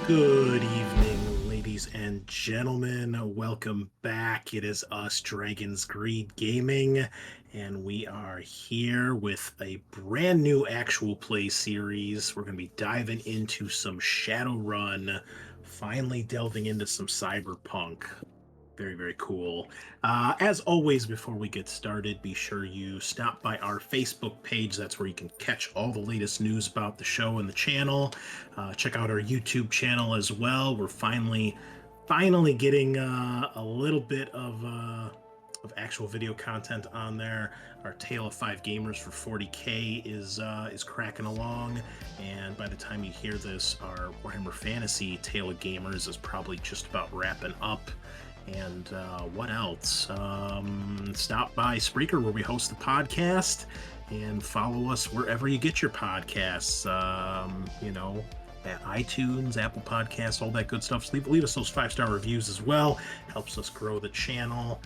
Good evening, ladies and gentlemen. Welcome back. It is us, Dragon's Greed Gaming, and we are here with a brand new actual play series. We're going to be diving into some Shadowrun, finally delving into some cyberpunk. Very, very cool. As always, before we get started, be sure you stop by our Facebook page. That's where you can catch all the latest news about the show and the channel. Check out our YouTube channel as well. We're finally getting a little bit of actual video content on there. Our Tale of 5 Gamers for 40K is cracking along, and by the time you hear this, our Warhammer Fantasy Tale of Gamers is probably just about wrapping up. And what else? Stop by Spreaker, where we host the podcast, and follow us wherever you get your podcasts. At iTunes, Apple Podcasts, all that good stuff. So leave us those 5-star reviews as well. Helps us grow the channel.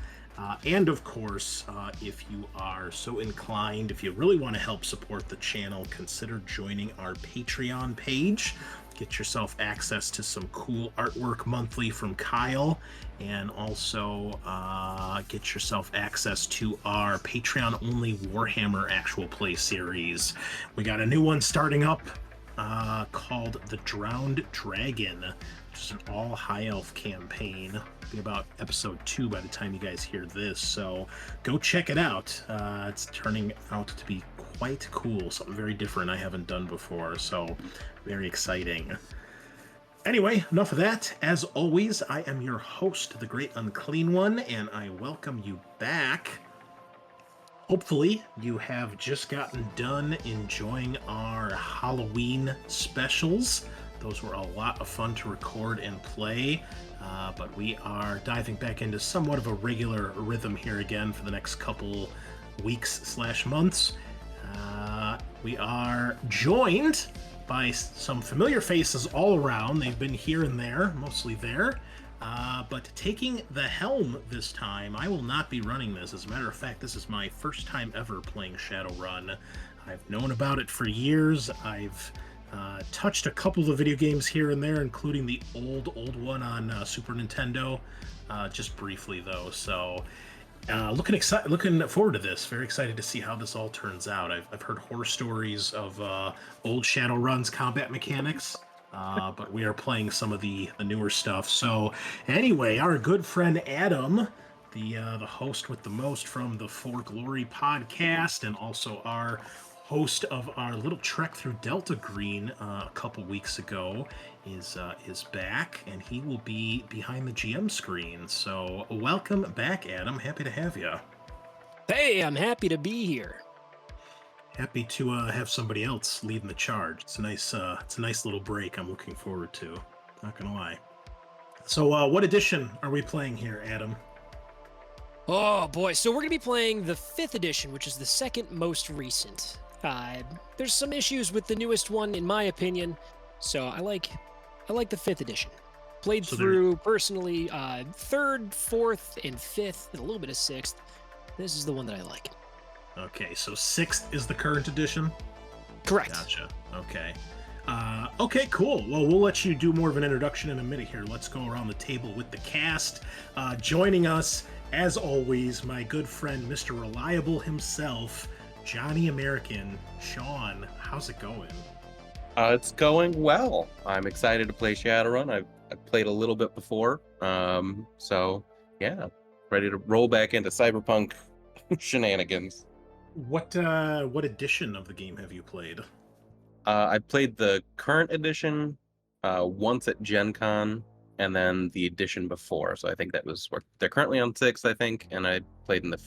And of course, if you are so inclined, if you really want to help support the channel, consider joining our Patreon page. Get yourself access to some cool artwork monthly from Kyle, and also get yourself access to our Patreon-only Warhammer actual play series. We got a new one starting up called The Drowned Dragon, which is an all high elf campaign. It'll be about episode 2 by the time you guys hear this, so go check it out. It's turning out to be quite cool, something very different I haven't done before, so very exciting. Anyway, enough of that. As always, I am your host, the Great Unclean One, and I welcome you back. Hopefully, you have just gotten done enjoying our Halloween specials. Those were a lot of fun to record and play, but we are diving back into somewhat of a regular rhythm here again for the next couple weeks/months. We are joined by some familiar faces all around. They've been here and there, mostly there. But taking the helm this time, I will not be running this. As a matter of fact, this is my first time ever playing Shadowrun. I've known about it for years. I've touched a couple of video games here and there, including the old one on Super Nintendo, just briefly though. So looking forward to this. Very excited to see how this all turns out. I've heard horror stories of old Shadowrun's combat mechanics. But we are playing some of the newer stuff. So anyway, our good friend Adam, the host with the most from the For Glory podcast, and also our host of our little trek through Delta Green a couple weeks ago, is back, and he will be behind the GM screen. So welcome back, Adam. Happy to have you. Hey, I'm happy to be here. Happy to have somebody else leading the charge. It's a nice little break I'm looking forward to. Not gonna lie. So what edition are we playing here, Adam? Oh boy, so we're gonna be playing the 5th edition, which is the second most recent. There's some issues with the newest one, in my opinion. So I like the 5th edition. Played through personally 3rd, 4th, and 5th, and a little bit of 6th. This is the one that I like. Okay, so 6th is the current edition? Correct. Gotcha. Okay. Okay, cool. Well, we'll let you do more of an introduction in a minute here. Let's go around the table with the cast. Joining us, as always, my good friend, Mr. Reliable himself, Johnny American. Sean, how's it going? It's going well. I'm excited to play Shadowrun. I've played a little bit before. So, yeah, ready to roll back into cyberpunk shenanigans. What edition of the game have you played? I played the current edition once at Gen Con, and then the edition before. So I think that was where they're currently on 6th, I think, and I played in the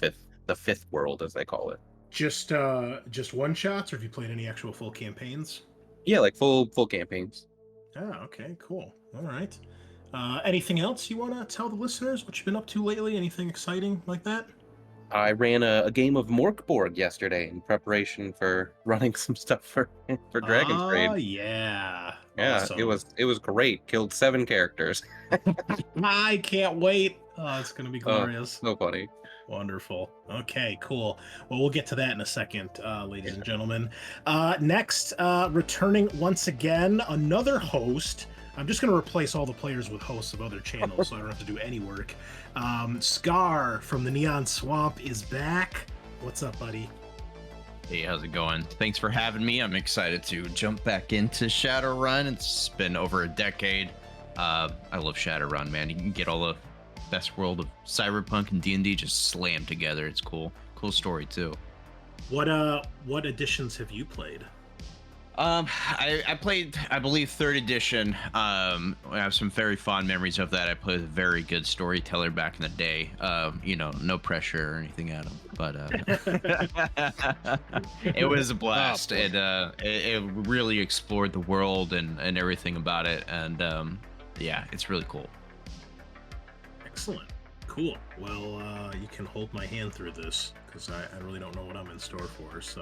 fifth world, as they call it. Just one shots, or have you played any actual full campaigns? Yeah, like full campaigns. Ah, okay, cool. All right. Anything else you want to tell the listeners? What you've been up to lately? Anything exciting like that? I ran a game of Morkborg yesterday in preparation for running some stuff for Dragon's Grade. Oh yeah. Yeah, awesome. it was great. Killed 7 characters. I can't wait. Oh, it's gonna be glorious. So funny. Wonderful. Okay, cool. Well, we'll get to that in a second, ladies and gentlemen. Next, returning once again, another host I'm just going to replace all the players with hosts of other channels so I don't have to do any work. Scaarr from the Neon Swamp is back. What's up, buddy? Hey, how's it going? Thanks for having me. I'm excited to jump back into Shadowrun. It's been over a decade. I love Shadowrun, man. You can get all the best world of cyberpunk and D&D just slammed together. It's cool. Cool story too. What editions have you played? I played, I believe, third edition. I have some very fond memories of that. I played a very good storyteller back in the day. No pressure or anything at him, but it was a blast. It really explored the world and everything about it, and yeah, it's really cool. Excellent. Cool. Well, you can hold my hand through this because I really don't know what I'm in store for. So,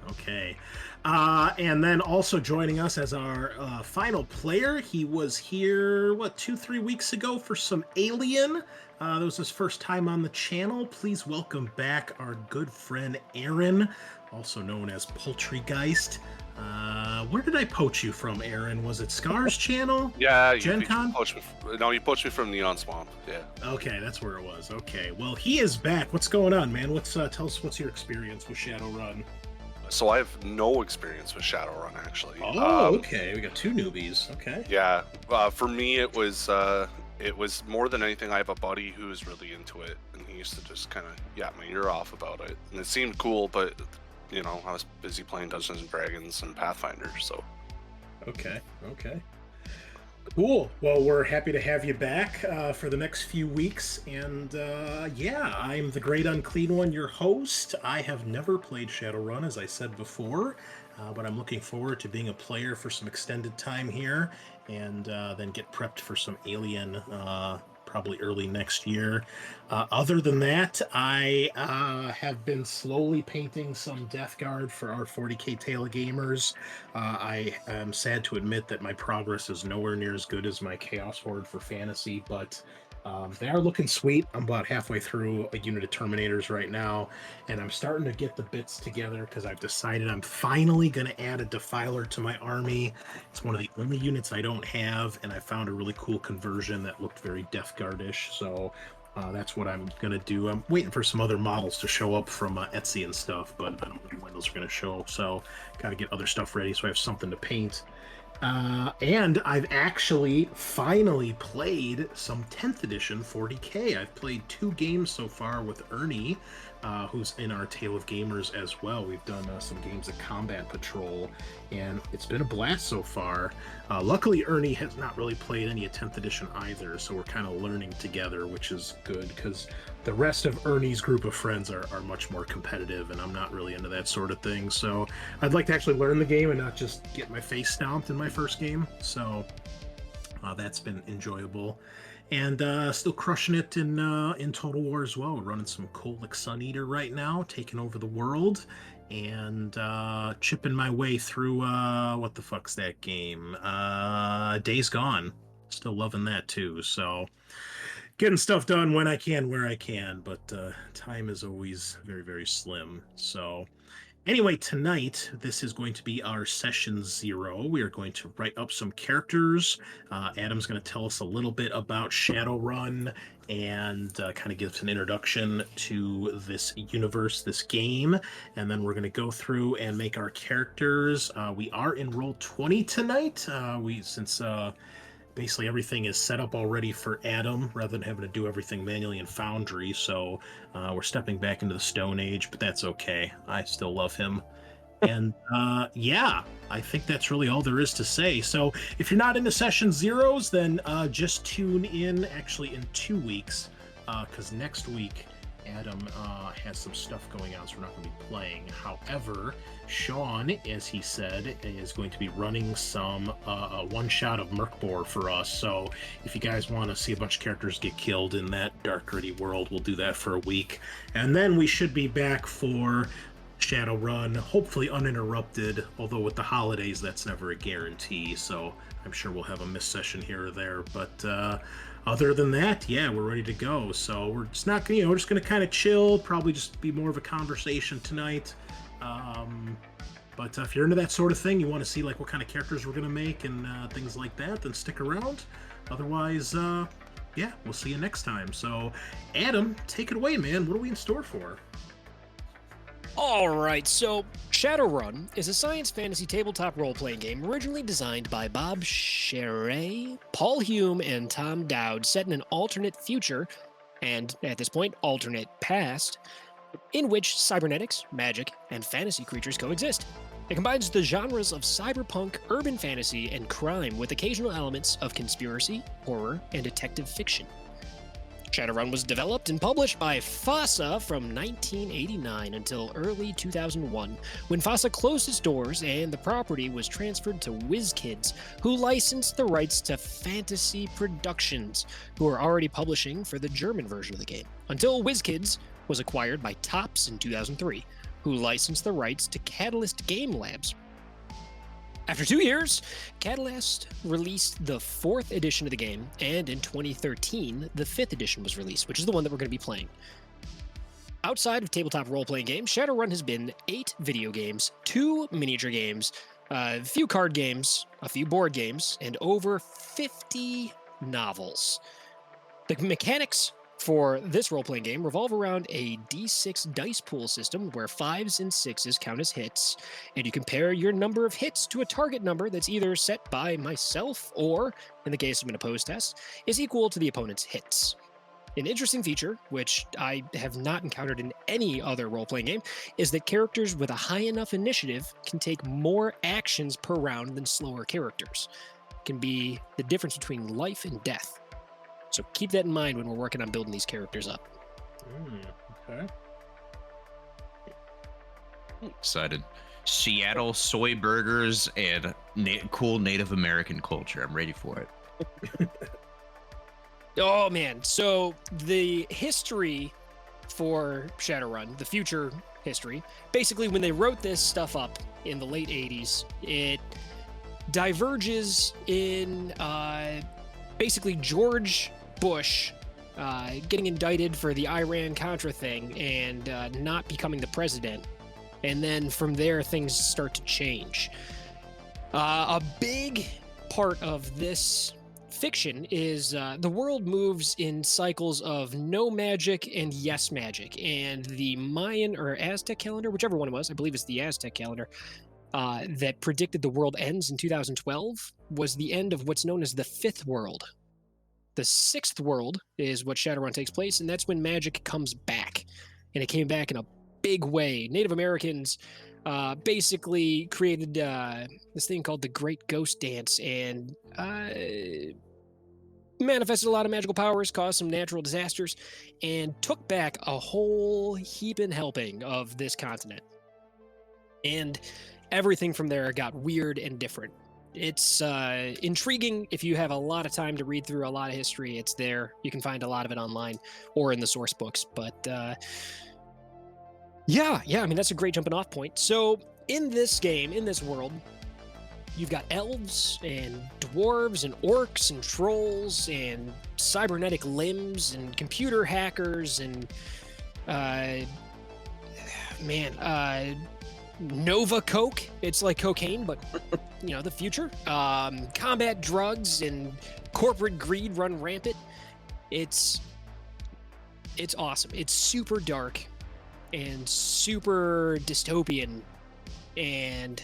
okay. And then also joining us as our final player, he was here, 2-3 weeks ago for some Alien. That was his first time on the channel. Please welcome back our good friend Aaron, also known as Poultrygeist. Where did I poach you from, Aaron? Was it Scaarr's channel? Yeah, Gen Con? you poached me from Neon Swamp. Yeah. Okay, that's where it was. Okay, well, he is back. What's going on, man? Tell us what's your experience with Shadowrun? So I have no experience with Shadowrun, actually. Oh, okay. We got two newbies. Okay. Yeah. For me, it was more than anything. I have a buddy who's really into it, and he used to just kind of yap my ear off about it, and it seemed cool, but I was busy playing Dungeons and Dragons and Pathfinder, so. Okay. Cool. Well, we're happy to have you back for the next few weeks. And yeah, I'm the Great Unclean One, your host. I have never played Shadowrun, as I said before, but I'm looking forward to being a player for some extended time here and then get prepped for some Alien probably early next year. Other than that, I have been slowly painting some Death Guard for our 40k Tale of Gamers. I am sad to admit that my progress is nowhere near as good as my Chaos Horde for Fantasy, but they are looking sweet. I'm about halfway through a unit of Terminators right now, and I'm starting to get the bits together because I've decided I'm finally going to add a Defiler to my army. It's one of the only units I don't have, and I found a really cool conversion that looked very Death Guard-ish, so that's what I'm going to do. I'm waiting for some other models to show up from Etsy and stuff, but I don't know when those are going to show, so got to get other stuff ready so I have something to paint. And I've actually finally played some 10th edition 40k. I've played 2 games so far with Ernie, who's in our Tale of Gamers as well. We've done some games of Combat Patrol, and it's been a blast so far. Luckily, Ernie has not really played any of 10th edition either, so we're kind of learning together, which is good, because the rest of Ernie's group of friends are much more competitive, and I'm not really into that sort of thing. So I'd like to actually learn the game and not just get my face stomped in my first game. So that's been enjoyable. And still crushing it in Total War as well. We're running some Kolic Sun Eater right now, taking over the world, and chipping my way through, what the fuck's that game? Days Gone. Still loving that too. So getting stuff done when I can, where I can, but time is always very, very slim. So anyway, tonight, this is going to be our session 0. We are going to write up some characters. Adam's going to tell us a little bit about Shadowrun and kind of give us an introduction to this universe, this game. And then we're going to go through and make our characters. We are in roll 20 tonight. Since basically everything is set up already for Adam rather than having to do everything manually in Foundry, so we're stepping back into the Stone Age, but that's okay. I still love him. And yeah, I think that's really all there is to say. So if you're not into session 0s, then just tune in actually in 2 weeks, because next week Adam has some stuff going on, so we're not going to be playing. However, Sean, as he said, is going to be running some one-shot of Merkbor for us. So if you guys want to see a bunch of characters get killed in that dark, gritty world, we'll do that for a week. And then we should be back for Shadowrun, hopefully uninterrupted, although with the holidays, that's never a guarantee. So I'm sure we'll have a missed session here or there. But other than that, yeah, we're ready to go. So we're just not, we're just going to kind of chill, probably just be more of a conversation tonight. But if you're into that sort of thing, you want to see like what kind of characters we're gonna make and things like that, then stick around. Otherwise, yeah, we'll see you next time. So, Adam, take it away, man. What are we in store for? All right, so Shadowrun is a science fantasy tabletop role-playing game originally designed by Bob Sherray, Paul Hume, and Tom Dowd, set in an alternate future, and at this point, alternate past, in which cybernetics, magic, and fantasy creatures coexist. It combines the genres of cyberpunk, urban fantasy, and crime with occasional elements of conspiracy, horror, and detective fiction. Shadowrun was developed and published by FASA from 1989 until early 2001, when FASA closed its doors and the property was transferred to WizKids, who licensed the rights to Fantasy Productions, who are already publishing for the German version of the game, until WizKids was acquired by Topps in 2003, who licensed the rights to Catalyst Game Labs. After 2 years, Catalyst released the 4th edition of the game, and in 2013, the 5th edition was released, which is the one that we're going to be playing. Outside of tabletop role-playing games, Shadowrun has been 8 video games, 2 miniature games, a few card games, a few board games, and over 50 novels. The mechanics for this role-playing game revolve around a D6 dice pool system where 5s and 6s count as hits, and you compare your number of hits to a target number that's either set by myself or, in the case of an opposed test, is equal to the opponent's hits. An interesting feature, which I have not encountered in any other role-playing game, is that characters with a high enough initiative can take more actions per round than slower characters. It can be the difference between life and death. So keep that in mind when we're working on building these characters up. Okay. Excited. Seattle soy burgers and cool Native American culture. I'm ready for it. Oh man, so the history for Shadowrun, the future history, basically when they wrote this stuff up in the late 80s, it diverges in basically George Bush getting indicted for the Iran-Contra thing and not becoming the president. And then from there, things start to change. A big part of this fiction is the world moves in cycles of no magic and yes magic. And the Mayan or Aztec calendar, whichever one it was, I believe it's the Aztec calendar, that predicted the world ends in 2012 was the end of what's known as the 5th world. The 6th world is what Shadowrun takes place, and that's when magic comes back. And it came back in a big way. Native Americans basically created this thing called the Great Ghost Dance and manifested a lot of magical powers, caused some natural disasters, and took back a whole heaping helping of this continent. And everything from there got weird and different. It's intriguing if you have a lot of time to read through a lot of history. It's there. You can find a lot of it online or in the source books. But yeah, I mean, that's a great jumping off point. So in this game, in this world, you've got elves and dwarves and orcs and trolls and cybernetic limbs and computer hackers and Nova Coke. It's like cocaine, but the future. Combat drugs and corporate greed run rampant. It's awesome. It's super dark and super dystopian, and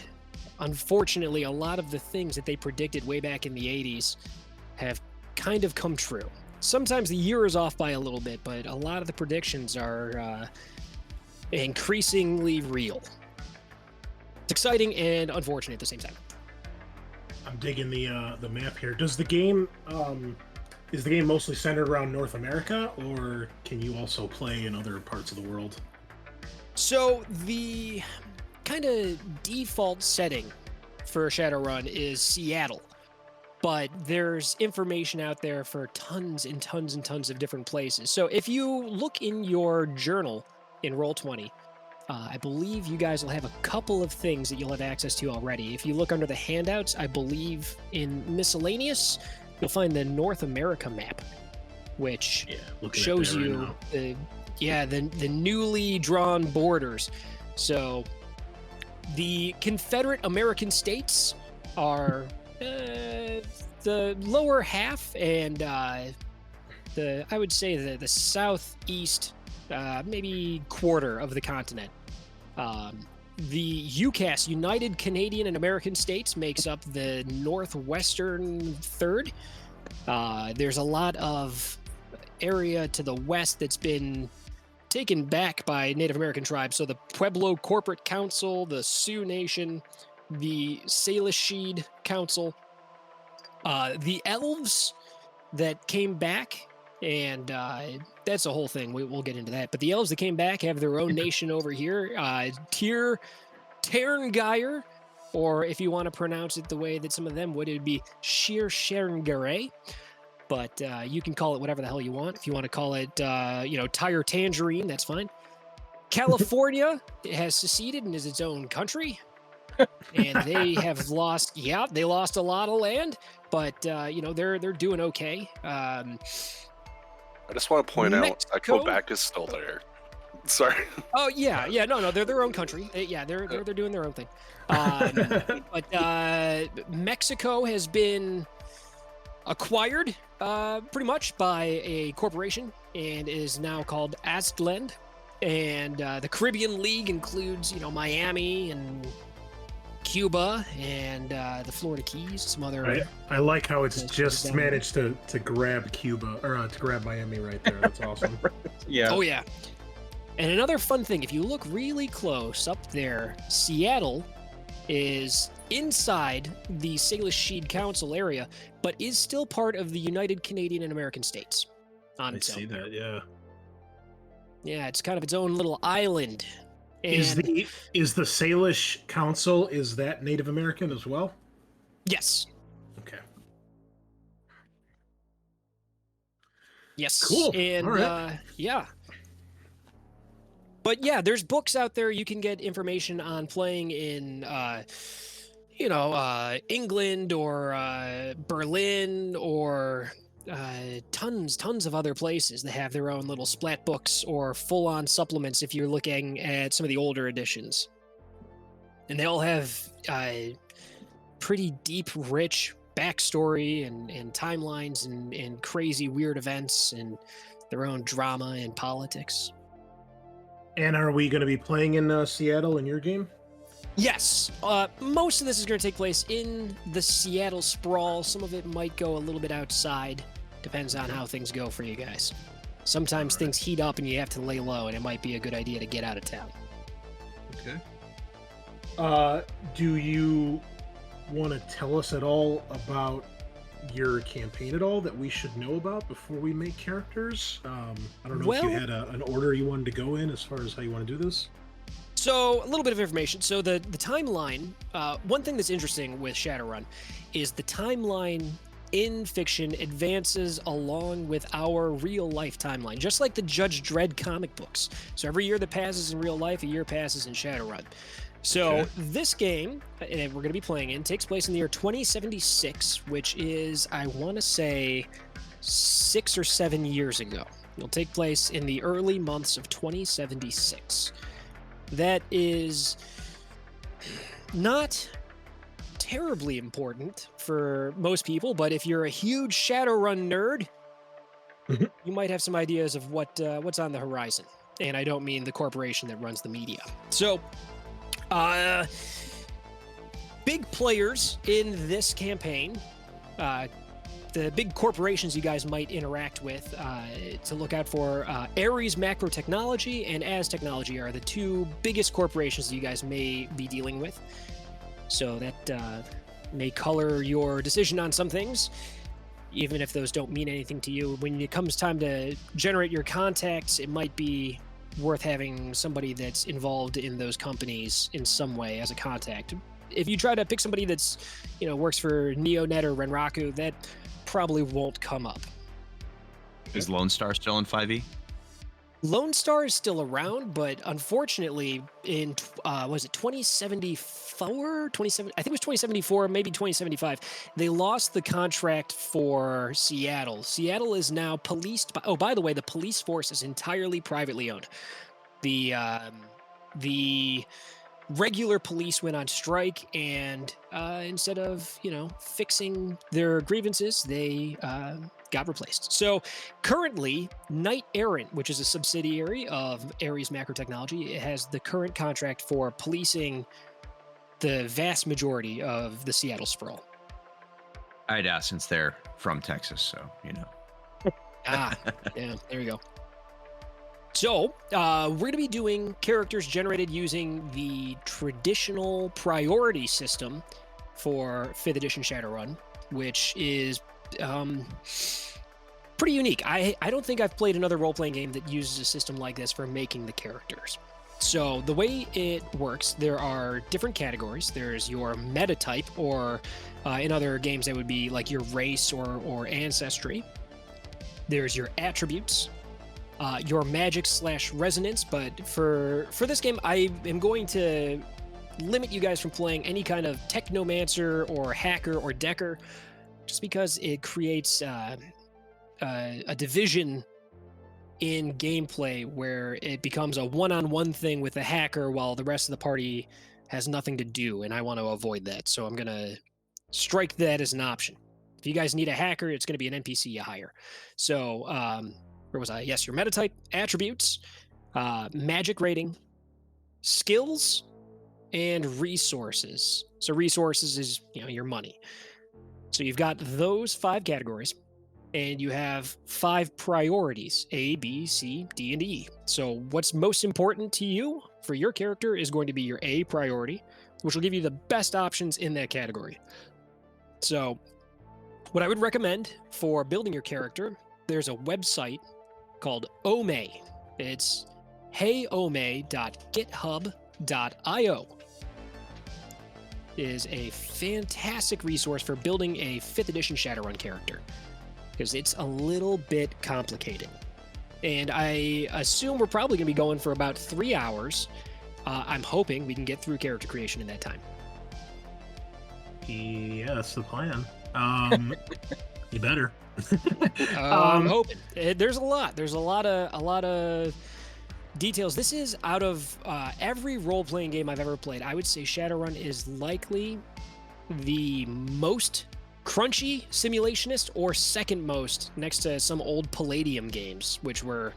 unfortunately, a lot of the things that they predicted way back in the 80s have kind of come true. Sometimes the year is off by a little bit, but a lot of the predictions are increasingly real. It's exciting and unfortunate at the same time. I'm digging the map here. Does the game is the game mostly centered around North America, or can you also play in other parts of the world? So the kind of default setting for Shadowrun is Seattle, but there's information out there for tons and tons and tons of different places. So if you look in your journal in Roll20, I believe you guys will have a couple of things that you'll have access to already. If you look under the handouts, I believe in miscellaneous, you'll find the North America map, which shows you the newly drawn borders. So The Confederate American states are the lower half, and I would say the southeast, maybe quarter of the continent. The UCAS, United Canadian and American States, makes up the northwestern third. There's a lot of area to the west that's been taken back by Native American tribes. So the Pueblo Corporate Council, the Sioux Nation, the Salish Council, the elves that came back, and that's a whole thing. We'll get into that. But the elves that came back have their own nation over here. Terngeyer, or if you want to pronounce it the way that some of them would, it would be Shir Sherengare. But you can call it whatever the hell you want. If you want to call it, Tire Tangerine, that's fine. California has seceded and is its own country. And they have lost, they lost a lot of land, but, they're doing okay. I just want to point out that Quebec is still there. Sorry. Oh, yeah, no, they're their own country. They're doing their own thing. But Mexico has been acquired pretty much by a corporation and is now called Aztland. And the Caribbean League includes, Miami and Cuba and the Florida Keys, some other. I like how it's just managed to grab Cuba, or to grab Miami right there. That's awesome. Yeah. Oh, yeah. And another fun thing, if you look really close up there, Seattle is inside the Salish Council area, but is still part of the United Canadian and American States. On its own. I see that, yeah. Yeah, it's kind of its own little island. And is the Salish Council, is that Native American as well? Yes. Okay. Yes. Cool. And all right. Yeah. But yeah, there's books out there. You can get information on playing in, England or Berlin or tons of other places that have their own little splat books or full-on supplements if you're looking at some of the older editions. And they all have pretty deep, rich backstory and timelines and crazy, weird events and their own drama and politics. And are we going to be playing in Seattle in your game? Yes. Most of this is going to take place in the Seattle sprawl. Some of it might go a little bit outside. Depends on how things go for you guys. Sometimes things heat up and you have to lay low, and it might be a good idea to get out of town. Okay. Do you want to tell us at all about your campaign at all that we should know about before we make characters? I don't know if you had an order you wanted to go in as far as how you want to do this. So, a little bit of information. So, the timeline, one thing that's interesting with Shadowrun is the timeline in fiction advances along with our real-life timeline, just like the Judge Dredd comic books. So, every year that passes in real life, a year passes in Shadowrun. So, This game we're going to be playing in takes place in the year 2076, which is, I want to say, 6 or 7 years ago. It'll take place in the early months of 2076. That is not terribly important for most people, but if you're a huge Shadowrun nerd, you might have some ideas of what's on the horizon. And I don't mean the corporation that runs the media. So, big players in this campaign, the big corporations you guys might interact with to look out for, Ares Macro Technology and As Technology are the two biggest corporations that you guys may be dealing with. So that may color your decision on some things, even if those don't mean anything to you. When it comes time to generate your contacts, it might be worth having somebody that's involved in those companies in some way as a contact. If you try to pick somebody that's, works for NeoNet or Renraku, that probably won't come up. Is Lone Star still in 5e? Lone Star is still around, but unfortunately in, was it 2074? I think it was 2074, maybe 2075. They lost the contract for Seattle. Seattle is now policed by, by the way, the police force is entirely privately owned. The regular police went on strike, and instead of fixing their grievances, they got replaced. So currently, Knight Errant, which is a subsidiary of Ares Macro Technology, it has the current contract for policing the vast majority of the Seattle sprawl. I'd ask since they're from Texas, so Yeah, there you go. So, we're going to be doing characters generated using the traditional priority system for 5th edition Shadowrun, which is pretty unique. I don't think I've played another role-playing game that uses a system like this for making the characters. So, the way it works, there are different categories. There's your meta type, or in other games, that would be like your race or ancestry. There's your attributes. Your magic / resonance, but for this game, I am going to limit you guys from playing any kind of technomancer or hacker or decker, just because it creates a division in gameplay where it becomes a one-on-one thing with the hacker while the rest of the party has nothing to do, and I want to avoid that, so I'm going to strike that as an option. If you guys need a hacker, it's going to be an NPC you hire. So, where was I? Yes, your meta type, attributes, magic rating, skills, and resources. So resources is, your money. So you've got those 5 categories, and you have 5 priorities, A, B, C, D, and E. So what's most important to you for your character is going to be your A priority, which will give you the best options in that category. So what I would recommend for building your character, there's a website called Ome. It's heyome.github.io. It is a fantastic resource for building a 5th edition Shadowrun character, because it's a little bit complicated. And I assume we're probably going to be going for about 3 hours. I'm hoping we can get through character creation in that time. Yeah, that's the plan. You better. I'm hoping. There's a lot of details. This is out of every role-playing game I've ever played. I would say Shadowrun is likely the most crunchy simulationist, or second most, next to some old Palladium games, which were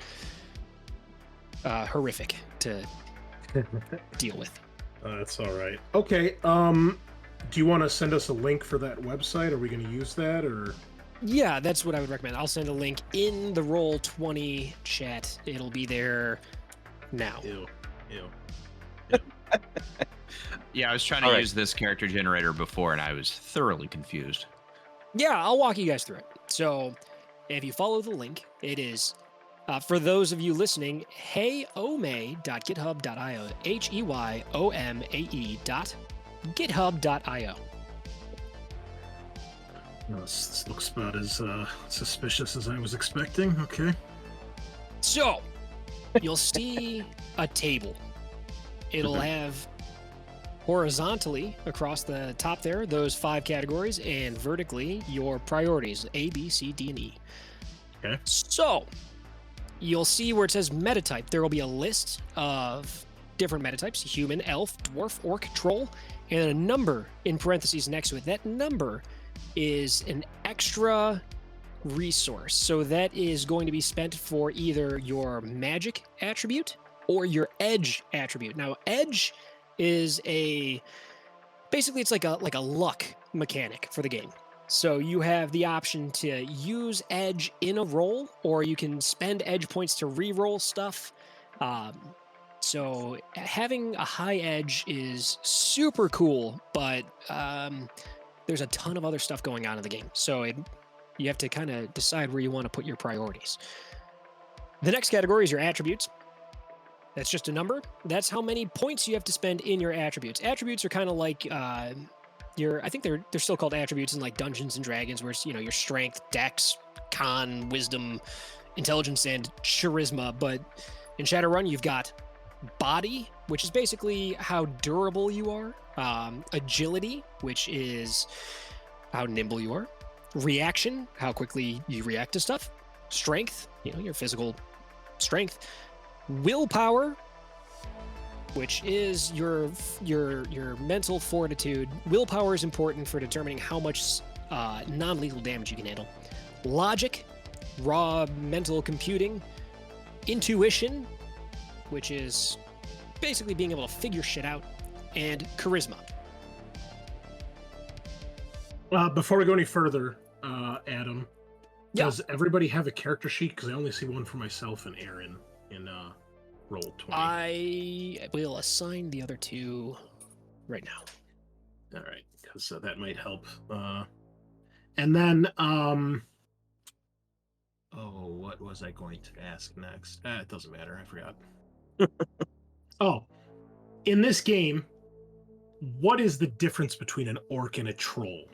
horrific to deal with. That's all right. Okay. Do you want to send us a link for that website? Are we going to use that, or? Yeah, that's what I would recommend. I'll send a link in the Roll20 chat. It'll be there now. Ew. Yeah, I was trying to use this character generator before, and I was thoroughly confused. Yeah, I'll walk you guys through it. So, if you follow the link, it is, for those of you listening, heyome.github.io, heyome.github.io. This looks about as suspicious as I was expecting. Okay. So, you'll see a table. It'll have horizontally across the top there those 5 categories, and vertically your priorities, A, B, C, D, and E. Okay. So, you'll see where it says metatype. There will be a list of different metatypes: human, elf, dwarf, orc, troll, and a number in parentheses next to it. That number is an extra resource. So that is going to be spent for either your magic attribute or your edge attribute. Now, edge is basically it's like a luck mechanic for the game. So you have the option to use edge in a roll, or you can spend edge points to re-roll stuff. So having a high edge is super cool, but there's a ton of other stuff going on in the game. So you have to kind of decide where you want to put your priorities. The next category is your attributes. That's just a number. That's how many points you have to spend in your attributes. Attributes are kind of like I think they're still called attributes in like Dungeons and Dragons, where it's, your strength, dex, con, wisdom, intelligence, and charisma. But in Shadowrun, you've got body, which is basically how durable you are. Agility, which is how nimble you are. Reaction, how quickly you react to stuff. Strength, your physical strength. Willpower, which is your mental fortitude. Willpower is important for determining how much non-lethal damage you can handle. Logic, raw mental computing. Intuition, which is basically being able to figure shit out. And charisma. Before we go any further, Adam, Yeah. does everybody have a character sheet? Because I only see one for myself and Aaron in Roll 20. I will assign the other two right now. All right, because that might help. And then, what was I going to ask next? It doesn't matter. I forgot. In this game, what is the difference between an orc and a troll?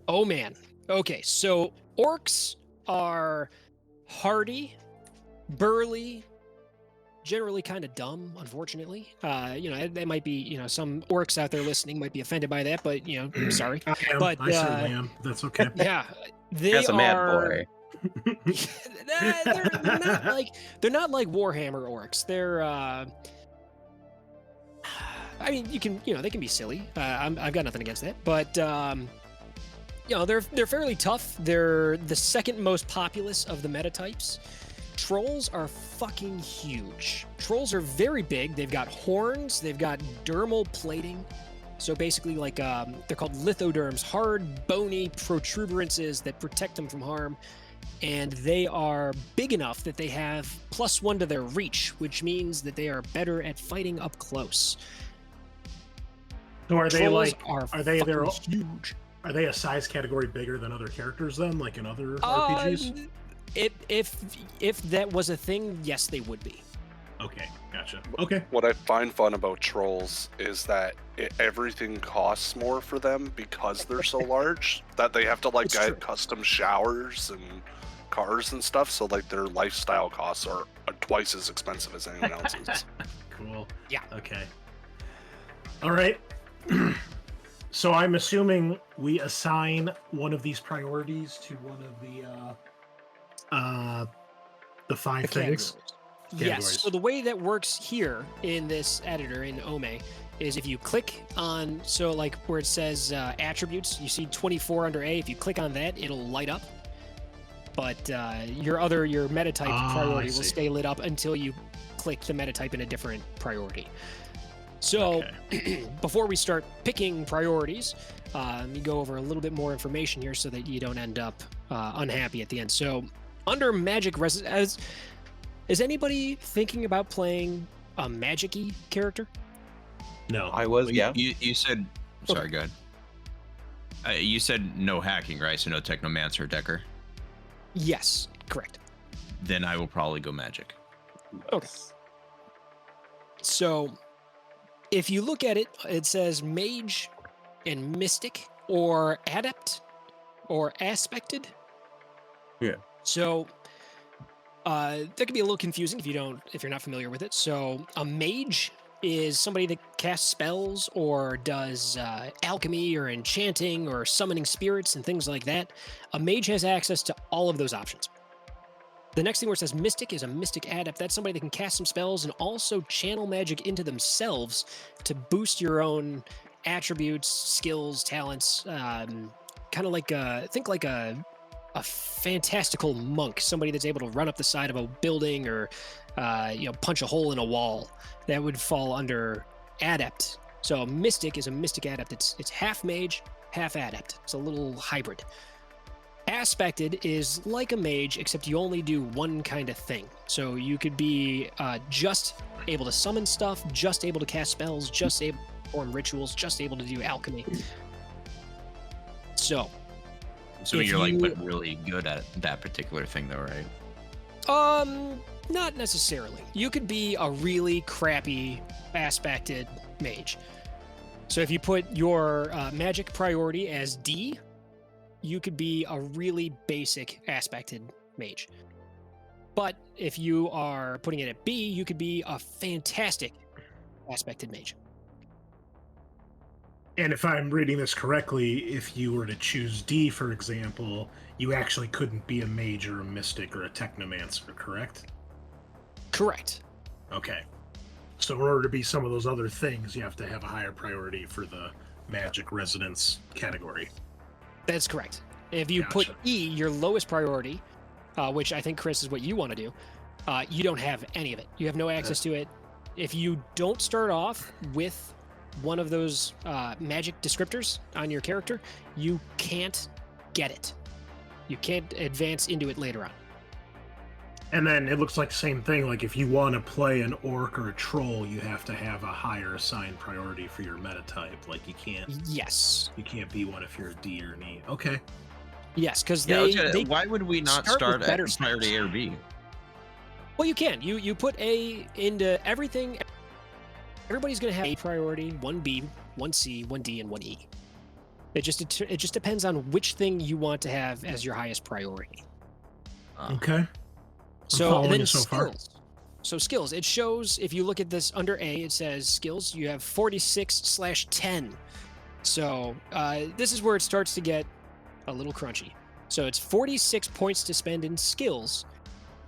Oh man. Okay, so orcs are hardy, burly, generally kind of dumb, unfortunately. They might be, some orcs out there listening might be offended by that, but I'm sorry. I am. But I certainly am. That's okay. Yeah, they As a mad are. boy. they're not like Warhammer orcs. They're I mean, they can be silly. I've got nothing against that, but they're fairly tough. They're the second most populous of the meta types. Trolls are fucking huge. Trolls are very big. They've got horns. They've got dermal plating. So basically, they're called lithoderms, hard, bony protuberances that protect them from harm. And they are big enough that they have +1 to their reach, which means that they are better at fighting up close. So are they Trolls they're huge? Are they a size category bigger than other characters then, like in other RPGs? If that was a thing, yes, they would be. Okay, gotcha. Okay. What I find fun about trolls is that everything costs more for them because they're so large that they have to It's true. get custom showers and cars and stuff. So their lifestyle costs are twice as expensive as anyone else's. Cool. Yeah. Okay. All right. So I'm assuming we assign one of these priorities to one of the five The things. categories. Categories. Yes. So the way that works here in this editor in Ome is if you click on, where it says attributes, you see 24 under A. If you click on that, it'll light up. But your meta type priority will stay lit up until you click the meta type in a different priority. So before we start picking priorities, let me go over a little bit more information here so that you don't end up unhappy at the end. So under magic is anybody thinking about playing a magic-y character? No. I was, yeah. You said. Sorry, go ahead. You said no hacking, right? So no technomancer, Decker. Yes, correct. Then I will probably go magic. Okay. So if you look at it, it says mage and mystic or adept or aspected. Yeah. So that can be a little confusing if you're not familiar with it. So a mage is somebody that casts spells or does alchemy or enchanting or summoning spirits and things like that. A mage has access to all of those options. The next thing where it says mystic is a mystic adept. That's somebody that can cast some spells and also channel magic into themselves to boost your own attributes, skills, talents. Kind of like a fantastical monk, somebody that's able to run up the side of a building or punch a hole in a wall. That would fall under adept. So a mystic is a mystic adept. It's half mage, half adept. It's a little hybrid. Aspected is like a mage, except you only do one kind of thing. So you could be just able to summon stuff, just able to cast spells, just able to perform rituals, just able to do alchemy. So you're but really good at that particular thing, though, right? Not necessarily. You could be a really crappy aspected mage. So if you put your magic priority as D, you could be a really basic aspected mage. But if you are putting it at B, you could be a fantastic aspected mage. And if I'm reading this correctly, if you were to choose D, for example, you actually couldn't be a mage or a mystic or a technomancer, correct? Correct. Okay. So in order to be some of those other things, you have to have a higher priority for the magic resonance category. That's correct. If you put Gotcha. E, your lowest priority, which I think, Chris, is what you want to do, you don't have any of it. You have no access to it. If you don't start off with one of those magic descriptors on your character, you can't get it. You can't advance into it later on. And then it looks like the same thing. Like if you want to play an orc or a troll, you have to have a higher assigned priority for your meta type. Like you can't be one if you're a D or an E. Okay. Yes, because why would we not start with better at priority A or B? Well, you can. You put A into everything. Everybody's going to have a priority: 1B, 1C, 1D, and 1E. It just depends on which thing you want to have as your highest priority. Okay. So and then so far. skills. So skills. It shows if you look at this under A, it says skills. You have 46/10. So this is where it starts to get a little crunchy. So it's 46 points to spend in skills,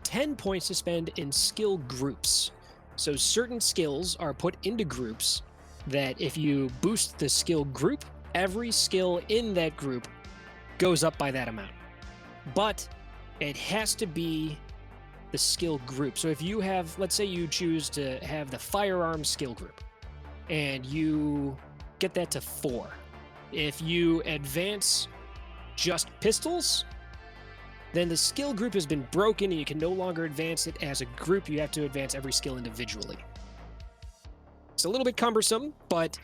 10 points to spend in skill groups. So certain skills are put into groups that if you boost the skill group, every skill in that group goes up by that amount. But it has to be the skill group. So if you have, let's say you choose to have the firearm skill group and you get that to 4. If you advance just pistols, then the skill group has been broken and you can no longer advance it as a group. You have to advance every skill individually. It's a little bit cumbersome, but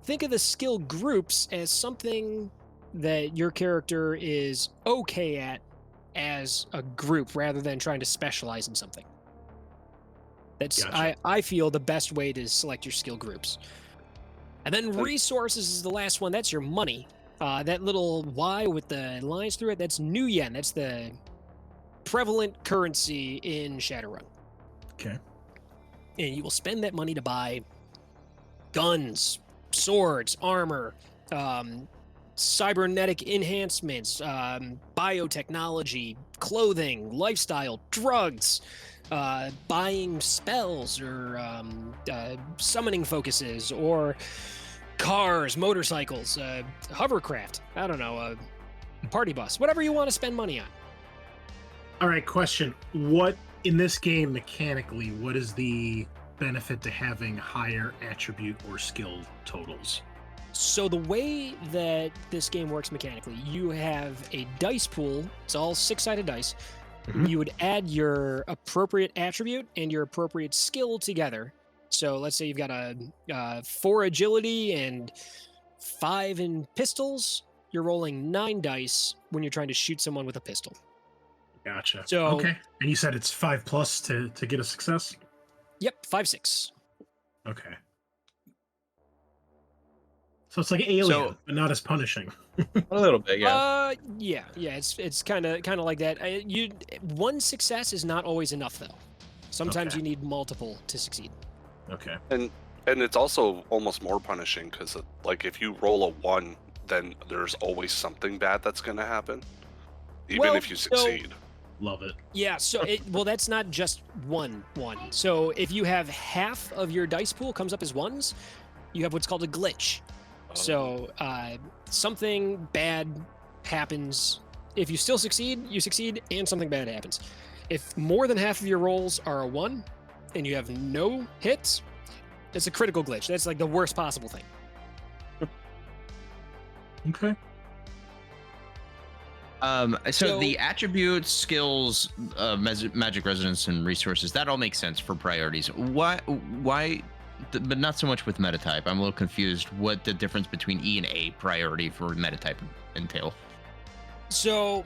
think of the skill groups as something that your character is okay at as a group rather than trying to specialize in something. That's Gotcha. I feel the best way to select your skill groups. And then resources is the last one. That's your money. That little Y with the lines through it, that's new yen. That's the prevalent currency in Shadowrun. Okay. And you will spend that money to buy guns, swords, armor, cybernetic enhancements, biotechnology, clothing, lifestyle, drugs, buying spells or summoning focuses, or cars, motorcycles, hovercraft, I don't know, a party bus, whatever you want to spend money on. All right, question. What, in this game, mechanically, what is the benefit to having higher attribute or skill totals? So the way that this game works mechanically, you have a dice pool. It's all 6-sided dice. Mhm. You would add your appropriate attribute and your appropriate skill together. So let's say you've got a 4 agility and 5 in pistols. You're rolling 9 dice when you're trying to shoot someone with a pistol. Gotcha. So- okay. And you said it's 5+ to get a success? Yep, 5, 6. Okay. So it's like Alien, but not as punishing. A little bit, yeah. Yeah. It's kind of like that. One success is not always enough though. Sometimes Okay. you need multiple to succeed. Okay. And it's also almost more punishing because, like, if you roll a 1, then there's always something bad that's going to happen, even Well, if you succeed. Love it. Yeah, so well, that's not just one. So if you have half of your dice pool comes up as ones, you have what's called a glitch. So something bad happens. If you still succeed, you succeed, and something bad happens. If more than half of your rolls are a 1 and you have no hits, it's a critical glitch. That's like the worst possible thing. Okay. So the attributes, skills, magic resonance, and resources, that all makes sense for priorities. Why, but not so much with metatype. I'm a little confused what the difference between E and A priority for metatype entail. So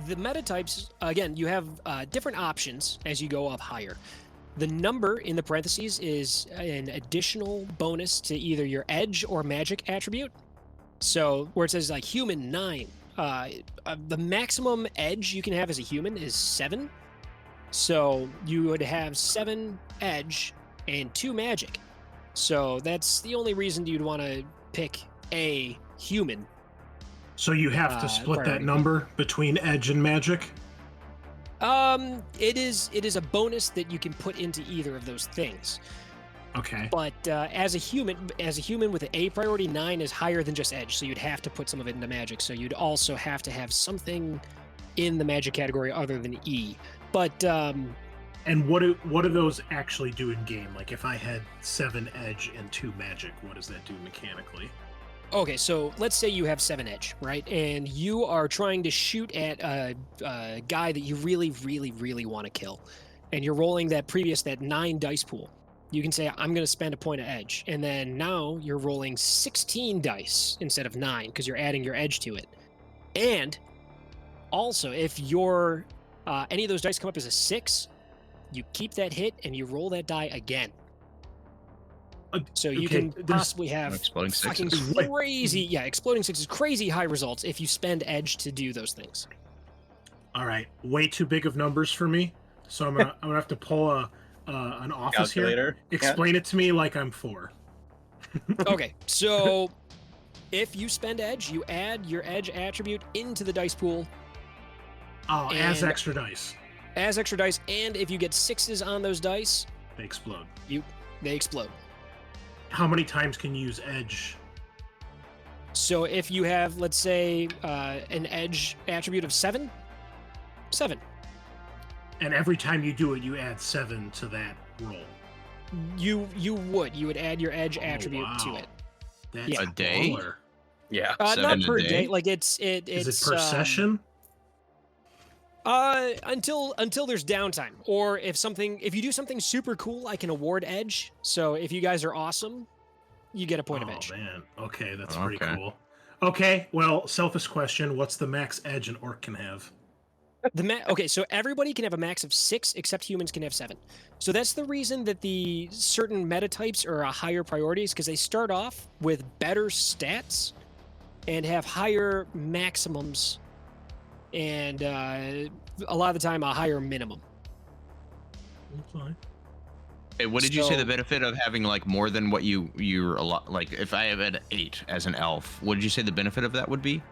the metatypes, again, you have different options as you go up higher. The number in the parentheses is an additional bonus to either your edge or magic attribute. So where it says like human 9, the maximum edge you can have as a human is 7. So you would have 7 edge and 2 magic. So that's the only reason you'd want to pick a human. So you have to split that priority. number between edge and magic? It is a bonus that you can put into either of those things. Okay. But as a human with an A priority, 9 is higher than just edge, so you'd have to put some of it into magic. So you'd also have to have something in the magic category other than E. But And what do those actually do in game? Like if I had 7 edge and 2 magic, what does that do mechanically? okay, so let's say you have 7 edge, right? And you are trying to shoot at a guy that you really, really, really want to kill. And you're rolling that 9 dice pool. You can say, I'm going to spend a point of edge. And then now you're rolling 16 dice instead of 9 because you're adding your edge to it. And also, if your any of those dice come up as a 6, you keep that hit and you roll that die again. So you okay, can possibly have Exploding fucking sixes. crazy, exploding 6s, crazy high results if you spend edge to do those things. All right, way too big of numbers for me. So I'm gonna have to pull an office here. Calculator. Explain it to me like I'm 4. Okay, so if you spend edge, you add your edge attribute into the dice pool Oh, as And- extra dice, as extra dice, and if you get 6s on those dice, they explode. they explode. How many times can you use edge? So if you have, let's say, an edge attribute of 7, And every time you do it, you add 7 to that roll. you would add your edge attribute to wow. it. That's Yeah. A day? baller. Yeah. Not 7 a per day? day. Like it's Is it per session? Until there's downtime, or if you do something super cool, I can award edge. So if you guys are awesome, you get a point of edge. Oh man, okay, that's pretty Okay. cool. Okay, well, selfish question: what's the max edge an orc can have? Okay, so everybody can have a max of 6, except humans can have 7. So that's the reason that the certain meta types are a higher priorities, because they start off with better stats and have higher maximums, and a lot of the time a higher minimum. That's fine. Hey, what did you say So- the benefit of having like more than what you're a lot like? If I have an 8 as an elf, what did you say the benefit of that would be?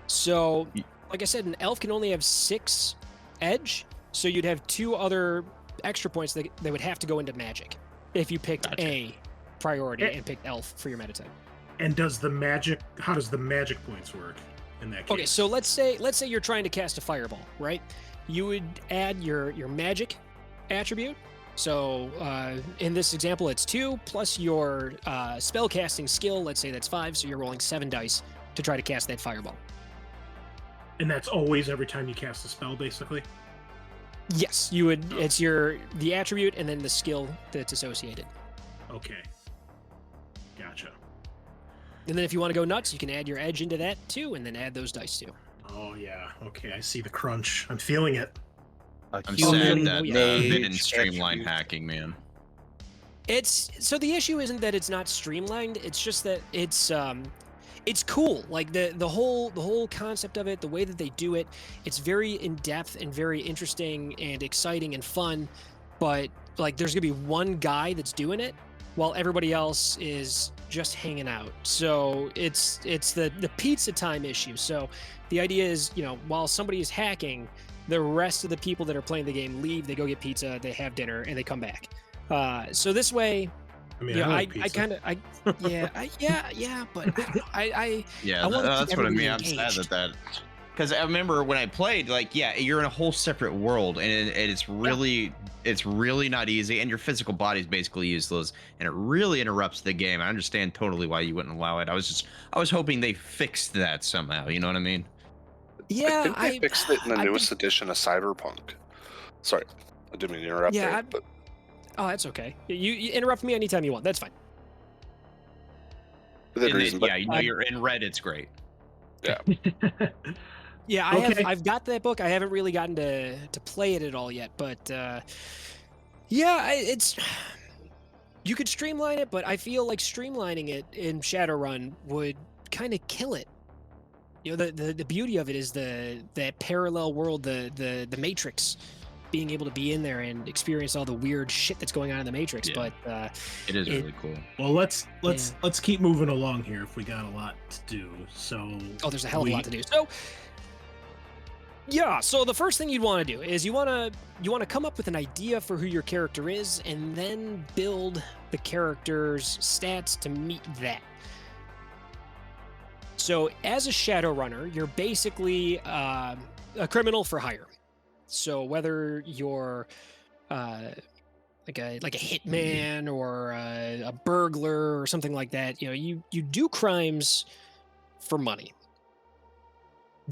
So, like I said, an elf can only have 6 edge, so you'd have 2 other extra points that would have to go into magic if you picked Gotcha. a priority Eh. and picked elf for your meta type. And how does the magic points work in that case? Okay, so let's say you're trying to cast a fireball, right? You would add your magic attribute. So in this example, it's 2 plus your spell casting skill. Let's say that's 5, so you're rolling 7 dice to try to cast that fireball. And that's always every time you cast a spell, basically. Yes, you would. It's the attribute and then the skill that's associated. Okay, gotcha. And then if you want to go nuts, you can add your edge into that too, and then add those dice too. Oh yeah, okay, I see the crunch. I'm feeling it. A I'm human sad that yeah. they didn't mage streamline attribute. hacking, man. It's so the issue isn't that it's not streamlined. It's just that it's cool. Like the whole concept of it, the way that they do it, it's very in depth and very interesting and exciting and fun. But like, there's gonna be one guy that's doing it, while everybody else is just hanging out. So it's the pizza time issue. So the idea is, while somebody is hacking, the rest of the people that are playing the game leave, they go get pizza, they have dinner, and they come back. So this way, I mean, yeah, I I like pizza. but I don't know. I Yeah, I wanna keep that's what I mean. everybody I'm sad engaged. that because I remember when I played, like, yeah, you're in a whole separate world, and it's really not easy, and your physical body's basically useless, and it really interrupts the game. I understand totally why you wouldn't allow it. I was hoping they fixed that somehow. You know what I mean? Yeah, I think they fixed it in the I've newest edition of Cyberpunk. Sorry, I didn't mean to interrupt Yeah, there, I'm- but Oh, that's okay. You interrupt me anytime you want. That's fine. within And reason. But yeah, you're in red. It's great. Yeah, Okay. I've got that book. I haven't really gotten to play it at all yet, but yeah, it's you could streamline it, but I feel like streamlining it in Shadowrun would kind of kill it. The beauty of it is that parallel world, the Matrix, being able to be in there and experience all the weird shit that's going on in the Matrix. Yeah. But It is It- really cool. Well, let's keep moving along here if we got a lot to do. So there's a hell of a lot to do. So Yeah, so the first thing you'd want to do is you want to come up with an idea for who your character is and then build the character's stats to meet that. So as a Shadowrunner, you're basically a criminal for hire. So whether you're like a hitman or a burglar or something like that, you do crimes for money.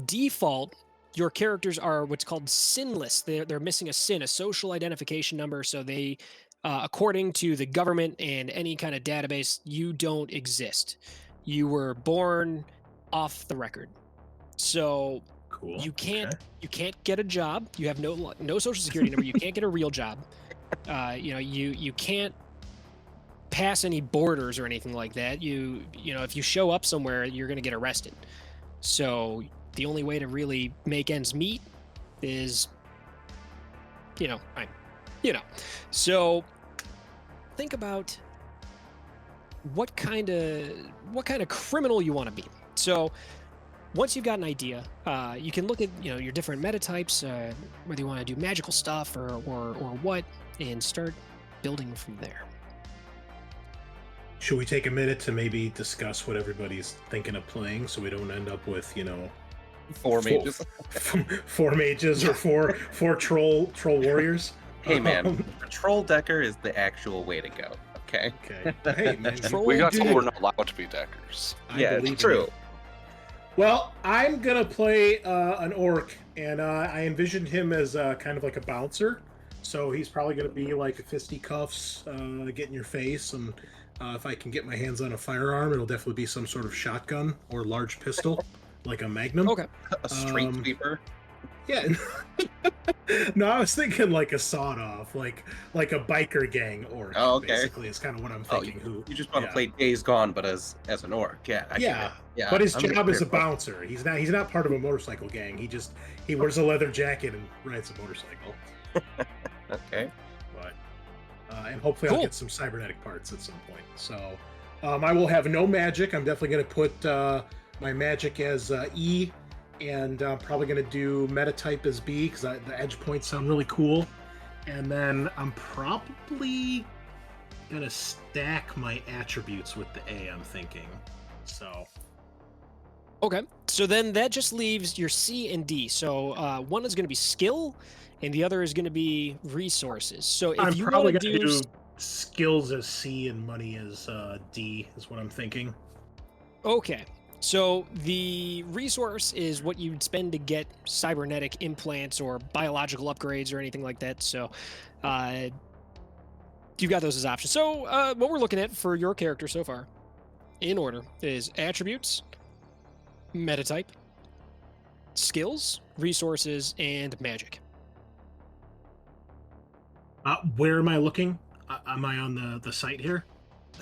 Default, your characters are what's called sinless. They're missing a sin, a social identification number. So they, according to the government and any kind of database, you don't exist. You were born off the record. So Cool. you can't Okay. you can't get a job. You have no social security number. You can't get a real job. You can't pass any borders or anything like that. If you show up somewhere, you're going to get arrested. So the only way to really make ends meet is, So think about what kind of criminal you want to be. So once you've got an idea, you can look at your different meta types, whether you want to do magical stuff or what, and start building from there. Should we take a minute to maybe discuss what everybody's thinking of playing, so we don't end up with 4 mages. four mages or four troll warriors? Hey man, troll decker is the actual way to go. Okay. Okay. Hey man, We got dude, told we're not allowed to be deckers. I Yeah, believe it's in true. you. Well, I'm gonna play an orc, and I envisioned him as kind of like a bouncer. So he's probably gonna be like a fisticuffs, get in your face, and if I can get my hands on a firearm, it'll definitely be some sort of shotgun or large pistol, like a magnum. Okay. A street sweeper. Yeah. No, I was thinking like a sawed-off, like a biker gang orc. Oh, okay. Basically, is kind of what I'm Oh, thinking. you just want to yeah. play Days Gone, but as an orc. Yeah. I get Yeah, it. Yeah. but his I'm job is a clear. bouncer. He's not part of a motorcycle gang. He wears a leather jacket and rides a motorcycle. Okay. But and hopefully Cool. I'll get some cybernetic parts at some point. So I will have no magic. I'm definitely going to put my magic as E, and I'm probably going to do meta type as B because the edge points sound really cool. And then I'm probably going to stack my attributes with the A, I'm thinking. So Okay, so then that just leaves your C and D. So one is going to be skill, and the other is going to be resources. So if I'm you probably want to going to do, do skills as C and money as D is what I'm thinking. okay, so the resource is what you'd spend to get cybernetic implants or biological upgrades or anything like that. So you've got those as options. So what we're looking at for your character so far, in order, is attributes, meta type, skills, resources, and magic. Where am I looking? Am I on the site here?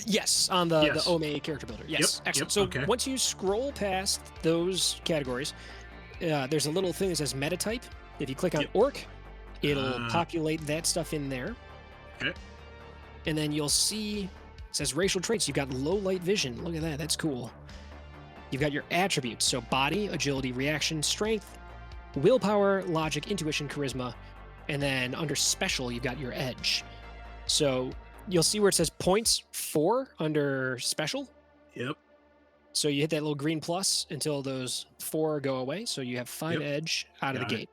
Yes, on the Yes. Ome character builder. Yes, Yep, excellent. yep, So okay. once you scroll past those categories, there's a little thing that says meta type. If you click on Yep. orc, it'll Ah. populate that stuff in there. Okay. And then you'll see it says racial traits. You've got low light vision. Look at that. That's cool. You've got your attributes. So body, agility, reaction, strength, willpower, logic, intuition, charisma. And then under special, you've got your edge. So you'll see where it says points 4 under special. Yep. So you hit that little green plus until those 4 go away. So you have 5 Yep. edge out of the Got it. gate.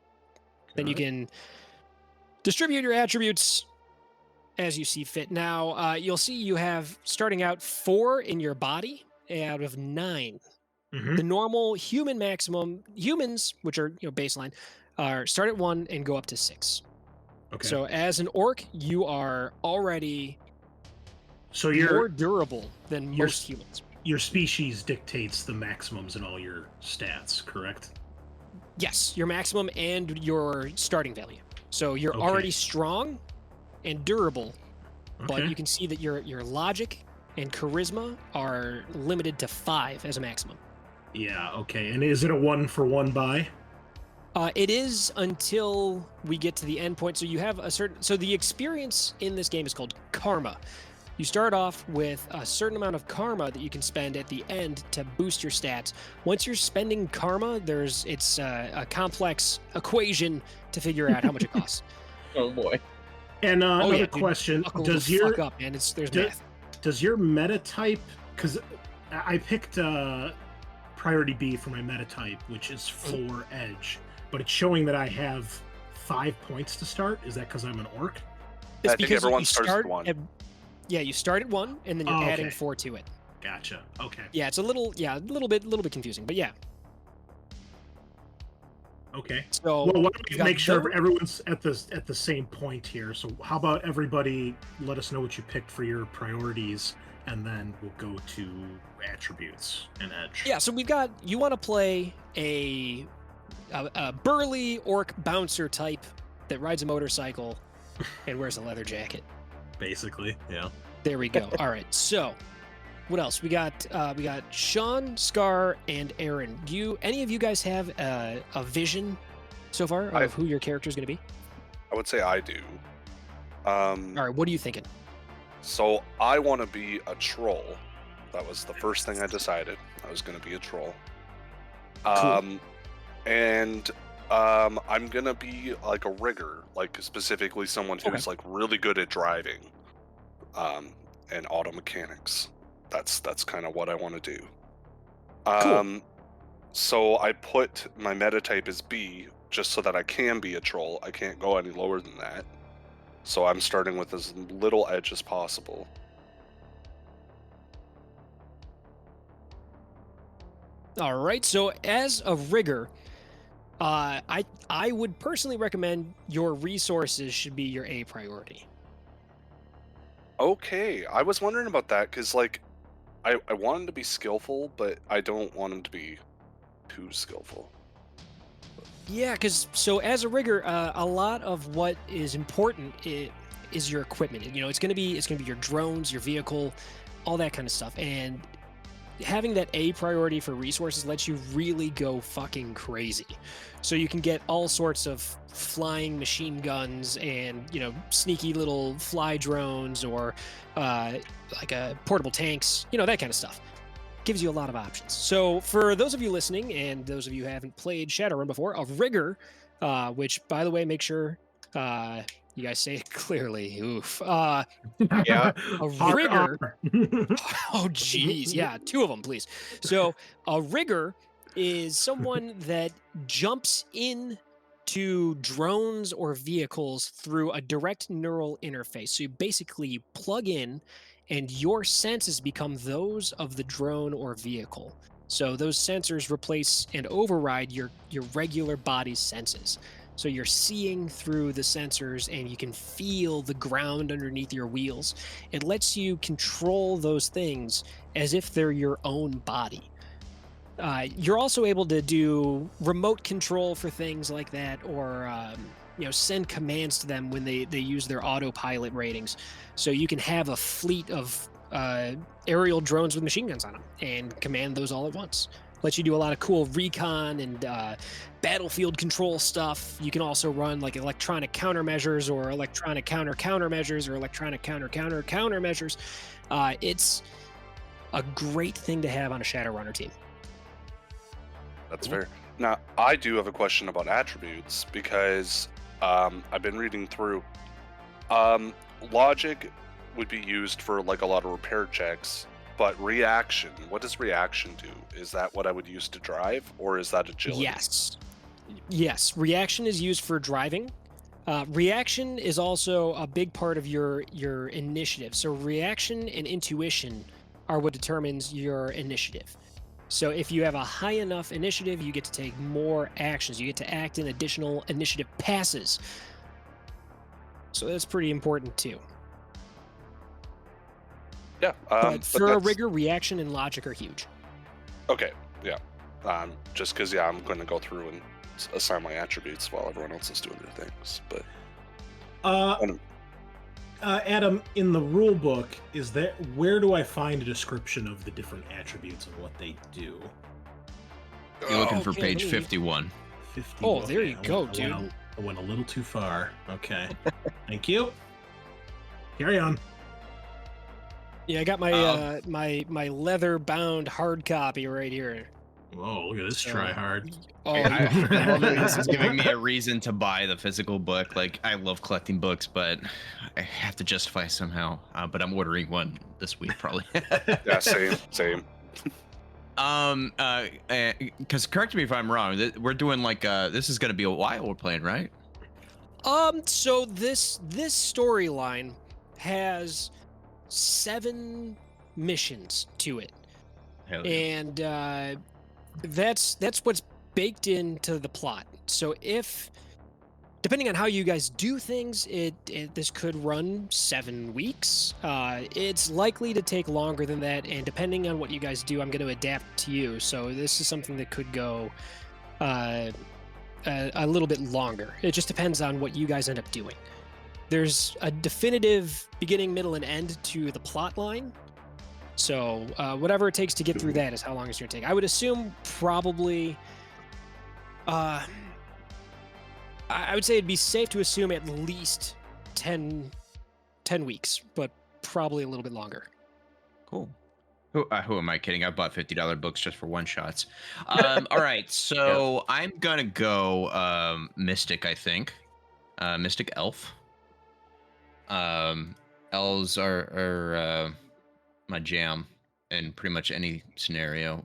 Then you Got it. can distribute your attributes as you see fit. Now, you'll see you have starting out 4 in your body out of 9. Mhm. The normal human maximum, humans, which are baseline, are start at 1 and go up to 6. Okay. So as an orc, you are already So more durable than you're- most humans. your species dictates the maximums in all your stats, correct? Yes, your maximum and your starting value. So you're Okay. already strong and durable, but Okay. you can see that your logic and charisma are limited to 5 as a maximum. Yeah. Okay. And is it a 1-for-1 buy? It is until we get to the end point. So you have a certain. So the experience in this game is called karma. You start off with a certain amount of karma that you can spend at the end to boost your stats. Once you're spending karma, it's a complex equation to figure out how much it costs. Oh boy. And another yeah, dude, question: buckle Does the your fuck up, man? There's do- math. does your meta type? Because I picked priority B for my meta type, which is 4 edge, but it's showing that I have 5 points to start. Is that because I'm an orc? It's I think because everyone you starts start at 1. yeah, you start at 1, and then you're Oh, adding okay. 4 to it. Gotcha. Okay. Yeah, it's a little bit confusing, but yeah. Okay. So Well, why don't you've we got make sure those- everyone's at the same point here? So how about everybody let us know what you picked for your priorities, and then we'll go to attributes and edge. Yeah, so you want to play a burly orc bouncer type that rides a motorcycle and wears a leather jacket. Basically, yeah. There we go. All right, so what else? We got Sean, Scaarr, and Aaron. Do any of you guys have a vision so far of who your character is going to be? I would say I do. All right, what are you thinking? So I want to be a troll. That was the first thing I decided. I was going to be a troll. Cool. I'm going to be like a rigger, like specifically someone who's like really good at driving and auto mechanics. That's kind of what I want to do. Cool. So I put my meta type as B just so that I can be a troll. I can't go any lower than that. So I'm starting with as little edge as possible. All right, so as a rigger, I would personally recommend your resources should be your A priority. Okay, I was wondering about that because, like, I want him to be skillful, but I don't want him to be too skillful. Yeah, because so as a rigger, a lot of what is important is your equipment. You know, it's gonna be your drones, your vehicle, all that kind of stuff, and having that A priority for resources lets you really go fucking crazy. So you can get all sorts of flying machine guns and, you know, sneaky little fly drones or like portable tanks, you know, that kind of stuff. Gives you a lot of options. So for those of you listening and those of you who haven't played Shadowrun before, a rigger, which by the way, make sure you guys say it clearly. Oof. Yeah. A rigger. Oh, geez. Yeah, 2 of them, please. So a rigger is someone that jumps in to drones or vehicles through a direct neural interface. So you basically plug in and your senses become those of the drone or vehicle. So those sensors replace and override your regular body's senses. So you're seeing through the sensors and you can feel the ground underneath your wheels. It lets you control those things as if they're your own body. You're also able to do remote control for things like that, or you know, send commands to them when they use their autopilot ratings. So you can have a fleet of aerial drones with machine guns on them and command those all at once. Lets you do a lot of cool recon and battlefield control stuff. You can also run like electronic countermeasures or electronic countermeasures or electronic countermeasures. It's a great thing to have on a Shadowrunner team. That's fair. Now, I do have a question about attributes because I've been reading through. Logic would be used for like a lot of repair checks, but reaction, what does reaction do? Is that what I would use to drive, or is that agility? Yes. Reaction is used for driving. Reaction is also a big part of your initiative. So reaction and intuition are what determines your initiative. So if you have a high enough initiative, you get to take more actions. You get to act in additional initiative passes. So that's pretty important too. Yeah. But for a rigger, reaction and logic are huge. Okay. Yeah. Just because I'm going to go through and assign my attributes while everyone else is doing their things. But Adam, in the rule book, where do I find a description of the different attributes and what they do? You're looking for Okay, page let me- 51. 50. Oh, there you go, I dude. went a little too far. Okay. Thank you. Carry on. Yeah, I got my Um, my leather bound hard copy right here. Whoa, look at this So, try hard. Oh, I love that this is giving me it. a reason to buy the physical book. Like, I love collecting books, but I have to justify somehow. But I'm ordering one this week, probably. Yeah, same. Because correct me if I'm wrong. We're doing like this is gonna be a while we're playing, right? So this storyline has 7 missions to it, Hell yeah. and that's what's baked into the plot. So if depending on how you guys do things, this could run 7 weeks. It's likely to take longer than that, and depending on what you guys do, I'm going to adapt to you. So this is something that could go a little bit longer. It just depends on what you guys end up doing. There's a definitive beginning, middle, and end to the plot line. So whatever it takes to get through that is how long it's going to take. I would assume probably... I would say it'd be safe to assume at least 10 weeks, but probably a little bit longer. Cool. Who am I kidding? I bought $50 books just for one shots. All right, so I'm gonna go Mystic. I think Mystic Elf. Elves are my jam in pretty much any scenario.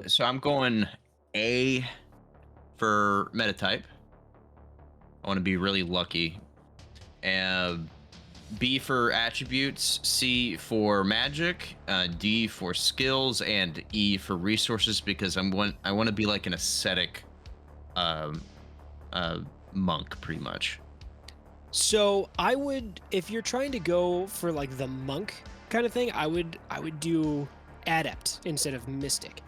So I'm going A for meta type. I want to be really lucky. B for attributes, C for magic, D for skills, and E for resources because I want to be like an ascetic monk, pretty much. So I would, if you're trying to go for like the monk kind of thing, I would do adept instead of mystic.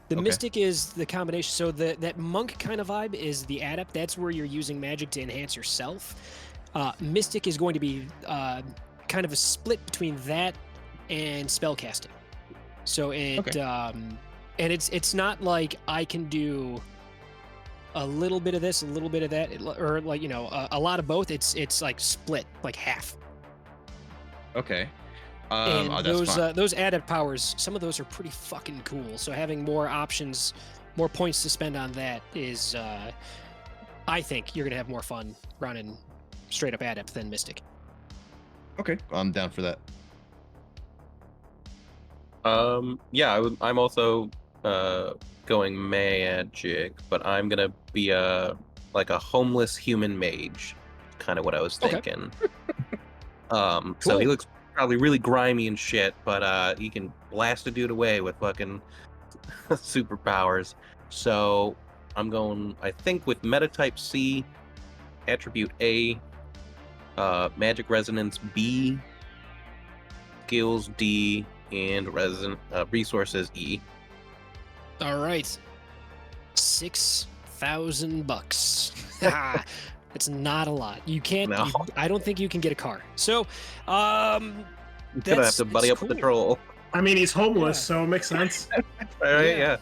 The Okay. mystic is the combination. So that monk kind of vibe is the adept. That's where you're using magic to enhance yourself. Mystic is going to be kind of a split between that and spellcasting. So it and it's not like I can do a little bit of this, a little bit of that, or like a lot of both. It's like split, like half. Okay. And That's fine. those added powers, some of those are pretty fucking cool. So having more options, more points to spend on that is, I think you're gonna have more fun running straight up adept than mystic. Okay, I'm down for that. Yeah, I'm also going magic, but I'm gonna be like a homeless human mage, kind of what I was Okay. thinking. So he looks probably really grimy and shit, but he can blast a dude away with fucking superpowers. So I'm going, I think, with meta type C, attribute A, magic resonance B, skills D, and resources E. All right, $6,000. It's not a lot. You can't. No. I don't think you can get a car. So, You're gonna have to buddy up with the troll. I mean, he's homeless, Yeah. so it makes sense. All right, yeah.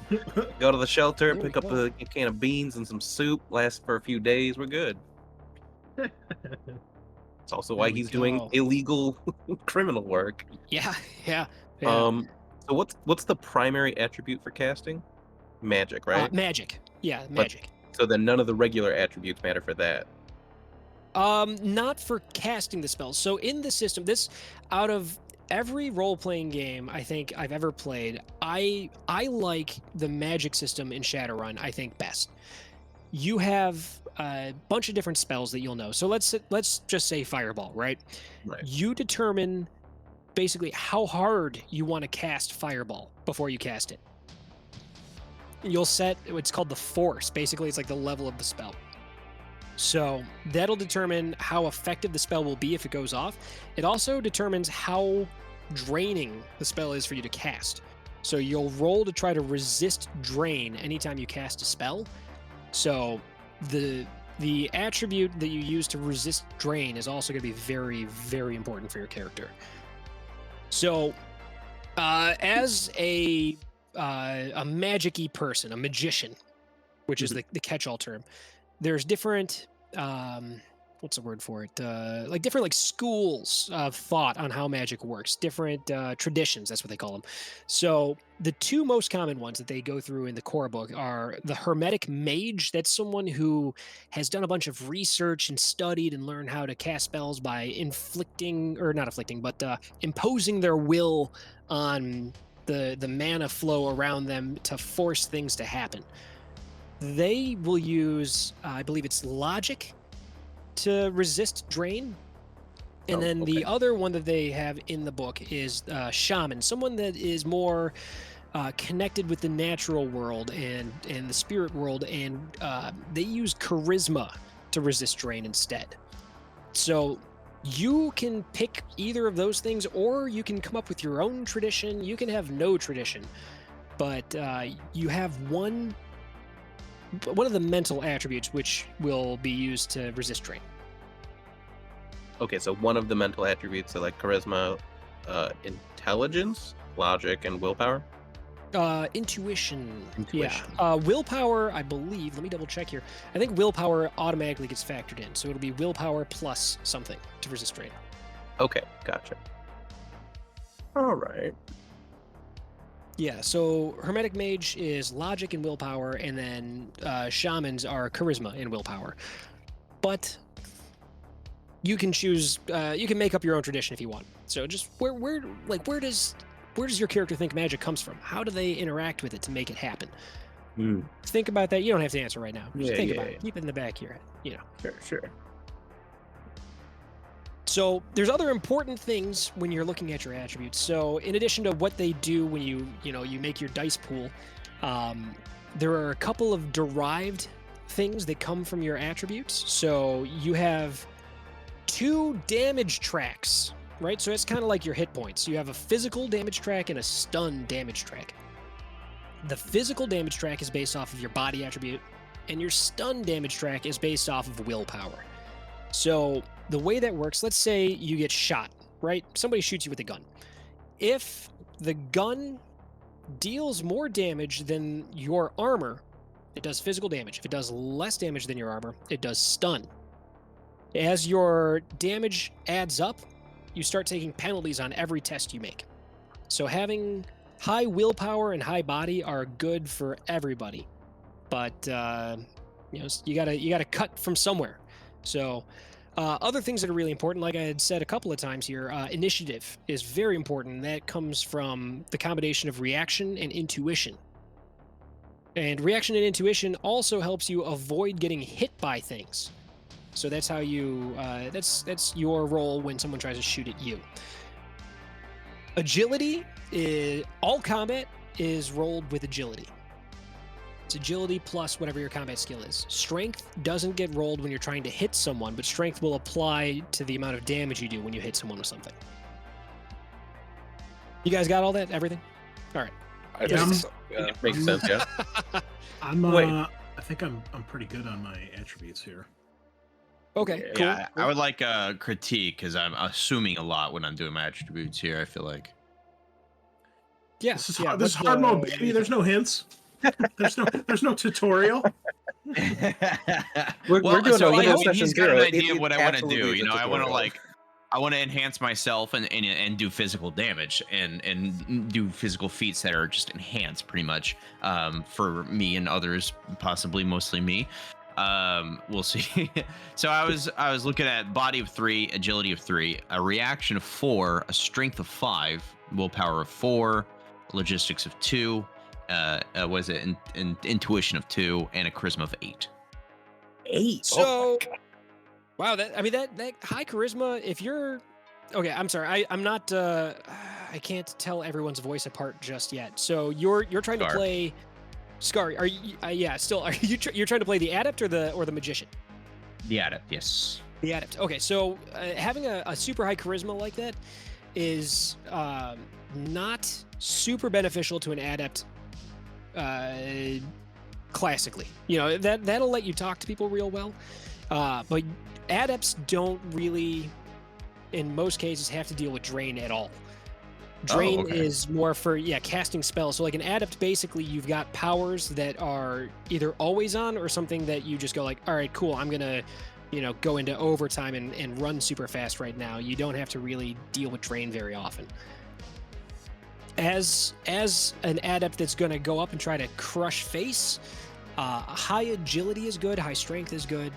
Go to the shelter, There pick we up go. a can of beans and some soup. Last for a few days, we're good. It's also why There we he's doing go. illegal criminal work. Yeah. So what's the primary attribute for casting? Magic, right? Magic. Yeah, magic. So then none of the regular attributes matter for that. Not for casting the spells. So in the system, this out of every role-playing game I think I've ever played, I like the magic system in Shadowrun, I think, best. You have a bunch of different spells that you'll know. So let's just say Fireball, right? Right. You determine basically how hard you want to cast Fireball before you cast it. You'll set what's called the force. Basically, it's like the level of the spell. So that'll determine how effective the spell will be if it goes off. It also determines how draining the spell is for you to cast. So you'll roll to try to resist drain anytime you cast a spell. So the attribute that you use to resist drain is also going to be very, very important for your character. So as a magic-y person, a magician, which is the catch-all term, there's different what's the word for it? Like different like schools of thought on how magic works, different traditions. That's what they call them. So the two most common ones that they go through in the core book are the Hermetic Mage. That's someone who has done a bunch of research and studied and learned how to cast spells by inflicting, or not inflicting, but imposing their will on the mana flow around them to force things to happen. They will use, I believe it's logic to resist drain. And then the other one that they have in the book is shaman, someone that is more connected with the natural world and the spirit world, and they use charisma to resist drain instead. So you can pick either of those things, or you can come up with your own tradition. You can have no tradition, but you have one of the mental attributes which will be used to resist drain. Okay, so one of the mental attributes, so like charisma, intelligence, logic, and willpower. Intuition. Intuition. Yeah. Willpower, I believe. Let me double check here. I think willpower automatically gets factored in, so it'll be willpower plus something to resist drain. Okay, gotcha. All right. Yeah, so Hermetic Mage is logic and willpower, and then shamans are charisma and willpower. But you can choose, you can make up your own tradition if you want. So just where does your character think magic comes from? How do they interact with it to make it happen? Think about that. You don't have to answer right now. Just think about it. Keep it in the back of your head. You know. Sure. So there's other important things when you're looking at your attributes. So in addition to what they do when you make your dice pool, there are a couple of derived things that come from your attributes. So you have 2 damage tracks, right? So it's kind of like your hit points. You have a physical damage track and a stun damage track. The physical damage track is based off of your body attribute, and your stun damage track is based off of willpower. So the way that works, let's say you get shot, right? Somebody shoots you with a gun. If the gun deals more damage than your armor, it does physical damage. If it does less damage than your armor, it does stun. As your damage adds up, you start taking penalties on every test you make. So having high willpower and high body are good for everybody, but you gotta cut from somewhere. So other things that are really important, like I had said a couple of times here, initiative is very important. That comes from the combination of reaction and intuition. And reaction and intuition also helps you avoid getting hit by things. So that's how you, that's your role when someone tries to shoot at you. Agility all combat is rolled with agility. It's agility plus whatever your combat skill is. Strength doesn't get rolled when you're trying to hit someone, but strength will apply to the amount of damage you do when you hit someone with something. You guys got all that? Everything? All right. I think so. Yeah. Makes sense, yeah. I think I'm pretty good on my attributes here. Okay, cool. Yeah, I would like a critique because I'm assuming a lot when I'm doing my attributes here. I feel like. Yeah, This is hard mode, baby. There's no hints. There's no tutorial. We're doing a little session he's got zero. an idea of what I want to absolutely do. is a You know, tutorial. I want to enhance myself and do physical damage and do physical feats that are just enhanced pretty much for me and others, possibly mostly me. We'll see. So I was looking at body of 3, agility of 3, a reaction of 4, a strength of 5, willpower of 4, logistics of 2, intuition of 2, and a charisma of 8. 8. So, wow, that high charisma. If you're okay, I'm sorry, I'm not. I can't tell everyone's voice apart just yet. So you're trying to Scaarr. play Scaarr. Are you? Yeah, still. Are you? You're trying to play the adept or the magician? The adept, yes. The adept. Okay, so having a super high charisma like that is not super beneficial to an adept. Classically, you know, that'll let you talk to people real well, but adepts don't really, in most cases, have to deal with drain at all. Drain is more for casting spells. So like an adept, basically you've got powers that are either always on or something that you just go like, all right, cool, I'm gonna go into overtime and run super fast right now. You don't have to really deal with drain very often. As an adept that's going to go up and try to crush face, high agility is good, high strength is good.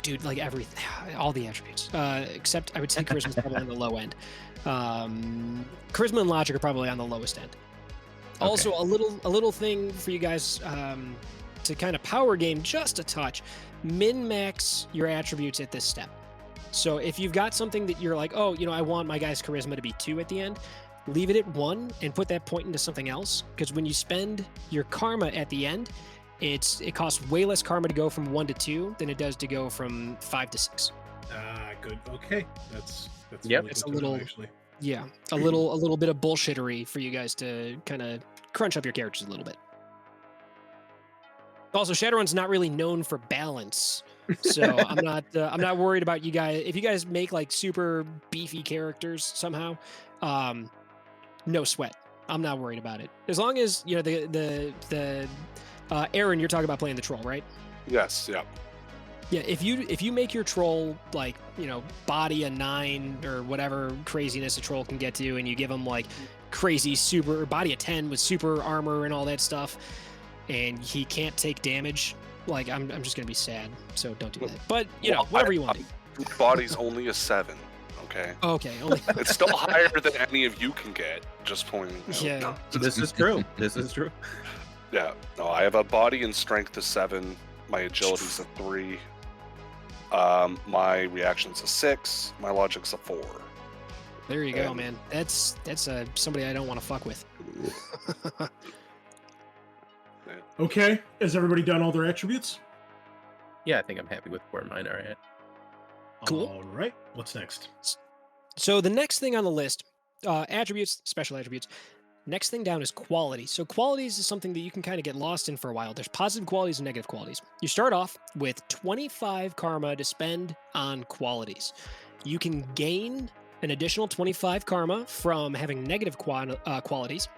Dude, like everything, all the attributes, except I would say charisma is probably on the low end. Charisma and logic are probably on the lowest end. Okay. Also, a little thing for you guys to kind of power game just a touch. Min max your attributes at this step. So if you've got something that you're like, oh, I want my guy's charisma to be 2 at the end, leave it at 1 and put that point into something else. Because when you spend your karma at the end, it costs way less karma to go from 1 to 2 than it does to go from 5 to 6. Good. Okay. That's Yep. really It's good a to know, little- actually. Yeah, a little bit of bullshittery for you guys to kind of crunch up your characters a little bit. Also, Shadowrun's not really known for balance, so I'm not worried about you guys. If you guys make like super beefy characters somehow, no sweat. I'm not worried about it. As long as the Aaron, you're talking about playing the troll, right? Yes, yeah. Yeah, if you make your troll like, body a 9 or whatever craziness a troll can get to, and you give him like crazy super body a 10 with super armor and all that stuff, and he can't take damage, like I'm just gonna be sad. So don't do that. But whatever you want. Body's only a 7. Okay. Okay. Only, It's still higher than any of you can get. Just pointing out. Yeah. This is true. This is true. Yeah. No, I have a body and strength of 7. My agility's a 3. My reaction's a 6. My logic's a 4. there you go, And- man. That's somebody I don't want to fuck with. Okay. Has everybody done all their attributes? Yeah, I think I'm happy with where mine are at. Cool. All right. What's next? So the next thing on the list, attributes, special attributes. Next thing down is quality. So qualities is something that you can kind of get lost in for a while. There's positive qualities and negative qualities. You start off with 25 karma to spend on qualities. You can gain an additional 25 karma from having negative qualities.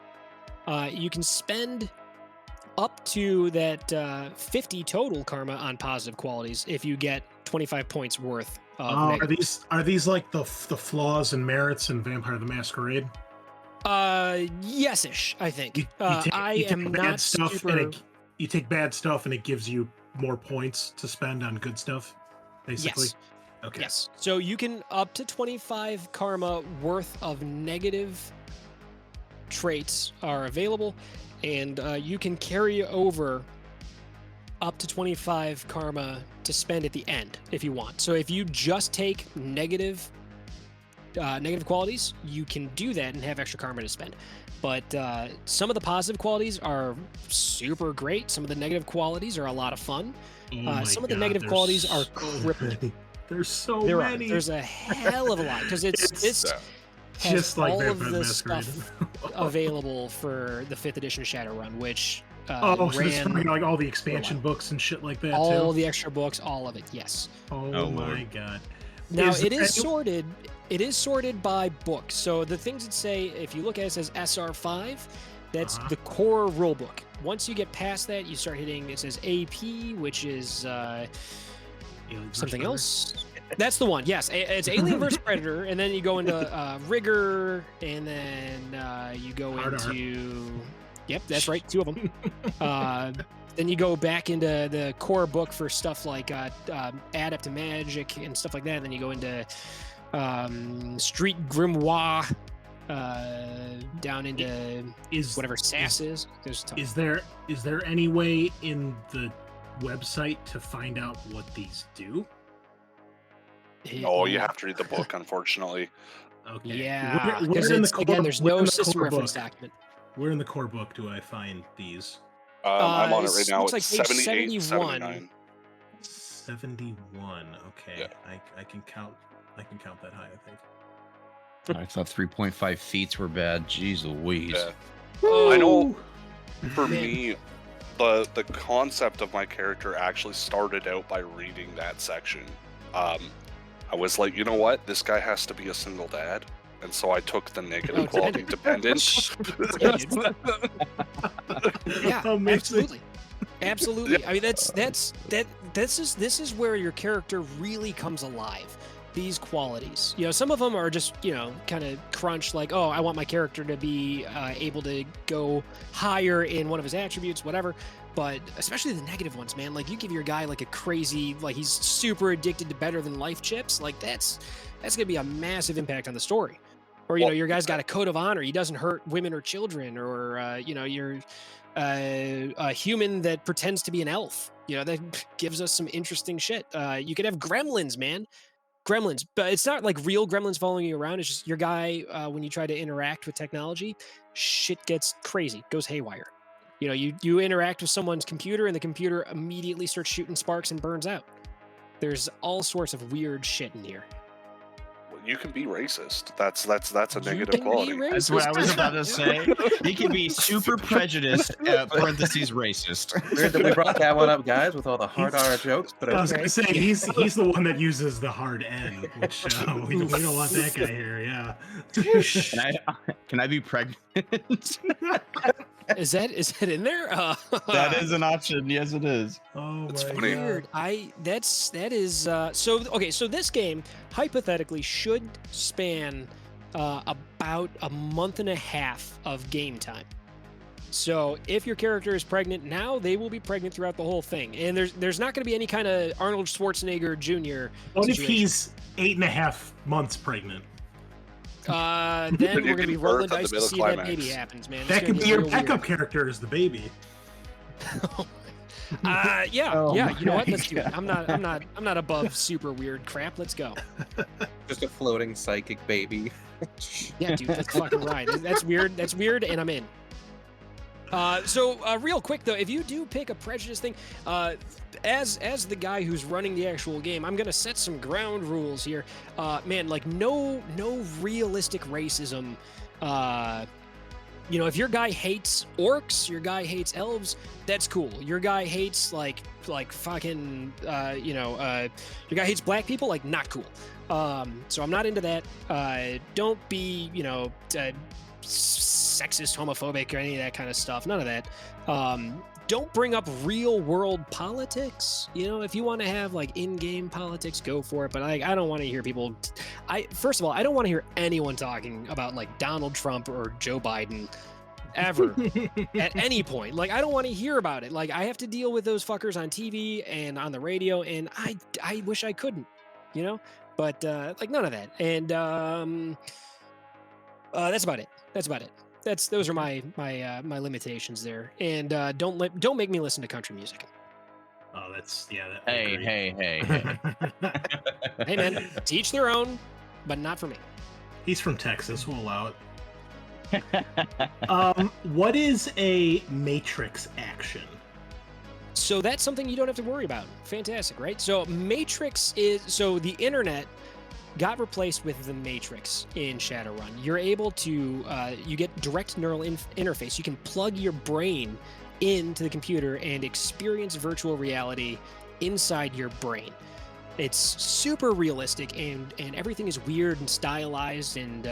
You can spend up to that 50 total karma on positive qualities if you get 25 points worth of negative. Are these like the flaws and merits in Vampire the Masquerade? Yes-ish, I think. You I take am bad not stuff super... and you take bad stuff and it gives you more points to spend on good stuff, basically. Yes. Okay. Yes. So you can up to 25 karma worth of negative traits are available, and you can carry over up to 25 karma to spend at the end if you want. So if you just take negative qualities, you can do that and have extra karma to spend. But some of the positive qualities are super great. Some of the negative qualities are a lot of fun. Oh my Some of the God, negative there's qualities are so crippling. many. There's so There are. many. There's a hell of a lot because this has just like all of Vampire the the Masquerade. stuff available for the 5th edition Shadowrun, which So this ran like all the expansion books and shit like that all too. the extra books, all of it. Yes. Oh Oh, my Lord. God. Now Is it there is any- sorted. It is sorted by book. So the things that say, if you look at it, it says SR5. That's Uh-huh. the core rulebook. Once you get past that, you start hitting. It says AP, which is Alien vs. something Predator? else. That's the one. Yes, it's Alien vs Predator, and then you go into Rigor, and then you go Hard R. into. Yep, that's right, 2 of them. Then you go back into the core book for stuff like Adept to Magic and stuff like that. And then you go into Street Grimoire, down into Is whatever SAS is. There's a ton. Is there any way in the website to find out what these do? Oh, you have to read the book, unfortunately. Okay. Yeah, Where because in the core- again, there's where in no the system core reference book? document. Where in the core book do I find these? I'm on it It right now. looks It's like page 78, 71. 79. 71. Okay. Yeah. I can count that high, I think. I thought 3.5 feet were bad. Jeez Louise. Yeah. I know Woo! for Man. me, the concept of my character actually started out by reading that section. I was like, you know what? This guy has to be a single dad. And so I took the negative Oh, quality dependent. Yeah, dude. Yeah, Amazing. absolutely. I mean, that's this is where your character really comes alive. These qualities, some of them are just kind of crunch, like, oh, I want my character to be able to go higher in one of his attributes, whatever. But especially the negative ones, man. Like, you give your guy like a crazy, like, he's super addicted to better than life chips, like that's gonna be a massive impact on the story. Or your guy's got a code of honor, he doesn't hurt women or children. Or you're a human that pretends to be an elf, that gives us some interesting shit. You could have gremlins, man. Gremlins, but it's not like real gremlins following you around. It's just your guy, when you try to interact with technology, shit gets crazy, goes haywire. You interact with someone's computer and the computer immediately starts shooting sparks and burns out. There's all sorts of weird shit in here. Well, you can be racist. That's a You negative can be quality. That's what I was about to say. He can be super prejudiced, parentheses racist. Weird that we brought that one up, guys, with all the hard R jokes. But I was okay. gonna say he's the one that uses the hard N, which we don't want that guy here. Yeah. Can I be pregnant? Is that in there? That is an option. Yes, it is. Oh That's my funny. god. Weird. that is so okay. So this game hypothetically should span about a month and a half of game time. So if your character is pregnant now, they will be pregnant throughout the whole thing, and there's not going to be any kind of Arnold Schwarzenegger Jr. What if situation. he's 8.5 months pregnant? Then you we're gonna be give rolling birth at the dice to middle see climax. that baby happens, man. It's That gonna could be your real backup character as the baby. Yeah, Oh yeah. my You know what? Let's do it. God. I'm not above super weird crap. Let's go. Just a floating psychic baby. Yeah, dude, that's fucking right. That's weird. That's weird, and I'm in. So real quick though, if you do pick a prejudice thing, as the guy who's running the actual game, I'm gonna set some ground rules here. Man, like no realistic racism. If your guy hates orcs, your guy hates elves, that's cool. Your guy hates like fucking your guy hates black people, like not cool. So I'm not into that. Don't be sexist, homophobic, or any of that kind of stuff. None of that. Don't bring up real world politics. If you want to have like in-game politics, go for it. But I don't want to hear people. First of all, I don't want to hear anyone talking about like Donald Trump or Joe Biden ever at any point. Like, I don't want to hear about it. Like, I have to deal with those fuckers on TV and on the radio, and I wish I couldn't. But like none of that. And that's about it. Those are my limitations there. And don't make me listen to country music. Oh, that's I Hey, agree. hey. Hey man, to each their own, but not for me. He's from Texas. We'll allow it. What is a matrix action? So that's something you don't have to worry about. Fantastic, right? So Matrix the internet got replaced with the Matrix in Shadowrun. You're able to you get direct neural interface. You can plug your brain into the computer and experience virtual reality inside your brain. It's super realistic, and everything is weird and stylized. And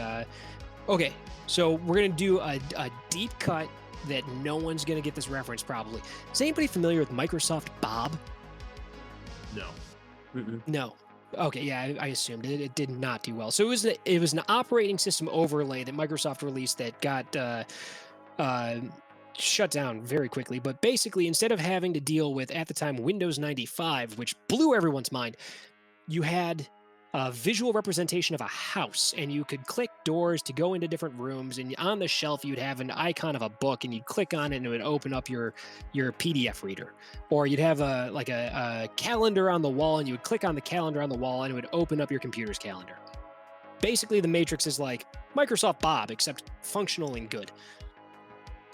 okay, so we're gonna do a deep cut that no one's gonna get this reference probably. Is anybody familiar with Microsoft Bob? No. No. Okay, yeah, I assumed it did not do well. So it was an operating system overlay that Microsoft released that got shut down very quickly. But basically, instead of having to deal with, at the time, Windows 95, which blew everyone's mind, you had a visual representation of a house, and you could click doors to go into different rooms, and on the shelf you'd have an icon of a book, and you'd click on it and it would open up your PDF reader. Or you'd have a calendar on the wall, and you would click on the calendar on the wall and it would open up your computer's calendar. Basically, the Matrix is like Microsoft Bob, except functional and good.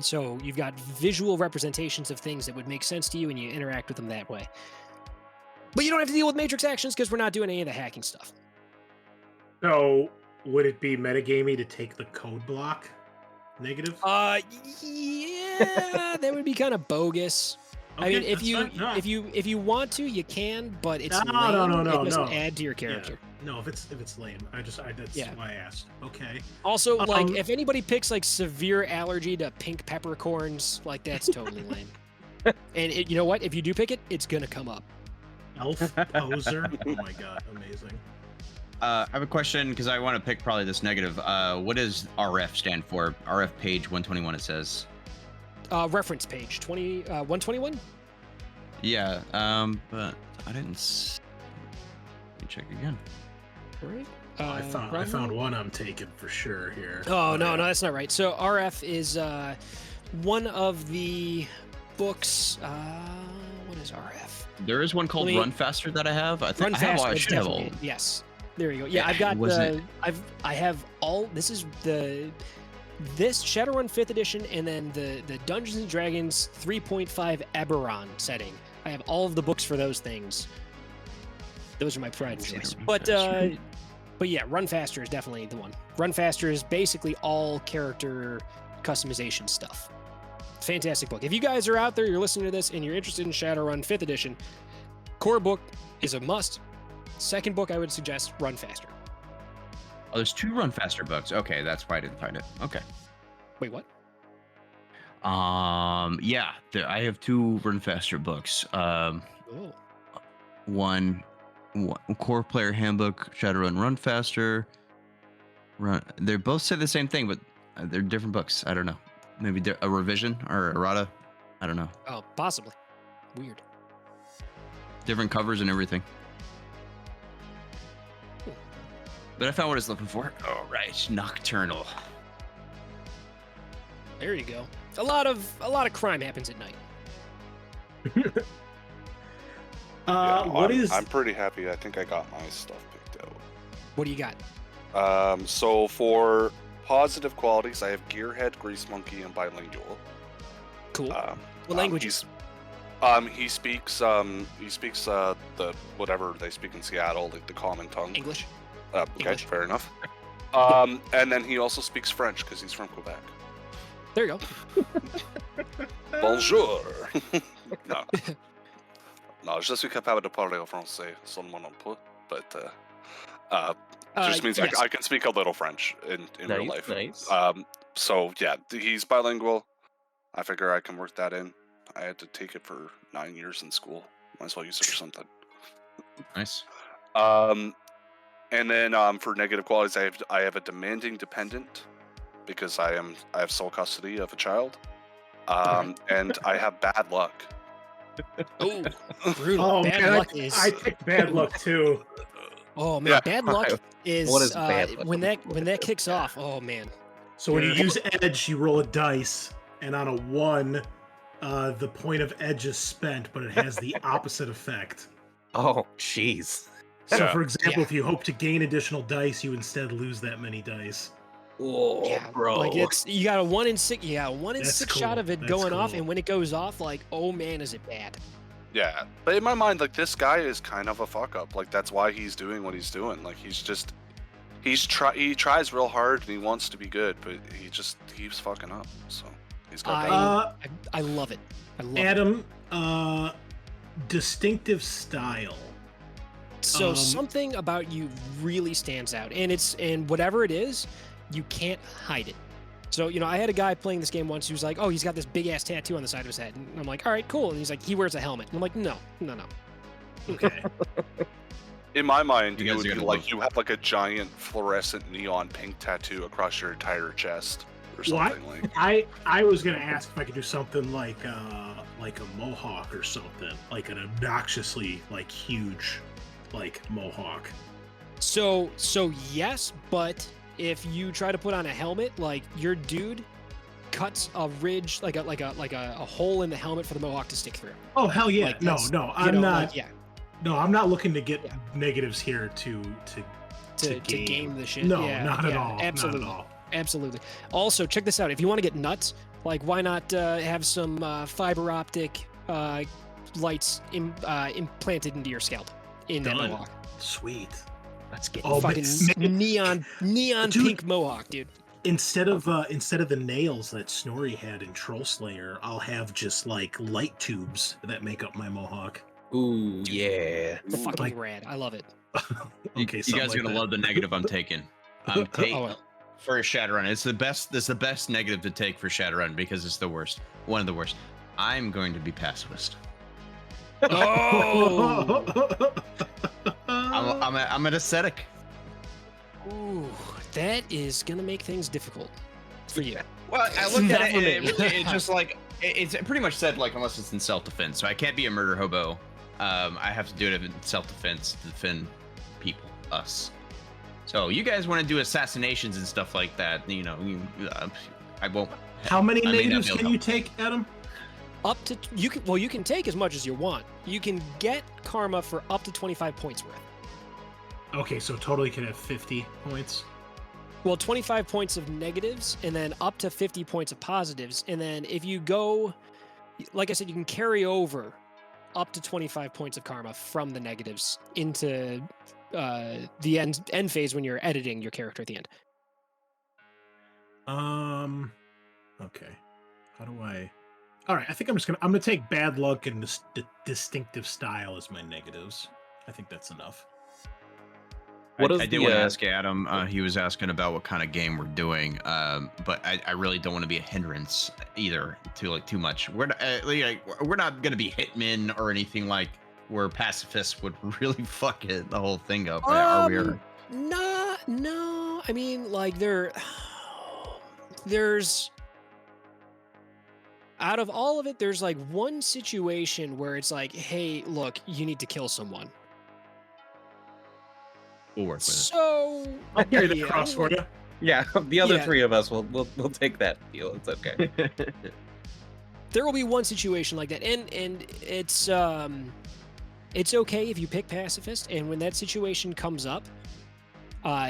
So you've got visual representations of things that would make sense to you, and you interact with them that way. But you don't have to deal with Matrix actions because we're not doing any of the hacking stuff. So, would it be metagamey to take the code block negative? Yeah, that would be kind of bogus. I mean, Okay, that's fine. No. if you want to, you can, but it's No, lame. no, It doesn't no. add to your character. No, if it's lame, that's why I asked. Okay. Also, like, Um, if anybody picks like severe allergy to pink peppercorns, like that's totally lame. And you know what? If you do pick it, it's gonna come up. Elf poser. Oh my god, amazing. I have a question because I want to pick probably this negative. What does RF stand for? RF page 121. It says. Reference page 121. Yeah. But I didn't. Let me check again. Right. I found one I'm taking for sure here. Oh no, that's not right. So RF is one of the books. What is RF? There is one called Run Faster that I have. I think Run I have. Faster. I it's should have definitely all. it. Yes. There you go. Yeah, I've got the. I have all. This is this Shadowrun 5th edition, and then the Dungeons and Dragons 3.5 Eberron setting. I have all of the books for those things. Those are my pride and choice. But yeah, Run Faster is definitely the one. Run Faster is basically all character customization stuff. Fantastic book. If you guys are out there, you're listening to this, and you're interested in Shadowrun 5th edition, core book is a must. Second book, I would suggest Run Faster. Oh, there's 2 Run Faster books. Okay, that's why I didn't find it. Okay. Wait, what? Yeah, I have 2 Run Faster books. One core player handbook, Shadowrun Run Faster. They both say the same thing, but they're different books. I don't know. Maybe they're a revision or errata. I don't know. Oh, possibly. Weird. Different covers and everything. But I found what I was looking for. All right, Nocturnal. There you go. A lot of crime happens at night. I'm pretty happy. I think I got my stuff picked out. What do you got? So for positive qualities, I have Gearhead, Grease Monkey, and Bilingual. Cool. What languages? He speaks the whatever they speak in Seattle, like the common tongue. English. Okay, English. fair enough. And then he also speaks French because he's from Quebec. There you go. Bonjour. No. No, je suis capable de parler français seulement un peu, but just means yes. I can speak a little French in real life. Nice. So yeah, he's bilingual. I figure I can work that in. I had to take it for 9 years in school. Might as well use it for something. Nice. And then for negative qualities, I have a demanding dependent because I have sole custody of a child. And I have bad luck. Oh, brutal. Oh bad man, luck is. I picked bad luck too. Oh man, Yeah. bad luck is. What is bad luck? When that kicks off? Oh man. So when you use edge, you roll a dice, and on a 1, the point of edge is spent, but it has the opposite effect. Oh, jeez. So, Yeah. for example, Yeah. if you hope to gain additional dice, you instead lose that many dice. Oh, Yeah, bro. like you got a 1 in 6. You got a 1 in That's 6 cool. shot of it That's going off, cool. and when it goes off, like, oh man, is it bad? Yeah, but in my mind, like this guy is kind of a fuck up. Like that's why he's doing what he's doing. Like he tries real hard and he wants to be good, but he just keeps fucking up. So he's got that. I love it. I love it. Adam, distinctive style. So something about you really stands out, and whatever it is, you can't hide it. So, I had a guy playing this game once who was like, oh, he's got this big ass tattoo on the side of his head. And I'm like, all right, cool. And he's like, he wears a helmet. And I'm like, no. Okay. In my mind, You it guys would are be gonna like love- you have like a giant fluorescent neon pink tattoo across your entire chest or Well, something like. I was gonna ask if I could do something like a mohawk or something, like an obnoxiously huge mohawk. So yes, but if you try to put on a helmet, like your dude cuts a ridge, like a hole in the helmet for the mohawk to stick through. Oh hell yeah! Like, No, that's- I'm not. like, yeah, No, I'm not looking to get Yeah. negatives here to game the shit. No, yeah, not at yeah, all. Absolutely, Not at all. absolutely. Also, check this out. If you want to get nuts, like why not have some fiber optic lights implanted into your scalp in that Done. mohawk? Sweet. Let's get Oh, Fucking neon Dude. pink mohawk, dude. Instead of the nails that Snorri had in Troll Slayer, I'll have just light tubes that make up my mohawk. Ooh, yeah. Fucking Like- rad. I love it. Okay, you something guys are like gonna that. love the negative I'm taking. I'm taking Oh, for a Shadowrun. It's the best. It's the best negative to take for Shadowrun because it's the worst. One of the worst. I'm going to be pacifist. Oh. I'm an ascetic. Ooh, that is gonna make things difficult for you. Well, I looked Not at for it, me. it just like it's pretty much said like unless it's in self-defense, so I can't be a murder hobo. I have to do it in self-defense to defend people, us. So you guys want to do assassinations and stuff like that? I won't. How many I may not negatives be able can to you take, Adam? Up to you can well you can take as much as you want. You can get karma for up to 25 points worth. Okay, so totally can have 50 points. Well, 25 points of negatives and then up to 50 points of positives. And then if you go, like I said, you can carry over up to 25 points of karma from the negatives into the end phase when you're editing your character at the end. Okay. How do I? All right, I think I'm gonna take bad luck and distinctive style as my negatives. I think that's enough. What is I did the, want to ask Adam. He was asking about what kind of game we're doing, but I really don't want to be a hindrance either to too much. We're not going to be hitmen or anything like where pacifists would really fuck the whole thing up. Are we? No. I mean, like there's out of all of it, there's like one situation where it's like, hey, look, you need to kill someone. We'll work with it. So I'll carry the yeah, cross for you. Yeah, the other Yeah. three of us will we'll take that deal. It's okay. there will be one situation like that, and it's okay if you pick pacifist, and when that situation comes up,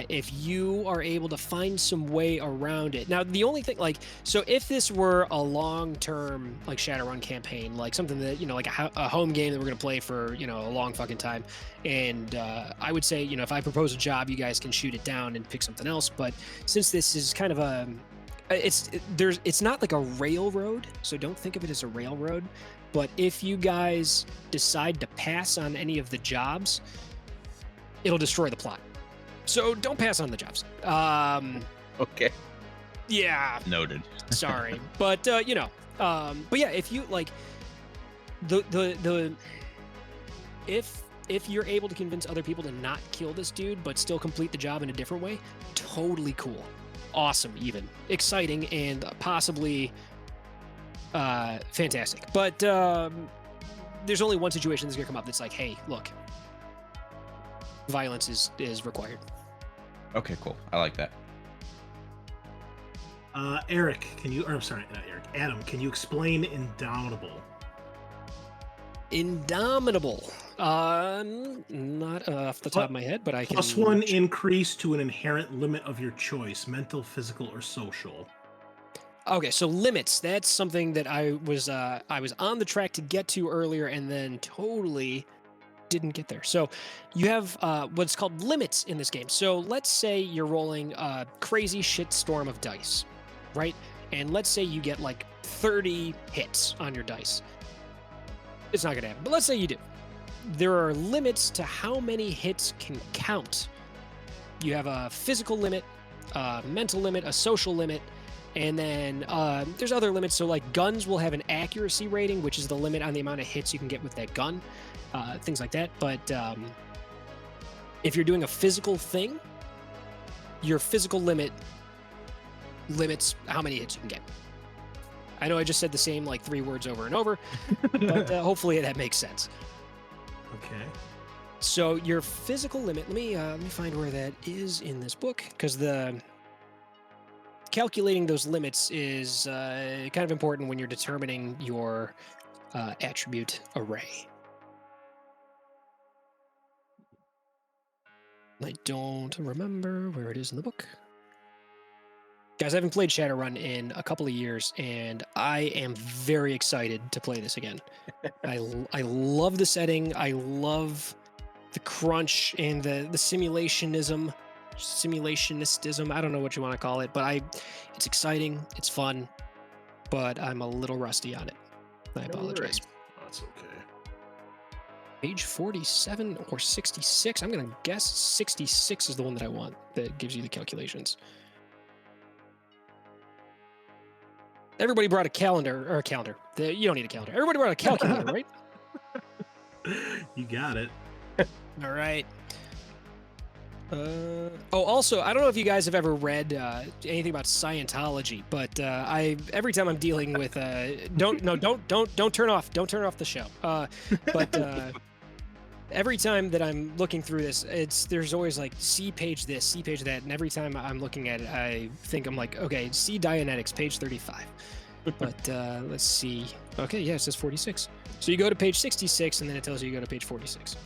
if you are able to find some way around it. Now, the only thing, like, so if this were a long-term, like, Shadowrun campaign, like something that, like a home game that we're going to play for, a long fucking time, and I would say, if I propose a job, you guys can shoot it down and pick something else, but since this is kind of it's not like a railroad, so don't think of it as a railroad, but if you guys decide to pass on any of the jobs, it'll destroy the plot. So don't pass on the jobs. Okay. Yeah. Noted. Sorry, but but yeah, if you like if you're able to convince other people to not kill this dude but still complete the job in a different way, totally cool, awesome, even exciting, and possibly fantastic. But there's only one situation that's gonna come up that's like, hey, look, violence is required. Okay, cool. I like that. Eric, I'm sorry, not Eric. Adam, can you explain Indomitable? Indomitable. Not off the top of my head, but I can. +1 increase to an inherent limit of your choice, mental, physical, or social. Okay, so limits. That's something that I was on the track to get to earlier, and then totally didn't get there. So you have what's called limits in this game. So let's say you're rolling a crazy shit storm of dice, right? And let's say you get like 30 hits on your dice. It's not gonna happen, but let's say you do. There are limits to how many hits can count. You have a physical limit, a mental limit, a social limit, and then there's other limits. So like guns will have an accuracy rating, which is the limit on the amount of hits you can get with that gun. Things like that. But if you're doing a physical thing, your physical limit limits how many hits you can get. I know I just said the same like 3 words over and over, but hopefully that makes sense. Okay. So your physical limit, let me find where that is in this book, because the calculating those limits is kind of important when you're determining your attribute array. I don't remember where it is in the book. Guys, I haven't played Shadowrun in a couple of years, and I am very excited to play this again. I love the setting. I love the crunch and the simulationism. I don't know what you want to call it, but it's exciting. It's fun, but I'm a little rusty on it. I apologize. That's okay. Page 47 or 66. I'm going to guess 66 is the one that I want that gives you the calculations. Everybody brought a calendar. You don't need a calendar. Everybody brought a calculator, right? You got it. All right. Also, I don't know if you guys have ever read anything about Scientology, but every time I'm dealing with don't turn off the show. But every time that I'm looking through this, there's always like see page this, see page that, and every time I'm looking at it, I'm like, okay, see Dianetics, page 35. But let's see. Okay, yeah, it says 46. So you go to page 66, and then it tells you to go to page 46.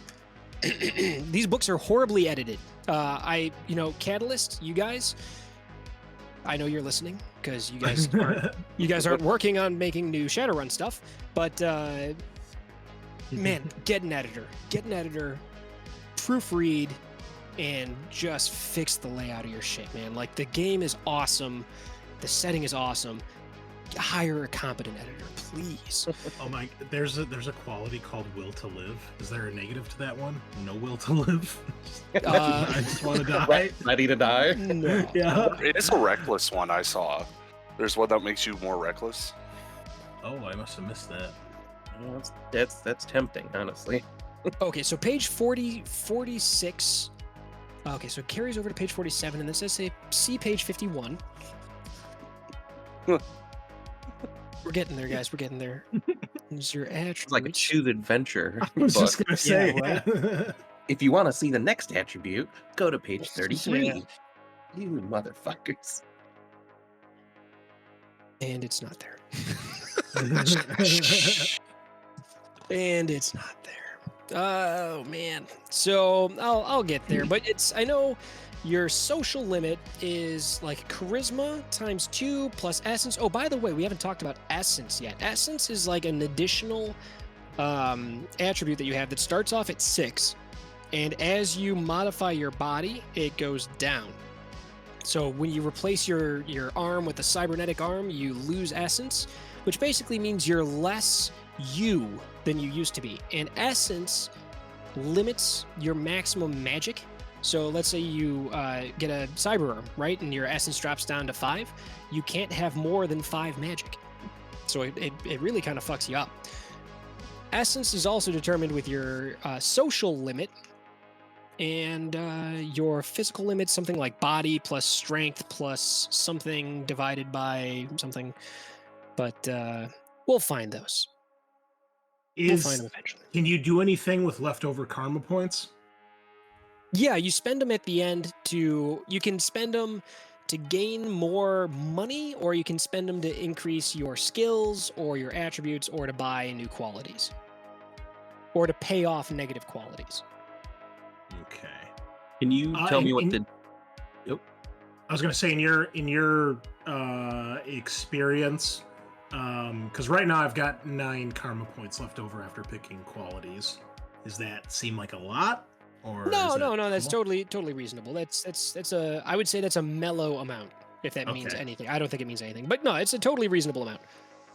These books are horribly edited. Catalyst, you guys, I know you're listening because you guys aren't working on making new Shadowrun stuff, but man, get an editor, proofread, and just fix the layout of your shit, man. Like, the game is awesome, the setting is awesome. Hire a competent editor, please. Oh my! There's a quality called will to live. Is there a negative to that one? No will to live. I just want to die. Ready to die. No. Yeah. It is a reckless one I saw. There's one that makes you more reckless. Oh, I must have missed that. That's tempting, honestly. Okay, so page 46. Okay, so it carries over to page 47, and then says see page 51. We're getting there, guys. We're getting there. There's your attributes. It's like a choose adventure. I was just book. gonna say. Yeah, right. If you want to see the next attribute, go to page 33. Yeah. You motherfuckers. And it's not there. And it's not there. Oh man. So I'll get there, but I know your social limit is like charisma times 2 plus essence. Oh, by the way, we haven't talked about essence yet. Essence is like an additional attribute that you have that starts off at 6, and as you modify your body, it goes down. So when you replace your arm with a cybernetic arm, you lose essence, which basically means you're less you than you used to be. And essence limits your maximum magic. So let's say you get a cyber arm, right? And your essence drops down to 5. You can't have more than 5 magic. So it really kind of fucks you up. Essence is also determined with your social limit, and your physical limit, something like body plus strength plus something divided by something. But we'll find those. We'll find them eventually. Can you do anything with leftover karma points? Yeah, you spend them at the end you can spend them to gain more money, or you can spend them to increase your skills or your attributes, or to buy new qualities, or to pay off negative qualities. Okay. Can you tell me what the... I was gonna say in your experience, because right now I've got 9 karma points left over after picking qualities. Does that seem like a lot? Or No, that's totally reasonable. That's I would say that's a mellow amount, if that means Okay. anything. I don't think it means anything, but no, it's a totally reasonable amount.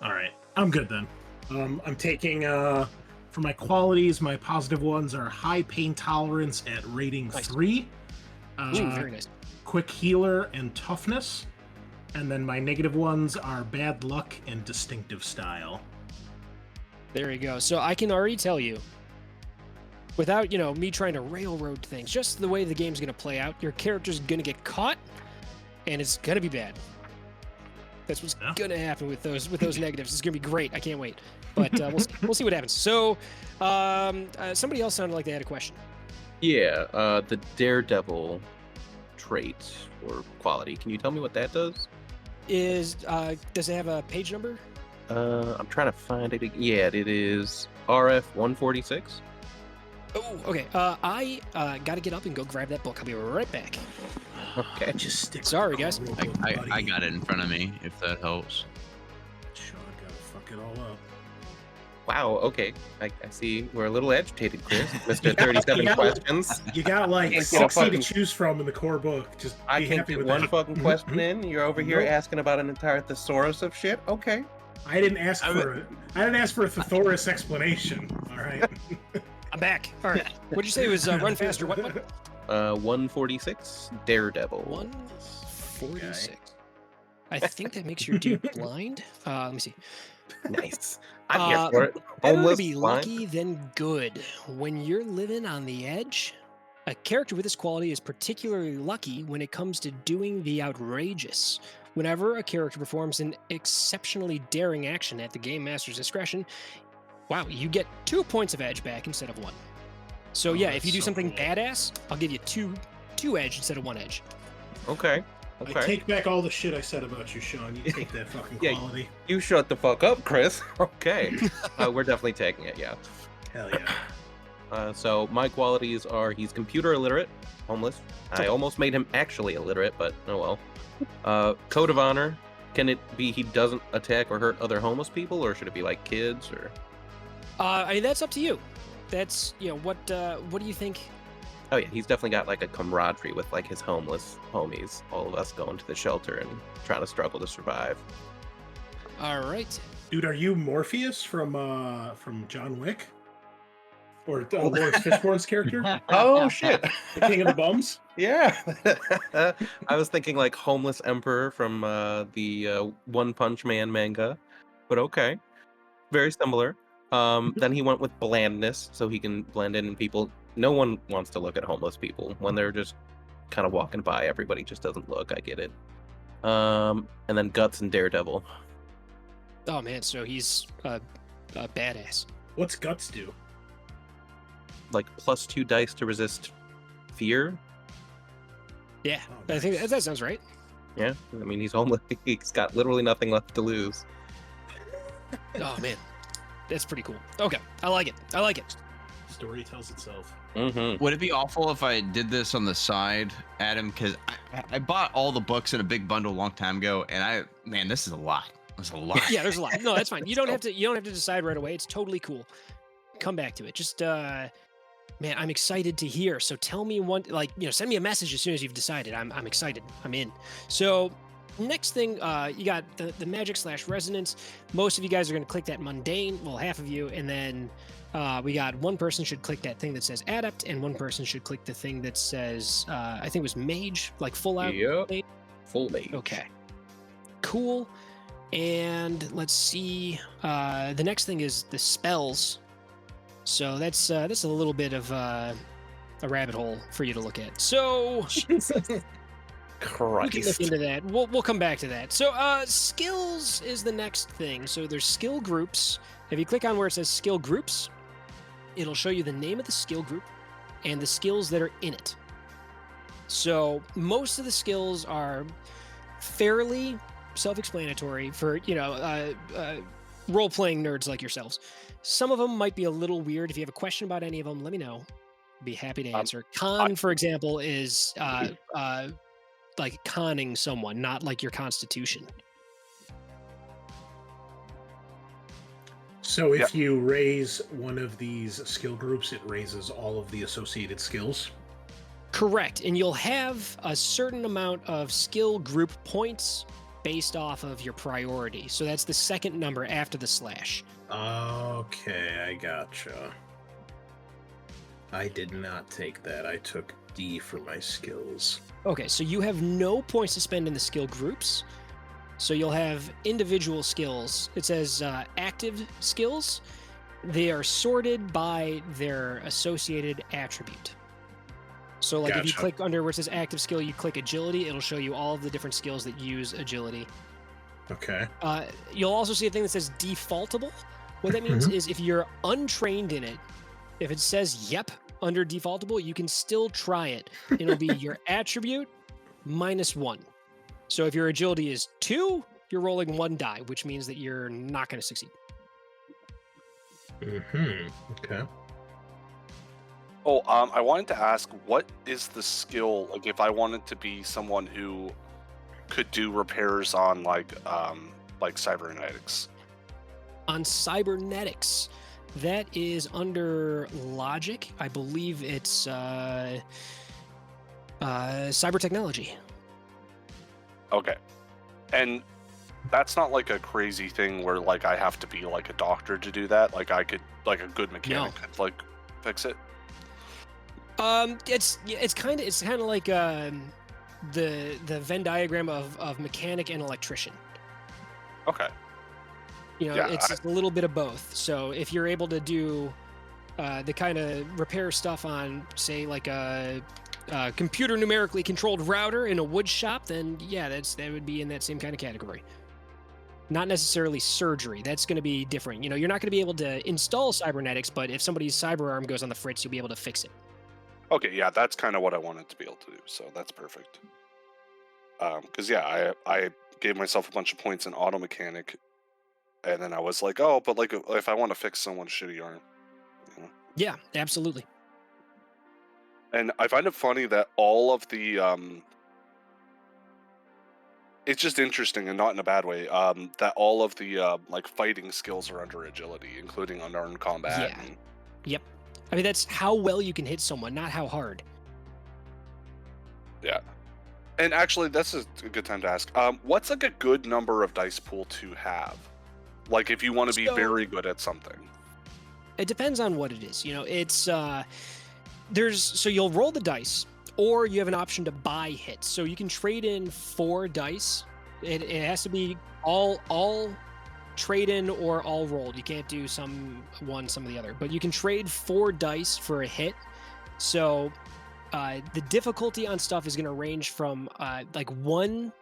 All right, I'm good then. I'm taking for my qualities, my positive ones are high pain tolerance at rating Nice. 3, Ooh, very nice. quick healer and toughness, and then my negative ones are bad luck and distinctive style. There you go. So I can already tell you, without me trying to railroad things, just the way the game's going to play out, your character's going to get caught, and it's going to be bad. That's what's going to happen with those negatives. It's going to be great. I can't wait. But we'll see what happens. So somebody else sounded like they had a question. Yeah, the Daredevil trait or quality. Can you tell me what that does? Does it have a page number? I'm trying to find it. Yeah, it is RF 146. Oh, okay. I got to get up and go grab that book. I'll be right back. Okay. Just stick. Sorry, guys. I got it in front of me, if that helps. Sean gotta fuck it all up. Wow, okay. I see we're a little agitated, Chris. Mr. 37 questions. You got like Can't get a 60 to fucking- choose from in the core book. Just I be can't happy get with one that. fucking question in. You're over here Nope. asking about an entire thesaurus of shit. Okay. I didn't ask for a thesaurus explanation. All right. I'm back. All right. What'd you say it was run faster? What? 146 Daredevil. 146. I think that makes your dude blind. Let me see. Nice. I'm here for it. Better Homeless, to be blind. lucky than good. When you're living on the edge, a character with this quality is particularly lucky when it comes to doing the outrageous. Whenever a character performs an exceptionally daring action at the game master's discretion, wow, you get 2 points of edge back instead of 1. So Oh, yeah, if that's you do so something cool. badass, I'll give you two edge instead of 1 edge. Okay. I Okay. take back all the shit I said about you, Sean. You take that fucking Yeah. quality. You shut the fuck up, Chris. Okay. We're definitely taking it, yeah. Hell yeah. So my qualities are he's computer illiterate, homeless. I almost made him actually illiterate, but oh well. Code of honor. Can it be he doesn't attack or hurt other homeless people, or should it be like kids or? I mean, that's up to you. That's, what do you think? Oh yeah, he's definitely got like a camaraderie with like his homeless homies. All of us going to the shelter and trying to struggle to survive. All right. Dude, are you Morpheus from John Wick? Or Lawrence Fishburne's character? Oh shit! The King of the Bums? Yeah. I was thinking like homeless emperor from the One Punch Man manga, but okay, very similar. Then he went with blandness, so he can blend in, and people. No one wants to look at homeless people when they're just kind of walking by. Everybody just doesn't look. I get it. And then guts and daredevil. Oh man, so he's a badass. What's Guts do? Like +2 dice to resist fear. Yeah, Oh, I think nice. that sounds right. Yeah, I mean he's homeless. He's got literally nothing left to lose. Oh man, that's pretty cool. Okay, I like it. I like it. Story tells itself. Mm-hmm. Would it be awful if I did this on the side, Adam? Because I bought all the books in a big bundle a long time ago, and this is a lot. That's a lot. Yeah, there's a lot. No, that's fine. You don't have to decide right away. It's totally cool. Come back to it. Just man, I'm excited to hear. So tell me send me a message as soon as you've decided. I'm excited. I'm in. So next thing, you got the magic / resonance. Most of you guys are going to click that mundane. Well, half of you, and then we got one person should click that thing that says adept, and one person should click the thing that says I think it was mage, like full out. Yep. Mage. Full mage. Okay. Cool. And let's see. The next thing is the spells. So that's a little bit of a rabbit hole for you to look at. So Jesus we Christ. can look into that. We'll come back to that. So skills is the next thing. So there's skill groups. If you click on where it says skill groups, it'll show you the name of the skill group and the skills that are in it. So most of the skills are fairly self-explanatory for role-playing nerds like yourselves. Some of them might be a little weird. If you have a question about any of them, let me know. Be happy to answer. Con, for example, is like conning someone, not like your constitution. So if you raise one of these skill groups, it raises all of the associated skills? Correct. And you'll have a certain amount of skill group points based off of your priority. So that's the second number after the slash. Okay, I gotcha. I did not take that. I took D for my skills. Okay, so you have no points to spend in the skill groups. So you'll have individual skills. It says active skills. They are sorted by their associated attribute. So like if you Gotcha. click under where it says active skill, you click agility, it'll show you all of the different skills that use agility. Okay. You'll also see a thing that says defaultable. What that means is if you're untrained in it, if it says yep under defaultable, you can still try it. It'll be your attribute -1. So if your agility is 2, you're rolling 1 die, which means that you're not going to succeed. Okay. Oh, I wanted to ask, what is the skill, like if I wanted to be someone who could do repairs on like cybernetics? On cybernetics, that is under logic. I believe it's cyber technology. Okay. And that's not like a crazy thing where like I have to be like a doctor to do that. Like I could, like a good mechanic could like fix it. It's kind of like the Venn diagram of mechanic and electrician. Okay. You know, Yeah, it's a little bit of both. So if you're able to do the kind of repair stuff on, say, like a computer numerically controlled router in a wood shop, then yeah, that would be in that same kind of category. Not necessarily surgery. That's going to be different. You know, you're not going to be able to install cybernetics, but if somebody's cyber arm goes on the fritz, you'll be able to fix it. Okay, yeah, that's kind of what I wanted to be able to do, so that's perfect. Because yeah, I gave myself a bunch of points in auto mechanic, and then I was like, oh, but like if I want to fix someone's shitty arm, you know? Yeah, absolutely. And I find it funny that all of the it's just interesting and not in a bad way. That all of the like fighting skills are under agility, including unarmed combat. Yeah. And, Yep. I mean, that's how well you can hit someone, not how hard. yeah. And actually, this is a good time to ask. What's like a good number of dice pool to have? Like if you want to be So- very good at something. It depends on what it is. You know, it's so you'll roll the dice, or you have an option to buy hits. So you can trade in 4 dice. It has to be all trade in or all rolled. You can't do some of the other. But you can trade 4 dice for a hit. So the difficulty on stuff is going to range from like 1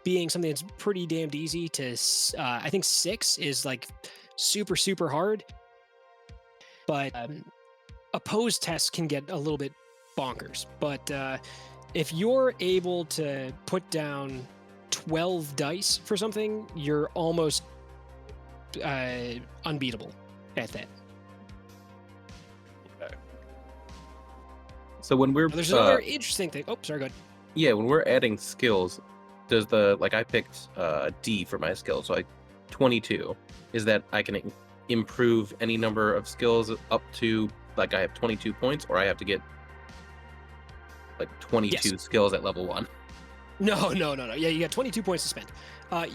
being something that's pretty damned easy to I think 6 is like super, super hard. But opposed tests can get a little bit bonkers. But if you're able to put down 12 dice for something, you're almost unbeatable at that. So when we're There's another interesting thing. Oh, sorry, go ahead. yeah, when we're adding skills, does the like I picked D for my skill, so 22. Is that I can improve any number of skills up to like I have 22 points, or I have to get like 22 Yes. skills at level 1? No. Yeah, you got 22 points to spend.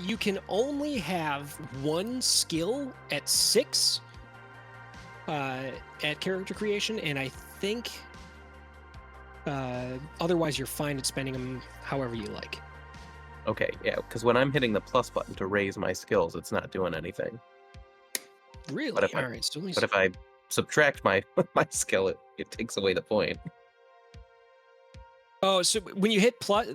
You can only have 1 skill at 6 at character creation, and I think otherwise you're fine at spending them however you like. Okay, yeah, because when I'm hitting the plus button to raise my skills, it's not doing anything. Really? But if I- All right. So let me But if I subtract my my skill, it takes away the point. Oh, so when you hit plus,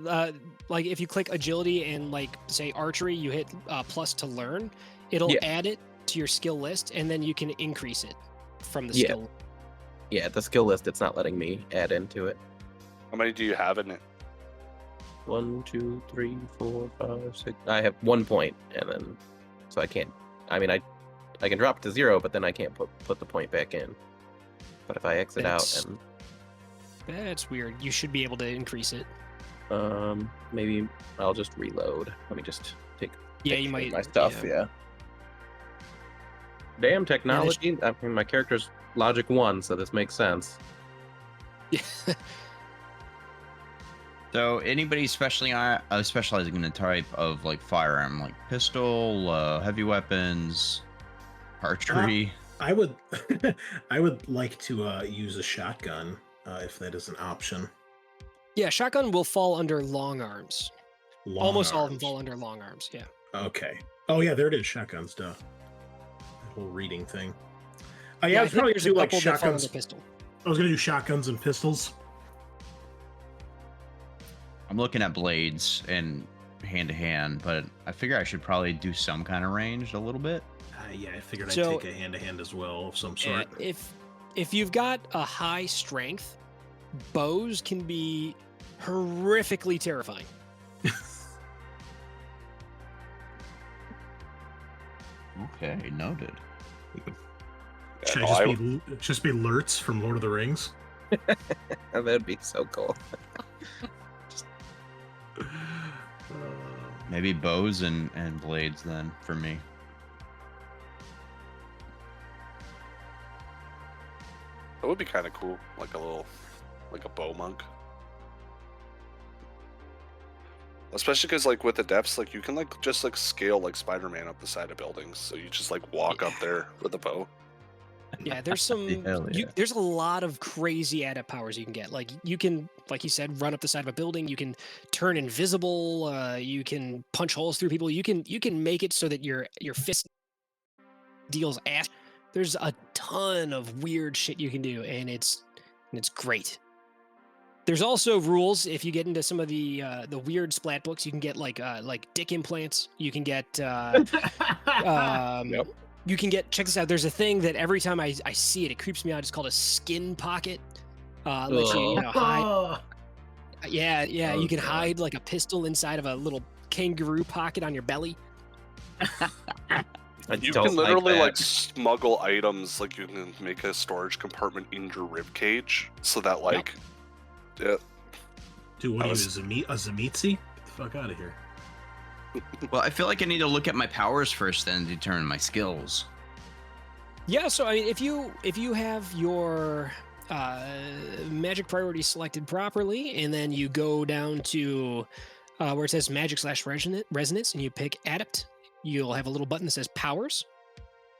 like if you click agility and like say archery, you hit plus to learn, it'll Yeah. add it to your skill list, and then you can increase it from the Yeah. skill. Yeah, the skill list, it's not letting me add into it. How many do you have in it? 1, 2, 3, 4, 5, 6. I have 1 point, and then so I can't. I mean, I can drop to 0, but then I can't put the point back in. But if I exit That's- out That's weird. You should be able to increase it. and maybe I'll just reload. Let me just take Yeah, you picture of might. my stuff. Yeah. Damn technology! I mean, my character's logic 1, so this makes sense. Yeah. So anybody specializing in a type of like firearm, like pistol, heavy weapons, archery? I would I would like to use a shotgun if that is an option. Yeah, shotgun will fall under long arms. Long Almost all of them arms. fall under long arms. Yeah. Okay. Oh yeah, there it is. Shotguns, duh. That whole reading thing. Oh yeah, I was think probably there's gonna do a like couple that fall under shotguns. pistol. I was gonna do shotguns and pistols. I'm looking at blades and hand to hand, but I figure I should probably do some kind of ranged a little bit. Yeah, I figured I'd So- take a hand-to-hand as well of some Yeah, sort. if you've got a high strength, bows can be horrifically terrifying. Okay, noted. Should no, I just be Lurtz from Lord of the Rings? That'd be so cool. Maybe bows and blades then for me. That would be kind of cool, like a bow monk. Especially because, like, with the depths, like, you can, like, just, like, scale, like, Spider-Man up the side of buildings. So you just, like, walk up there with a bow. Yeah, there's some. Hell yeah. There's a lot of crazy adept powers you can get. Like you can, like he said, run up the side of a building. You can turn invisible. You can punch holes through people. You can make it so that your fist deals ash. There's a ton of weird shit you can do, and it's great. There's also rules if you get into some of the weird splat books. You can get like dick implants. You can get Yep. you can get, check this out. There's a thing that every time I see it, it creeps me out. It's called a skin pocket. Lets you hide. Yeah, Oh, you can God. hide like a pistol inside of a little kangaroo pocket on your belly. You don't can literally that. like smuggle items, like you can make a storage compartment in your rib cage, so that like, yeah, Dude, what I are was- you, a Zamitzi? Get the fuck out of here. Well, I feel like I need to look at my powers first, then determine my skills. Yeah, so I mean, if you have your magic priority selected properly, and then you go down to where it says magic / resonance, and you pick adept, you'll have a little button that says powers,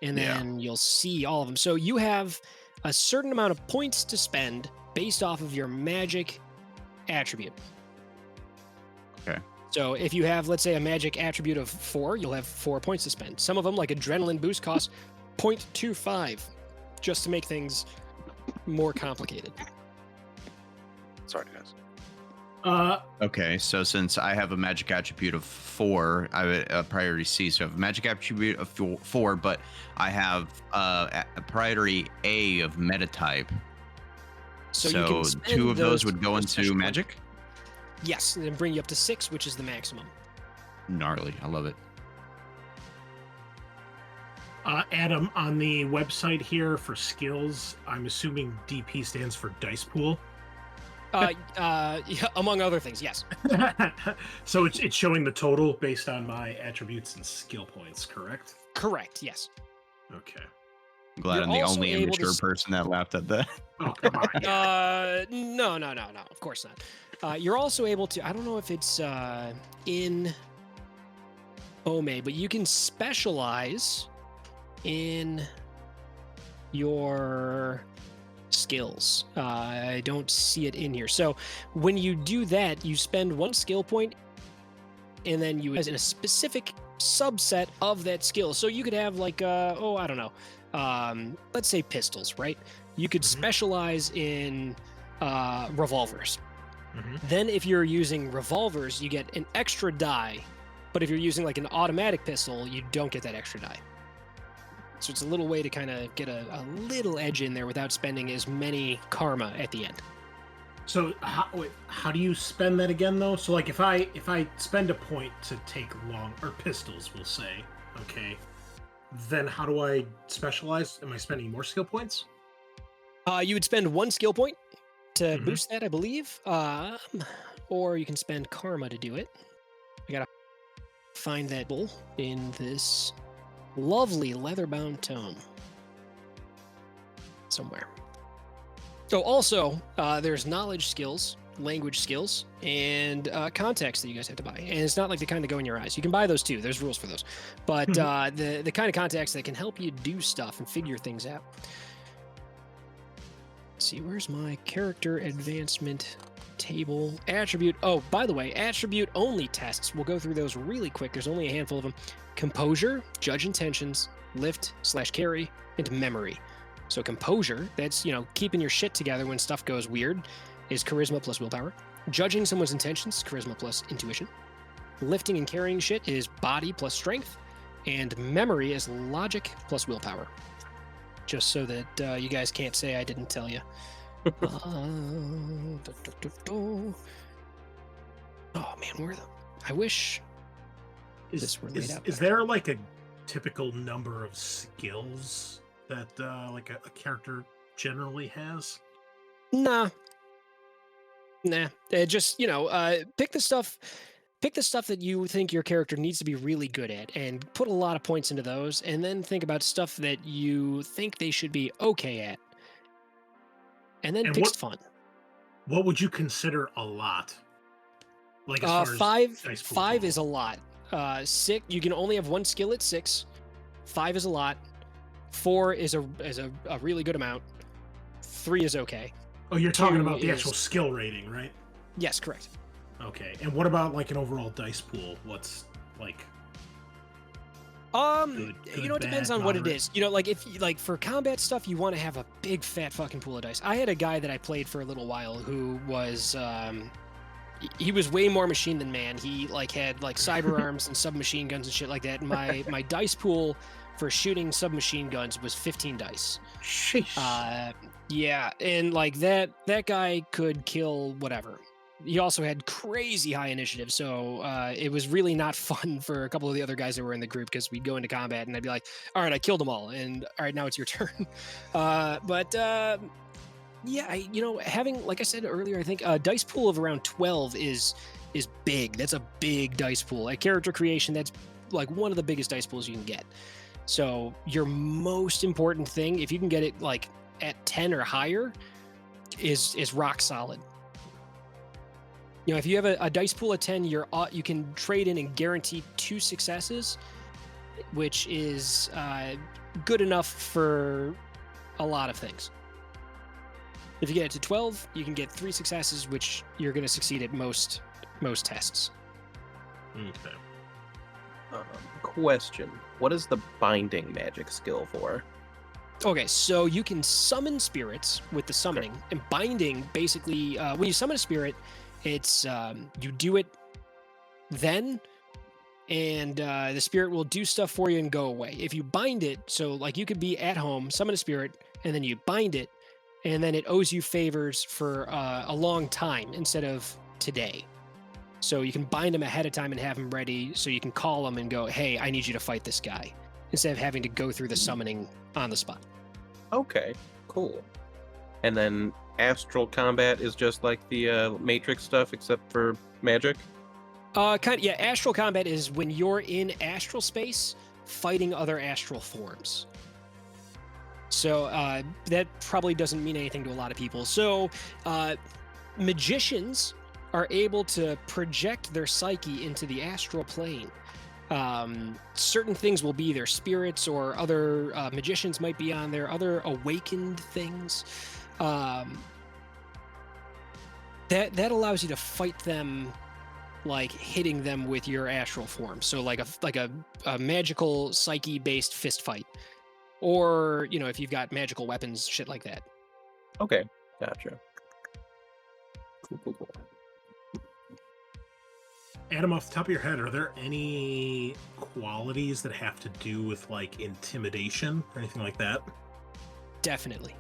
and Yeah. then you'll see all of them. So you have a certain amount of points to spend based off of your magic attribute. Okay. So if you have, let's say, a magic attribute of 4, you'll have 4 points to spend. Some of them, like adrenaline boost, cost 0.25, just to make things more complicated. sorry guys. Okay, so since I have a magic attribute of 4, I have a priority C, so I have a magic attribute of 4, but I have a priority A of meta type. So, So, you can spend 2 of those would go for into special points. magic? Yes, and then bring you up to 6, which is the maximum. Gnarly, I love it. Adam, on the website here for skills, I'm assuming DP stands for dice pool. Yeah, among other things, yes. So it's showing the total based on my attributes and skill points, correct? Correct, yes. Okay. I'm glad You're I'm the also only able to immature person that laughed at that. Oh, come on. Yeah. No, of course not. You're also able to, I don't know if it's in Ome, but you can specialize in your skills. I don't see it in here. So when you do that, you spend 1 skill point, and then you as in a specific subset of that skill. So you could have like, I don't know, let's say pistols, right? You could Mhm. specialize in revolvers. Mhm. Then if you're using revolvers, you get an extra die, but if you're using like an automatic pistol, you don't get that extra die. So it's a little way to kind of get a little edge in there without spending as many karma at the end. So how do you spend that again though? So like if I spend a point to take long or pistols, we'll say, okay, then how do I specialize? Am I spending more skill points? You would spend 1 skill point to Mhm. boost that, I believe, or you can spend karma to do it. I gotta find that bull in this lovely leather-bound tome somewhere. So also, there's knowledge skills, language skills, and context that you guys have to buy. And it's not like they kind of go in your eyes. You can buy those too. There's rules for those. But the kind of context that can help you do stuff and figure things out. Let's see, where's my character advancement table? Attribute. Oh, by the way, attribute only tests. We'll go through those really quick. There's only a handful of them. Composure, judge intentions, lift / carry, and memory. So composure, that's, keeping your shit together when stuff goes weird, is charisma plus willpower. Judging someone's intentions, charisma plus intuition. Lifting and carrying shit is body plus strength. And memory is logic plus willpower. Just so that you guys can't say I didn't tell you. Oh man, I wish this were laid out Is better. there like a typical number of skills that like a character generally has? Nah. Just pick the stuff that you think your character needs to be really good at and put a lot of points into those, and then think about stuff that you think they should be okay at, and then And pick what- fun. What would you consider a lot? Like as far as Five dice pool five total? is a lot. 6, you can only have 1 skill at 6. 5 is a lot. 4 is a really good amount. 3 is okay. Oh, you're talking 2 about the is- actual skill rating, right? Yes, correct. Okay. And what about like an overall dice pool? What's like good, It depends bad, on what it moderate? is. Like if like for combat stuff, you want to have a big fat fucking pool of dice. I had a guy that I played for a little while who was he was way more machine than man. He like had like cyber arms and submachine guns and shit like that. And my dice pool for shooting submachine guns was 15 dice. Sheesh. Yeah, and like that guy could kill whatever. He also had crazy high initiative, so it was really not fun for a couple of the other guys that were in the group because we'd go into combat and I'd be like, "All right, I killed them all, and all right, now it's your turn." Yeah, having, like I said earlier, I think a dice pool of around 12 is big. That's a big dice pool. At character creation, that's like one of the biggest dice pools you can get. So your most important thing, if you can get it like at 10 or higher, is rock solid. If you have a dice pool of 10, you can trade in and guarantee 2 successes, which is good enough for a lot of things. If you get it to 12, you can get 3 successes, which you're going to succeed at most tests. Okay. Question: what is the binding magic skill for? Okay, so you can summon spirits with the summoning, and binding basically, when you summon a spirit, it's you do it then, and the spirit will do stuff for you and go away. If you bind it, so like you could be at home, summon a spirit, and then you bind it, and then it owes you favors for a long time instead of today. So you can bind them ahead of time and have them ready, so you can call them and go, "Hey, I need you to fight this guy," instead of having to go through the summoning on the spot. Okay, cool. And then astral combat is just like the Matrix stuff, except for magic. Astral combat is when you're in astral space fighting other astral forms. So that probably doesn't mean anything to a lot of people. So magicians are able to project their psyche into the astral plane. Certain things will be their spirits, or other magicians might be on there, other awakened things. That allows you to fight them, like hitting them with your astral form. So like a magical psyche based fist fight, or if you've got magical weapons, shit like that. Okay, gotcha. Cool. Adam, off the top of your head, are there any qualities that have to do with like intimidation or anything like that? Definitely.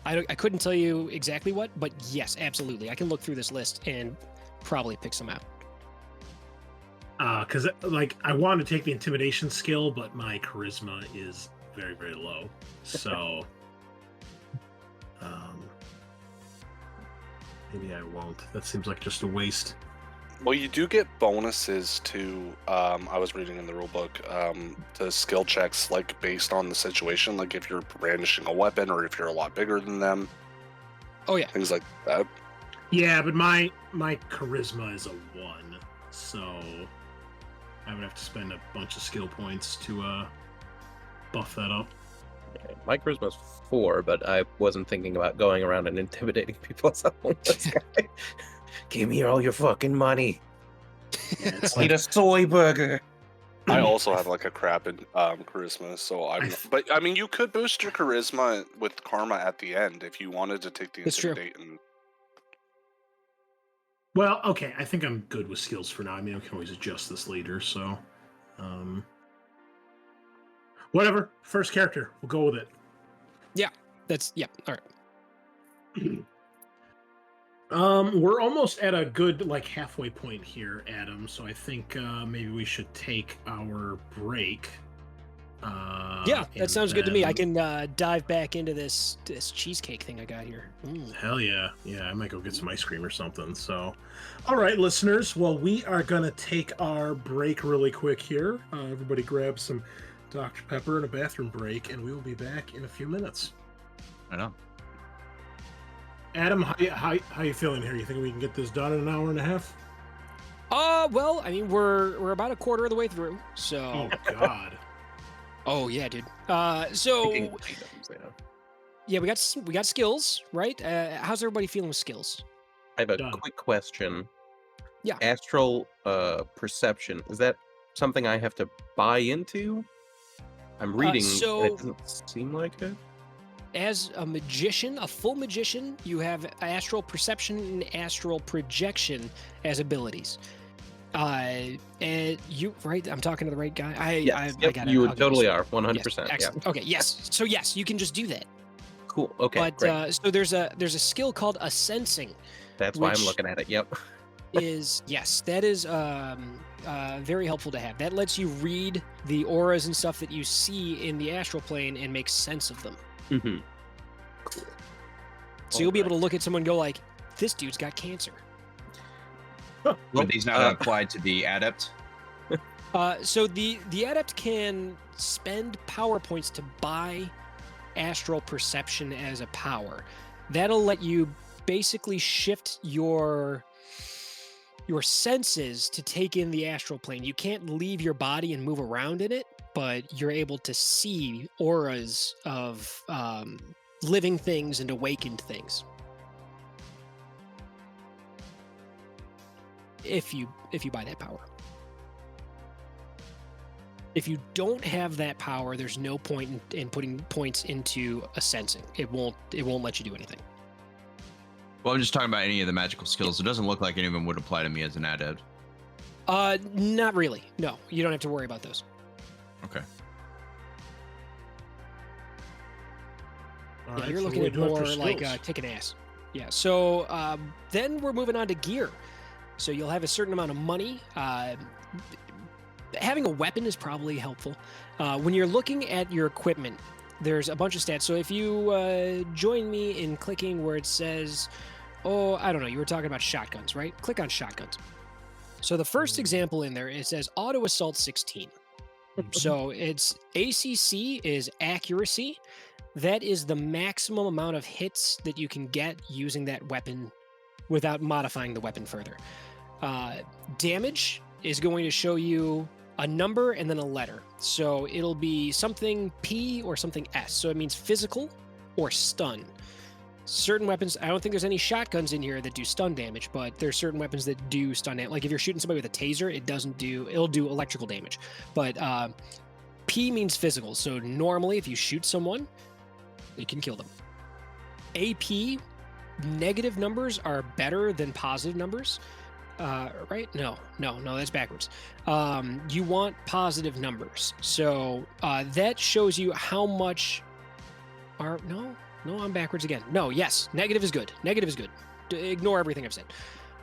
I couldn't tell you exactly what, but yes, absolutely. I can look through this list and probably pick some out. Because like I want to take the intimidation skill, but my charisma is very, very low. So maybe I won't. That seems like just a waste. Well, you do get bonuses to, I was reading in the rulebook, to skill checks, like, based on the situation, like if you're brandishing a weapon or if you're a lot bigger than them. Oh, yeah. Things like that. Yeah, but my charisma is a 1, so I would have to spend a bunch of skill points to buff that up. My charisma's 4, but I wasn't thinking about going around and intimidating people as a homeless guy. Give me all your fucking money. Yeah, it's Eat a soy burger. I also have like a crap in charisma, so but I mean, you could boost your charisma with karma at the end if you wanted to take the That's true. intimidate and Well, okay, I think I'm good with skills for now. I mean, I can always adjust this later, so whatever. First character, we'll go with it. All right. We're almost at a good like halfway point here, Adam. So I think maybe we should take our break. Yeah, that and sounds good to me. I then- can dive back into this cheesecake thing I got here. Hell yeah. Yeah, I might go get some ice cream or something. So, all right, listeners. Well, we are going to take our break really quick here. Everybody grab some Dr. Pepper and a bathroom break, and we will be back in a few minutes. I know. Adam, how you feeling here? You think we can get this done in an hour and a half? Well, I mean, we're about a quarter of the way through, so Oh, God. Oh yeah, dude. Thinking So items, yeah. yeah, we got skills, right? How's everybody feeling with skills? I have a Done. quick question. Yeah. Astral perception, is that something I have to buy into? I'm reading and So it doesn't seem like it. as a magician, a full magician, you have astral perception and astral projection as abilities. And you right? I'm talking to the right guy. I Yes, I yep, got it. you I'll give you totally some- are, Yes, 100%. Yeah, excellent. Okay, yes. So yes, you can just do that. cool. Okay, But great. so there's a skill called a sensing, That's why I'm which looking at it. Yep. is yes, that is very helpful to have. That lets you read the auras and stuff that you see in the astral plane and make sense of them. Mm-hmm. Cool. So you'll be able to look at someone and go like, "This dude's got cancer." Would these not apply to the adept? So the adept can spend power points to buy astral perception as a power. That'll let you basically shift your senses to take in the astral plane. You can't leave your body and move around in it, but you're able to see auras of living things and awakened things. If you buy that power. If you don't have that power, there's no point in putting points into a sensing. It won't let you do anything. Well, I'm just talking about any of the magical skills. It doesn't look like any of them would apply to me as an adept. Not really. No, you don't have to worry about those. Okay. All Yeah, right, you're so looking what at are we doing more for like skills? kicking ass. Yeah. So then we're moving on to gear. So you'll have a certain amount of money. Having a weapon is probably helpful. When you're looking at your equipment, there's a bunch of stats. So if you join me in clicking where it says, oh, I don't know, you were talking about shotguns, right? Click on shotguns. So the first example in there, it says auto assault 16. So it's ACC is accuracy. That is the maximum amount of hits that you can get using that weapon without modifying the weapon further. Damage is going to show you a number and then a letter. So it'll be something P or something S. So it means physical or stun. Certain weapons, I don't think there's any shotguns in here that do stun damage, but there's certain weapons that do stun damage. Like if you're shooting somebody with a taser, it'll do electrical damage. But P means physical. So normally if you shoot someone, you can kill them. AP, negative numbers are better than positive numbers. Right? No, that's backwards. You want positive numbers. So that shows you how much are, no, I'm backwards again. No, yes, negative is good. Negative is good. Ignore everything I've said.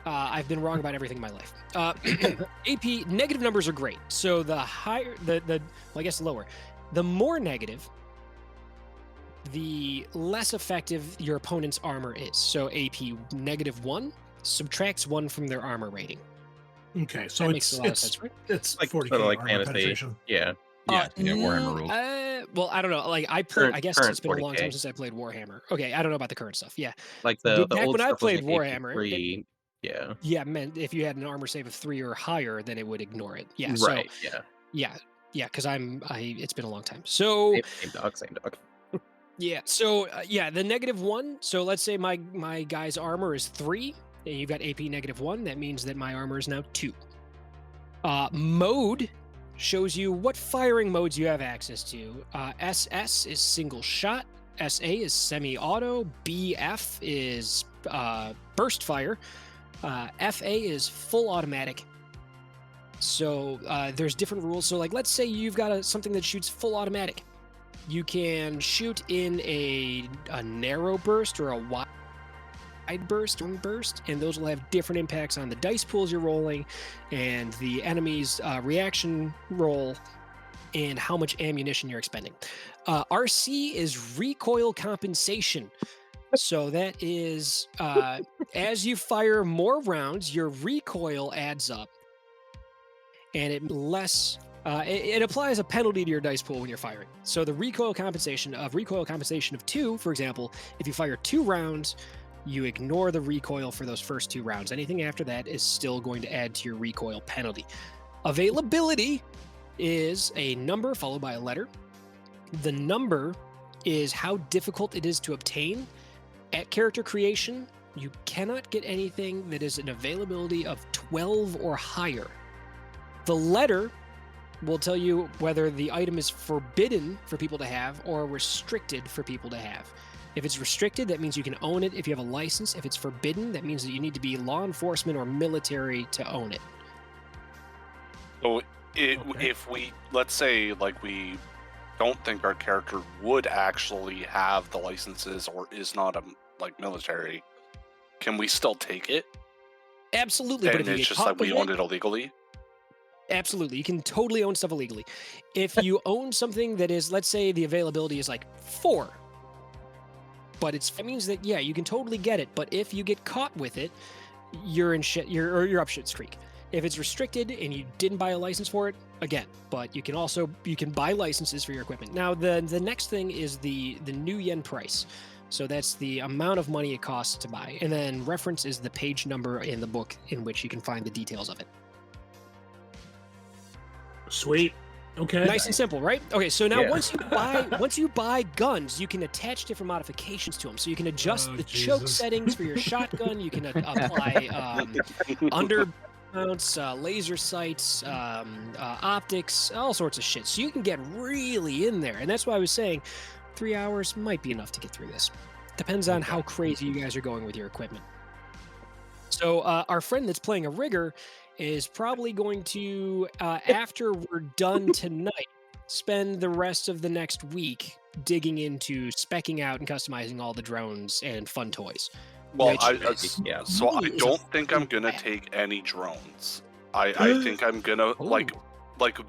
I've been wrong about everything in my life. AP, negative numbers are great. So the higher, well, I guess lower, the more negative, the less effective your opponent's armor is. So AP -1 subtracts 1 from their armor rating. Okay, so That it's makes a lot of sense, right? it's Like 40k sort of like armor fantasy. penetration. Yeah. Yeah, Warhammer rules. Well, I don't know. Like I played. I guess Current it's been a long 40K. time since I played Warhammer. Okay, I don't know about the current stuff. Yeah, Like the back old when I stuff was played like Warhammer, 83. Yeah. yeah, meant if you had an armor save of 3 or higher, then it would ignore it. Yeah. So Right. Yeah. yeah, because it's been a long time. So Same dog. Same dog. yeah, so yeah, the -1. So let's say my guy's armor is 3, and you've got AP -1. That means that my armor is now 2. Mode shows you what firing modes you have access to. SS is single shot. SA is semi-auto. BF is burst fire. FA is full automatic. So there's different rules. So like, let's say you've got something that shoots full automatic. You can shoot in a narrow burst or a wide burst, and those will have different impacts on the dice pools you're rolling and the enemy's reaction roll and how much ammunition you're expending. RC is recoil compensation. So that is as you fire more rounds, your recoil adds up, and it applies a penalty to your dice pool when you're firing. So the recoil compensation of 2, for example, if you fire 2 rounds, you ignore the recoil for those first 2 rounds. Anything after that is still going to add to your recoil penalty. Availability is a number followed by a letter. The number is how difficult it is to obtain. At character creation, you cannot get anything that is an availability of 12 or higher. The letter will tell you whether the item is forbidden for people to have or restricted for people to have. If it's restricted, that means you can own it if you have a license. If it's forbidden, that means that you need to be law enforcement or military to own it. So if we, let's say, like, we don't think our character would actually have the licenses or is not a military, can we still take it? Absolutely, but And if you it's get just caught like we with owned it illegally? absolutely, you can totally own stuff illegally. If you own something that is, let's say, the availability is like 4, but it means that yeah, you can totally get it. But if you get caught with it, you're in shit. You're up shit's creek. If it's restricted and you didn't buy a license for it, again, but you can buy licenses for your equipment. Now the next thing is the new yen price. So that's the amount of money it costs to buy. And then reference is the page number in the book in which you can find the details of it. Sweet. Okay. Nice and simple, right? Okay, so now Yeah. once you buy guns, you can attach different modifications to them. So you can adjust the choke Jesus. settings for your shotgun. You can apply under mounts, laser sights, optics, all sorts of shit. So you can get really in there, and that's why I was saying 3 hours might be enough to get through this. Depends on how crazy you guys are going with your equipment. So our friend that's playing a rigger is probably going to, after we're done tonight, spend the rest of the next week digging into specking out and customizing all the drones and fun toys. Well, Which so I really is don't a think I'm gonna bad. take any drones. I think I'm gonna like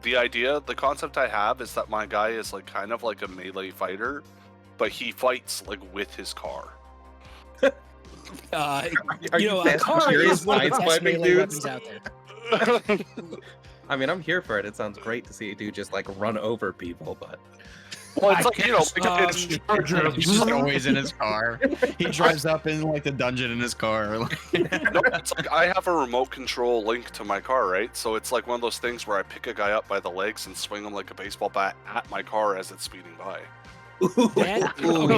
the concept I have is that my guy is like kind of like a melee fighter, but he fights like with his car. Are you you know, a Fast and car Furious is one of the best sideswiping melee dudes? weapons out there. I mean, I'm here for it. It sounds great to see a dude just like run over people, but Well, it's like He's just always in his car. He drives up in like the dungeon in his car. no, it's like I have a remote control link to my car, right? So it's like one of those things where I pick a guy up by the legs and swing him like a baseball bat at my car as it's speeding by. Okay,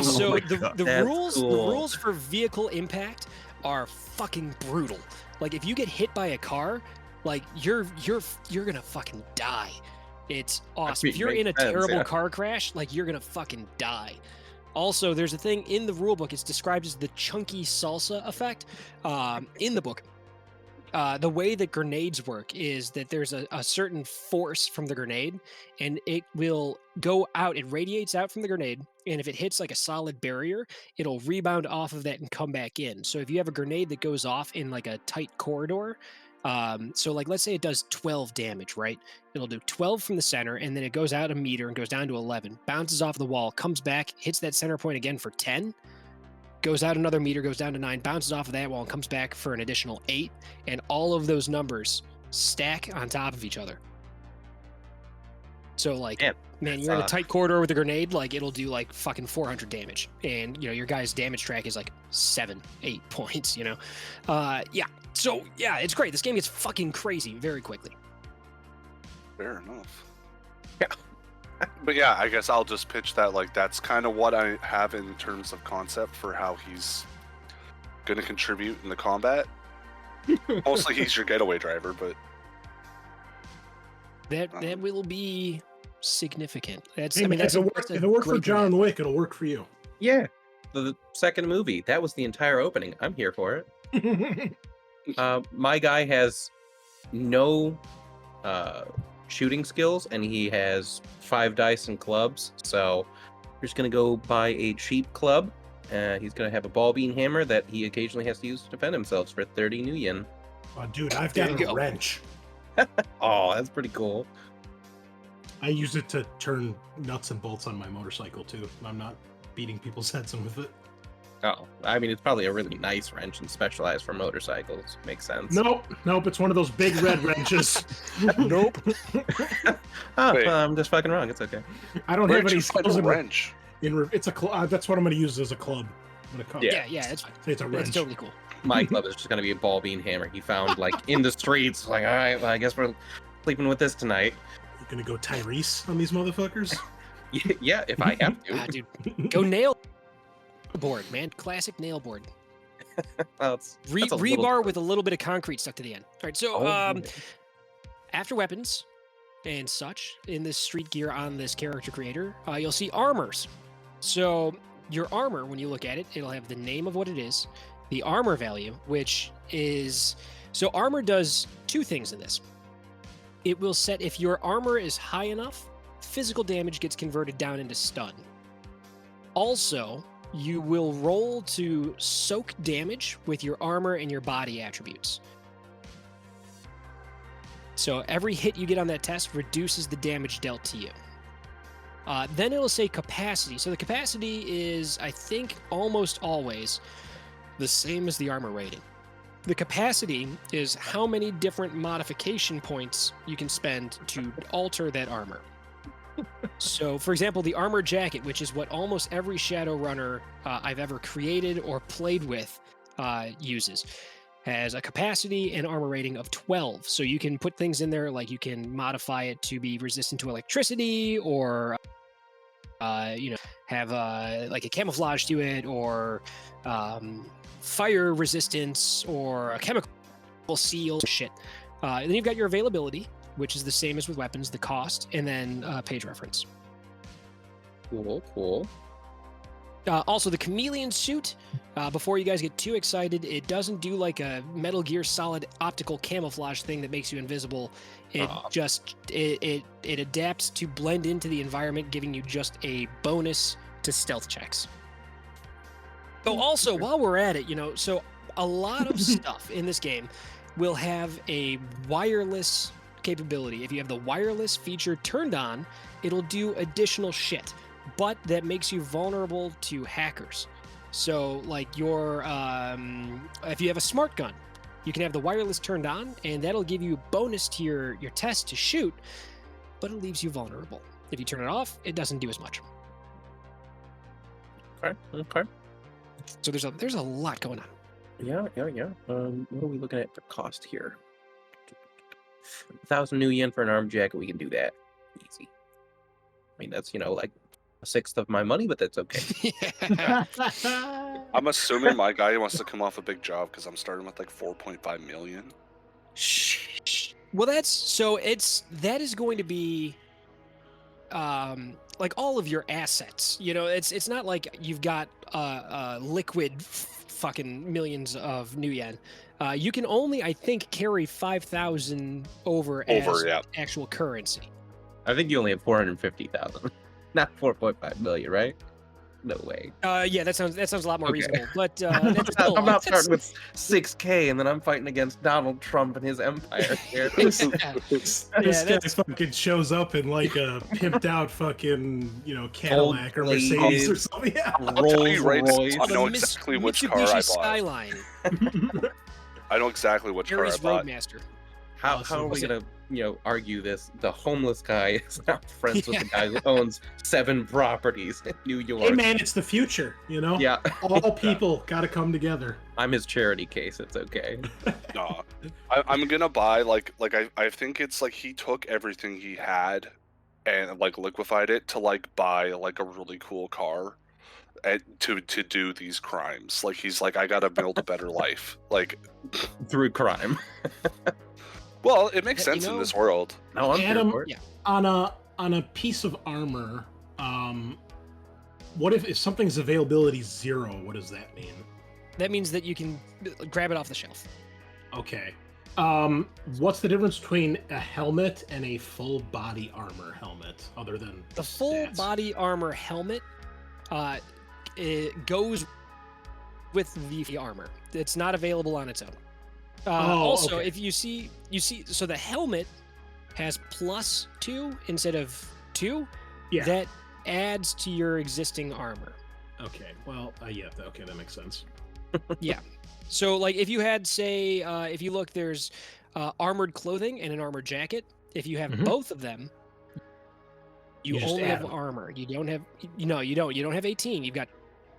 so my the God. That's rules cool. the rules for vehicle impact are fucking brutal. Like if you get hit by a car, like you're gonna fucking die. It's awesome. If you're in a makes sense, terrible yeah. car crash, like you're gonna fucking die. Also, there's a thing in the rulebook. It's described as the chunky salsa effect. In the book, the way that grenades work is that there's a certain force from the grenade, and it will go out. It radiates out from the grenade, and if it hits like a solid barrier, it'll rebound off of that and come back in. So if you have a grenade that goes off in like a tight corridor, so like let's say it does 12 damage, right? It'll do 12 from the center, and then it goes out a meter and goes down to 11, bounces off the wall, comes back, hits that center point again for 10, goes out another meter, goes down to 9, bounces off of that wall, and comes back for an additional 8, and all of those numbers stack on top of each other. So like, Yeah, man, you're in a tight corridor with a grenade, like it'll do like fucking 400 damage, and you know your guy's damage track is like 7, 8 points. You know, yeah. So yeah, it's great. This game gets fucking crazy very quickly. Fair enough. Yeah. But yeah, I guess I'll just pitch that like that's kind of what I have in terms of concept for how he's going to contribute in the combat. Mostly he's your getaway driver, but That will be significant. That's Hey, I mean man, that's if it worked for great John command. Wick, it'll work for you. yeah, the second movie, that was the entire opening. I'm here for it. My guy has no shooting skills, and he has 5 dice and clubs. So we're just gonna go buy a cheap club. He's gonna have a ball bean hammer that he occasionally has to use to defend himself for 30 new yen. Oh, dude, I've There got you a go. wrench. Oh, that's pretty cool. I use it to turn nuts and bolts on my motorcycle too. I'm not beating people's heads in with it. Oh, I mean, it's probably a really nice wrench and specialized for motorcycles. Makes sense. Nope, it's one of those big red wrenches. Nope. Oh, Wait. I'm just fucking wrong. It's okay. I don't where'd have any you find skills a in wrench? it's a that's what I'm going to use as a club. I'm gonna Yeah. Yeah, it's say it's a that's wrench. totally cool. My club is just gonna be a ball bean hammer he found like in the streets. Like, all right, well, I guess we're sleeping with this tonight. You gonna go Tyrese on these motherfuckers? Yeah, if I have to. Dude, go nail board, man. Classic nail board. Well, that's a little- Rebar with a little bit of concrete stuck to the end. All right, so Oh, after weapons and such in this street gear on this character creator, you'll see armors. So your armor, when you look at it, it'll have the name of what it is, the armor value, which is so armor does two things in this. It will set if your armor is high enough, physical damage gets converted down into stun. Also, you will roll to soak damage with your armor and your body attributes. So every hit you get on that test reduces the damage dealt to you. Then it'll say capacity. So the capacity is, I think, almost always the same as the armor rating. The capacity is how many different modification points you can spend to alter that armor. So, for example, the armor jacket, which is what almost every Shadowrunner I've ever created or played with uses, has a capacity and armor rating of 12. So you can put things in there like you can modify it to be resistant to electricity, or have like a camouflage to it, or fire resistance, or a chemical seal shit. And then you've got your availability, which is the same as with weapons, the cost, and then page reference. cool. Also, the chameleon suit, before you guys get too excited, it doesn't do like a Metal Gear Solid optical camouflage thing that makes you invisible. It just it adapts to blend into the environment, giving you just a bonus to stealth checks. So also, while we're at it, so a lot of stuff in this game will have a wireless capability. If you have the wireless feature turned on, it'll do additional shit, but that makes you vulnerable to hackers. So like if you have a smart gun, you can have the wireless turned on, and that'll give you a bonus to your test to shoot, but it leaves you vulnerable. If you turn it off, it doesn't do as much. Okay. So there's a lot going on. Yeah. What are we looking at for cost here? 1,000 new yen for an arm jacket. We can do that easy. I mean, that's like a sixth of my money, but that's okay. I'm assuming my guy wants to come off a big job because I'm starting with like 4.5 million. Well, that is going to be like all of your assets. It's not like you've got liquid fucking millions of new yen. You can only, I think, carry 5,000 over as actual currency. I think you only have 450,000, not 4.5 million, right? No way. Yeah, that sounds a lot more Okay. reasonable. But that's still, I'm not starting with 6K and then I'm fighting against Donald Trump and his empire here. This guy fucking shows up in like a pimped out fucking, Cadillac or Mercedes or something. Yeah. I'll tell you right now, Rolls-Royce. I know exactly which car I Mitsubishi bought. Skyline. I know exactly which car I Harry's bought. Roadmaster. How are we gonna argue this? The homeless guy is now friends with the guy who owns 7 properties in New York. Hey man, it's the future, Yeah, All people gotta come together. I'm his charity case. It's okay. No, I'm gonna buy I think it's like he took everything he had and like liquefied it to like buy like a really cool car and to do these crimes. Like he's like, I gotta build a better life. Like, Through crime. well, it makes sense in this world. No, I'm Adam, here for it. Yeah. On a piece of armor, what if something's availability 0? What does that mean? That means that you can grab it off the shelf. Okay. What's the difference between a helmet and a full body armor helmet, other than The full stats? body armor helmet it goes with the armor. It's not available on its own. Also, okay. if you see, so the helmet has +2 instead of 2. Yeah. That adds to your existing armor. Okay. Well, yeah. Okay, that makes sense. Yeah. So, like, if you had, say, if you look, there's armored clothing and an armored jacket. If you have Mhm. both of them, you just only add have them. armor. You don't have, no, you don't. You don't have 18. You've got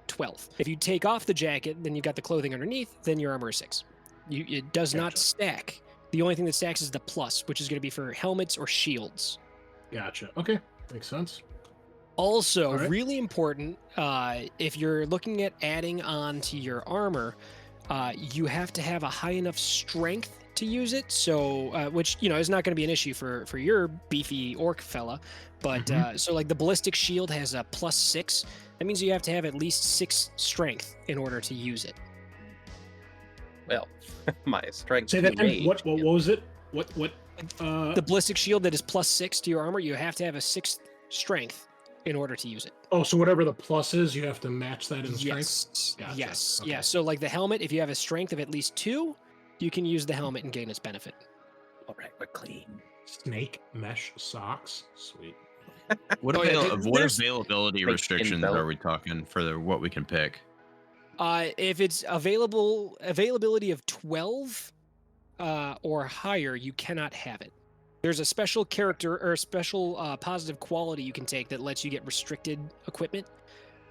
12. If you take off the jacket, then you've got the clothing underneath. Then your armor is 6. It does not Gotcha. stack. The only thing that stacks is the plus, which is going to be for helmets or shields. Gotcha. Okay, makes sense. Also, All right. really important, if you're looking at adding on to your armor, you have to have a high enough strength to use it. So, which is not going to be an issue for your beefy orc fella, but so like the ballistic shield has a +6. That means you have to have at least 6 strength in order to use it. Well, my strength. Say that again. mage What is- was it? What? The ballistic shield that is +6 to your armor, you have to have a 6th strength in order to use it. Oh, so whatever the plus is, you have to match that in strength. Yes. Gotcha. Yes. Okay. Yeah. So like the helmet, if you have a strength of at least 2, you can use the helmet and gain its benefit. All right, we're clean. Snake mesh socks. Sweet. What, Oh, yeah, what there's- availability Like restrictions intel. are we talking for what we can pick? If it's availability of 12 or higher, you cannot have it. There's a special character or a special positive quality you can take that lets you get restricted equipment.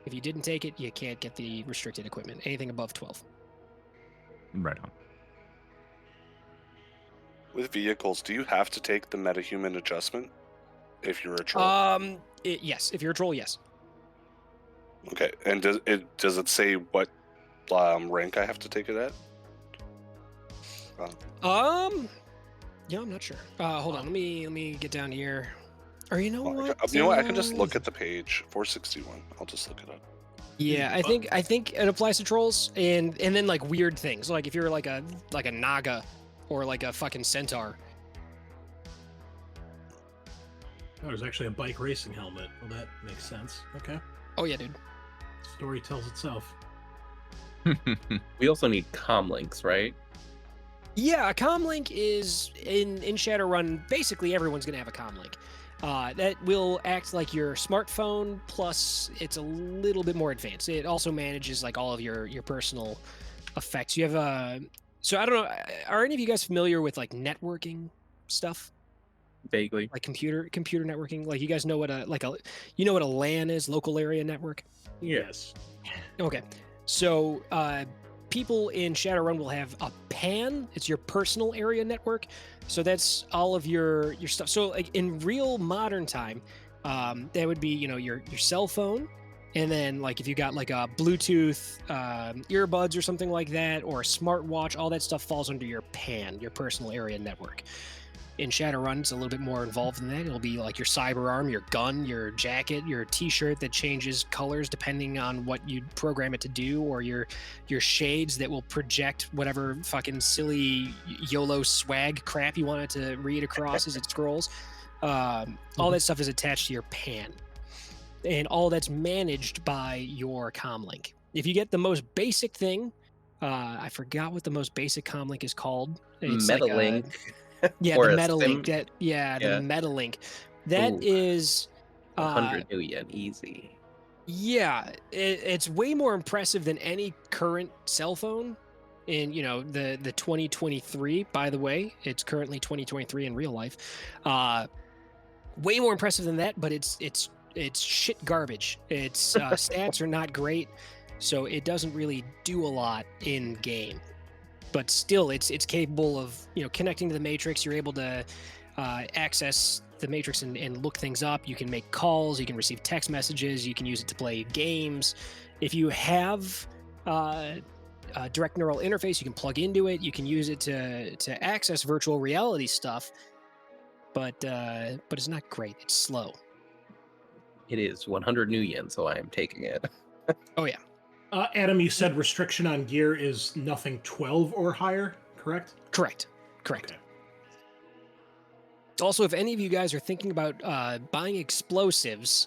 If you didn't take it, you can't get the restricted equipment. Anything above 12. Right on. With vehicles, do you have to take the metahuman adjustment if you're a troll? Yes. If you're a troll, yes. Okay, and does it say what rank I have to take it at? Yeah, I'm not sure. Hold on. Let me get down here. Or you know Well, what? you know what? I can just look at the page 461. I'll just look it up. Yeah, I think it applies to trolls and then like weird things. Like if you're like a naga or like a fucking centaur. Oh, there's actually a bike racing helmet. Well, that makes sense. Okay. Oh yeah, dude. Story tells itself. We also need comlinks, right? Yeah, a comlink is in Shadowrun. Basically, everyone's gonna have a comlink. That will act like your smartphone, plus it's a little bit more advanced. It also manages like all of your personal effects. You have a so I don't know. Are any of you guys familiar with like networking stuff, Vaguely. like computer networking? Like you guys know what a LAN is, local area network. Yes. Okay, so people in Shadowrun will have a PAN. It's your personal area network. So that's all of your stuff. So like in real modern time, that would be your cell phone, and then like if you got like a Bluetooth earbuds or something like that, or a smartwatch, all that stuff falls under your PAN, your personal area network. In Shadowrun, it's a little bit more involved than that. It'll be like your cyberarm, your gun, your jacket, your t-shirt that changes colors depending on what you program it to do, or your shades that will project whatever fucking silly YOLO swag crap you want it to read across as it scrolls. All that stuff is attached to your PAN. And all that's managed by your comlink. If you get the most basic thing, I forgot what the most basic comlink is called. It's like Metalink. yeah, Or the a Metalink. sim- The Yeah. Metalink. That Ooh. is 100 million, easy. yeah, it's way more impressive than any current cell phone in the 2023. By the way, it's currently 2023 in real life. Way more impressive than that, but it's shit garbage. Its stats are not great, so it doesn't really do a lot in game. But still, it's capable of connecting to the Matrix. You're able to access the Matrix and look things up. You can make calls. You can receive text messages. You can use it to play games. If you have a direct neural interface, you can plug into it. You can use it to access virtual reality stuff. But it's not great. It's slow. It is 100 new yen, so I am taking it. Oh yeah. Adam, you said restriction on gear is nothing 12 or higher, correct? Correct. Okay. Also, if any of you guys are thinking about buying explosives,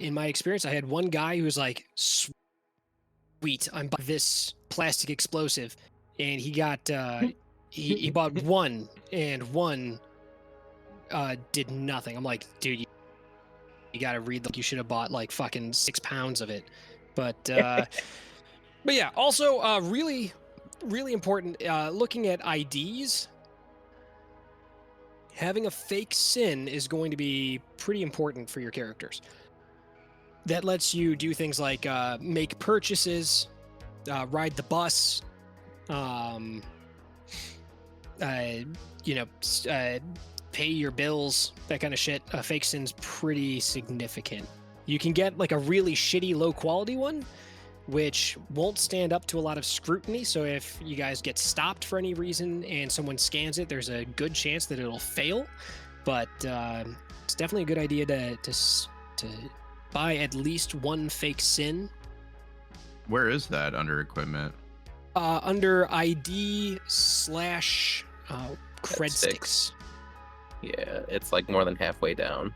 in my experience, I had one guy who was like, "Sweet, I'm buying this plastic explosive," and he got he bought one, and one did nothing. I'm like, dude, you got to read. Like, you should have bought like fucking 6 pounds of it. But yeah. Also, really, really important. Looking at IDs. Having a fake SIN is going to be pretty important for your characters. That lets you do things like make purchases, ride the bus, pay your bills, that kind of shit. A fake SIN's pretty significant. You can get like a really shitty low quality one, which won't stand up to a lot of scrutiny. So if you guys get stopped for any reason and someone scans it, there's a good chance that it'll fail. But it's definitely a good idea to buy at least one fake sin. Where is that under equipment? Under ID / cred sticks. sticks. Yeah, it's like more than halfway down.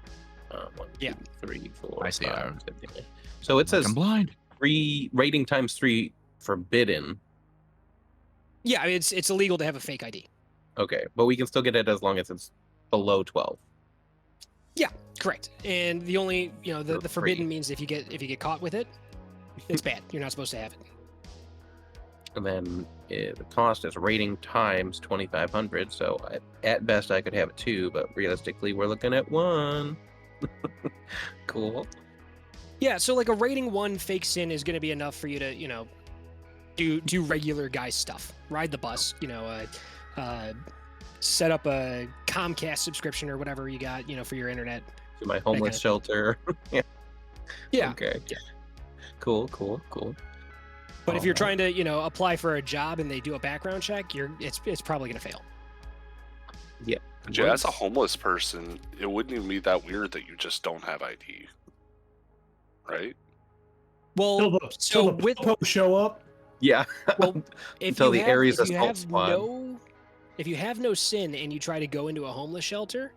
1, Yeah. 2, 3, 4, I see. 5, 6. So it says I'm blind. 3 rating times 3 forbidden. Yeah, it's illegal to have a fake ID. Okay, but we can still get it as long as it's below 12. Correct. And the only, the Or forbidden free. means if you get caught with it, it's bad. You're not supposed to have it. And then the cost is rating times 2,500. So at best I could have it 2, but realistically we're looking at 1. Cool. Yeah, so like a rating 1 fake sin is going to be enough for you to, do regular guy stuff. Ride the bus, set up a Comcast subscription or whatever you got, for your internet. To my homeless shelter. Yeah. Okay. Cool. But if you're trying to, apply for a job and they do a background check, it's probably going to fail. Yeah. But yeah, as a homeless person, it wouldn't even be that weird that you just don't have ID, right? Well, so with show up. Yeah. well, if Until you the have, Ares if you assault have squad. if you have no sin and you try to go into a homeless shelter,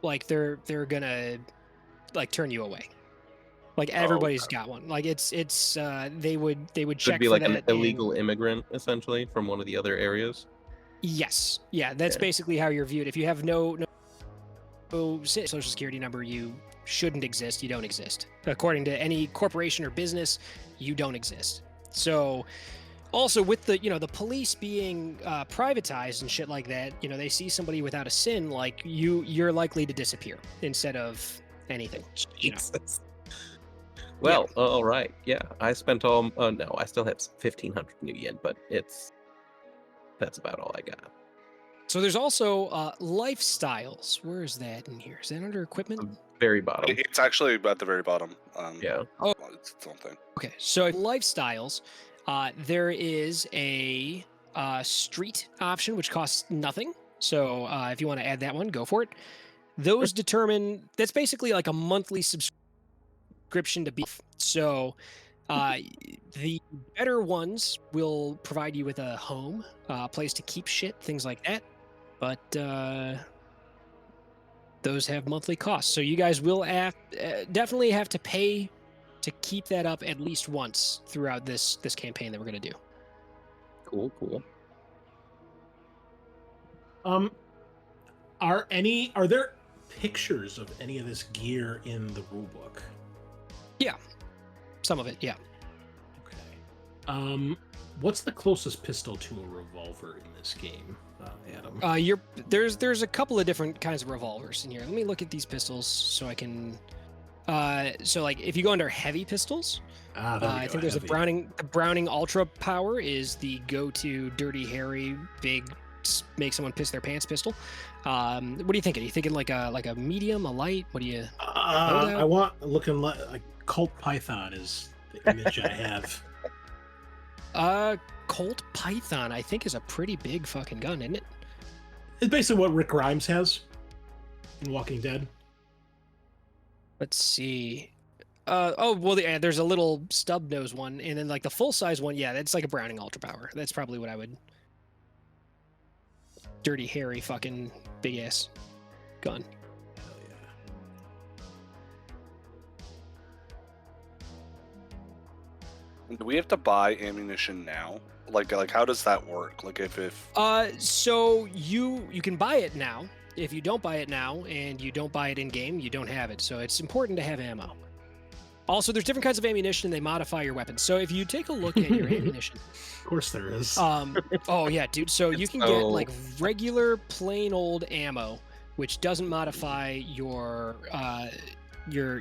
like they're gonna like turn you away. Like everybody's got one. Like it's they would check Should be for like that an and- illegal immigrant, essentially, from one of the other areas. Yes. Yeah, that's Yeah. basically how you're viewed. If you have no social security number, you shouldn't exist. You don't exist. According to any corporation or business, you don't exist. So also with the the police being privatized and shit like that, they see somebody without a sin, like you're likely to disappear instead of anything. Jesus. Well, all right. Yeah, I spent all. No, I still have 1,500 new yen, but that's about all I got. So there's also lifestyles. Where is that in here? Is that under equipment? Very bottom. It's actually at the very bottom. Yeah. Oh. It's its own thing. Okay, so lifestyles, there is a street option which costs nothing. So if you want to add that one, go for it. Those determine that's basically like a monthly subscription to beef. So the better ones will provide you with a home, a place to keep shit, things like that. But those have monthly costs. So you guys will definitely have to pay to keep that up at least once throughout this campaign that we're going to do. Cool. Are there pictures of any of this gear in the rulebook? Some of it, yeah. Okay. What's the closest pistol to a revolver in this game, Adam? There's a couple of different kinds of revolvers in here. Let me look at these pistols so I can. So like if you go under heavy pistols, There we I go, think there's heavy. the Browning Ultra Power is the go-to Dirty Harry big make someone piss their pants pistol. What are you thinking? Are you thinking like a medium, a light? What do you? I want looking like Colt Python is the image I have. Colt Python I think is a pretty big fucking gun, isn't it? It's basically what Rick Grimes has in Walking Dead. Let's see. Yeah, there's a little stub nose one, and then like the full size one. Yeah, that's like a Browning Ultra Power. That's probably what I would. Dirty Harry fucking big ass gun. Hell yeah. Do we have to buy ammunition now? Like how does that work? Like if So you can buy it now. If you don't buy it now and you don't buy it in game, you don't have it. So it's important to have ammo. Also, there's different kinds of ammunition. They modify your weapons. So if you take a look at your ammunition, Of course there is. oh yeah, dude. So you can get like regular plain old ammo, which doesn't modify your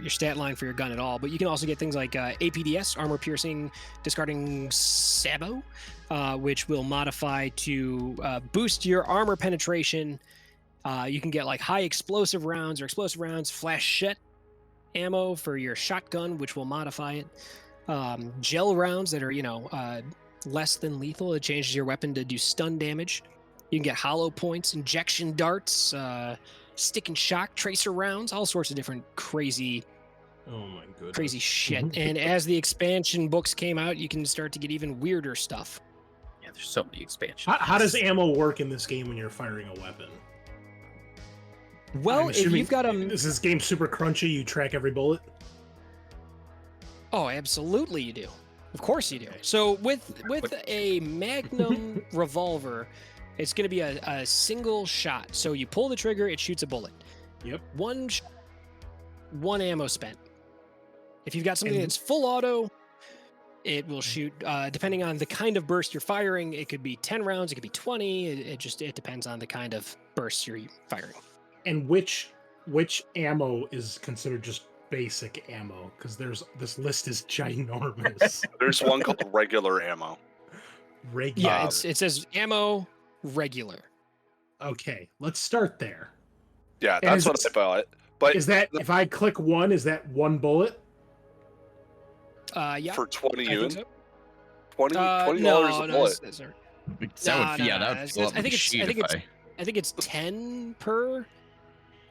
stat line for your gun at all. But you can also get things like APDS, armor piercing, discarding sabot, which will modify to boost your armor penetration. You can get like high explosive rounds or explosive rounds, flash shit, ammo for your shotgun, which will modify it. Gel rounds that are, less than lethal. It changes your weapon to do stun damage. You can get hollow points, injection darts, stick and shock, tracer rounds, all sorts of different crazy Oh my goodness. crazy shit. And as the expansion books came out, you can start to get even weirder stuff. Yeah, there's so many expansions. How does ammo work in this game when you're firing a weapon? Well, I'm if assuming- you've got a... Is this game super crunchy? You track every bullet? Oh, absolutely you do. Of course you do. So with a Magnum revolver, it's going to be a single shot. So you pull the trigger, it shoots a bullet. Yep. One ammo spent. If you've got something that's full auto, it will shoot, depending on the kind of burst you're firing, it could be 10 rounds, it could be 20. It depends on the kind of burst you're firing. And which ammo is considered just basic ammo? Because this list is ginormous. There's one called regular ammo. Regular. Yeah, it says ammo regular. Okay, let's start there. Yeah, And that's is what it- I bought. But Is that if I click one, is that one bullet? Yeah. for 20 I think units, so. $20 No, a no, bullet. sorry. That would, yeah, no, that would it's- fill up I think the it's- sheet I think if it's- I think it's 10 per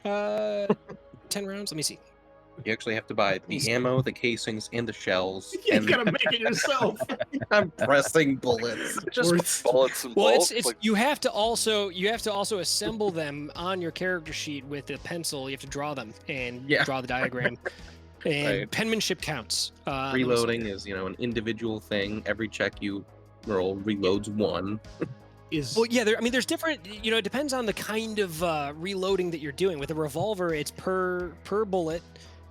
10 rounds. Let me see. You actually have to buy the ammo, the casings, and the shells. You and gotta make it yourself. I'm pressing bullets. Just bullets and Well, bolts. it's like, you have to also assemble them on your character sheet with a pencil. You have to draw them and Yeah. draw the diagram. And Right. penmanship counts. Let me see. Reloading is, an individual thing. Every check you roll reloads one. Is Well, yeah, there's different. It depends on the kind of reloading that you're doing. With a revolver, it's per bullet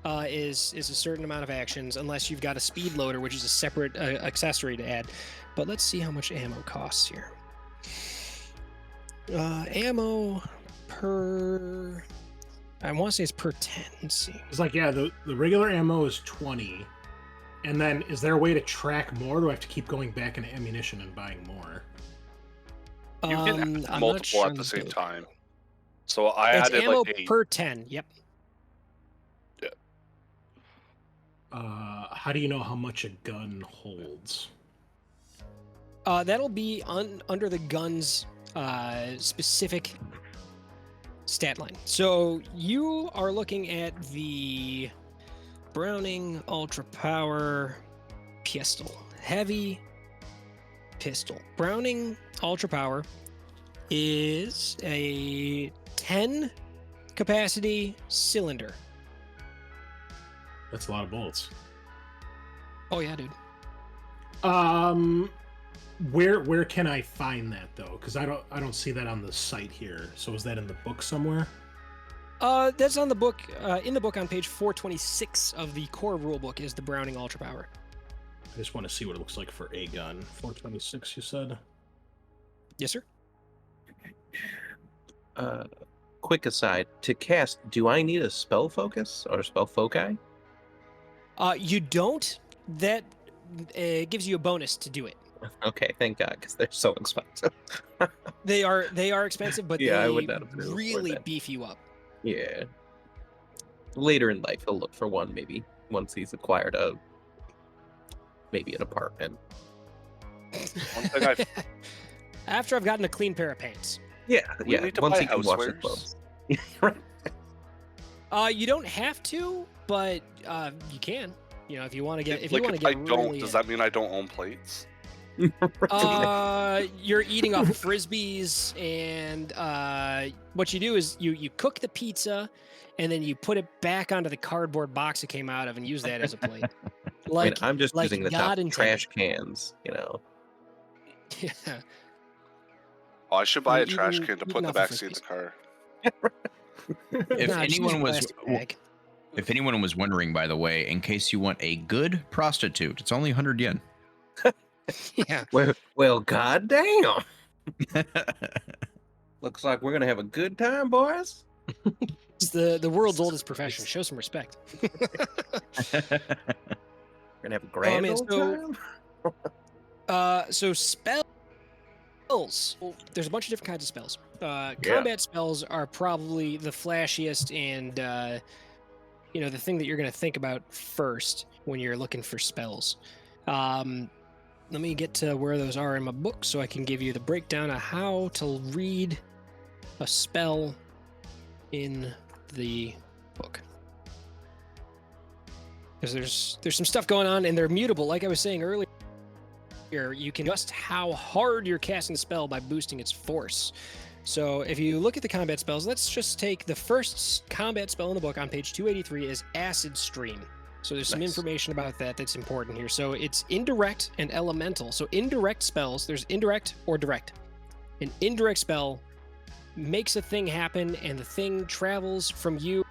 is a certain amount of actions, unless you've got a speed loader, which is a separate accessory to add. But let's see how much ammo costs here. Ammo per. I want to say it's per 10. Let's see. it's like the regular ammo is 20, and then is there a way to track more? Or do I have to keep going back into ammunition and buying more? you can I'm have not multiple sure at on the same boat. time. So I It's added ammo like 8. per 10. Yep. How do you know how much a gun holds? That'll be under the gun's specific stat line. So you are looking at the Browning Ultra Power pistol, heavy pistol. Browning Ultra Power is a 10 capacity cylinder. That's a lot of bullets. Oh yeah, dude. Where can I find that though? Because I don't see that on the site here. So is that in the book somewhere? That's on the book. In the book on page 426 of the core rulebook is the Browning Ultra Power. I just want to see what it looks like for a gun. 426, you said? Yes, sir. Quick aside, to cast, do I need a spell focus or spell foci? You don't. That gives you a bonus to do it. Okay, thank God, because they're so expensive. They are expensive, but Yeah, I they would not have been able to afford really that. beef you up. Yeah. Later in life, he'll look for one, maybe, once he's acquired maybe an apartment. One thing I've- After I've gotten a clean pair of pants. Yeah, We need to once buy he can wash his housewares. clothes. You don't have to, but you can. If you want to get If you want to I get don't, really, does that mean I don't own plates? you're eating off of frisbees, and what you do is you cook the pizza, and then you put it back onto the cardboard box it came out of, and use that as a plate. Like I'm just like using the God top intended. trash cans, yeah. Oh, I should buy a You're trash eating- can to eating put in the off of back seat of the Frisbees. car. If Nah, just use anyone a was plastic bag. if anyone was wondering, by the way, in case you want a good prostitute, it's only 100 yen. Yeah. Well, goddamn. Looks like we're gonna have a good time, boys. It's the world's oldest profession. Show some respect. We're gonna have a grand man, old so- time. So spells. Well, there's a bunch of different kinds of spells. Combat spells are probably the flashiest and the thing that you're going to think about first when you're looking for spells. Let me get to where those are in my book so I can give you the breakdown of how to read a spell in the book. Because there's some stuff going on and they're mutable. Like I was saying earlier, you can adjust how hard you're casting the spell by boosting its force. So if you look at the combat spells, let's just take the first combat spell in the book on page 283 is Acid Stream. So there's some information about that that's important here. So it's indirect and elemental. So indirect spells, there's indirect or direct. An indirect spell makes a thing happen and the thing travels from you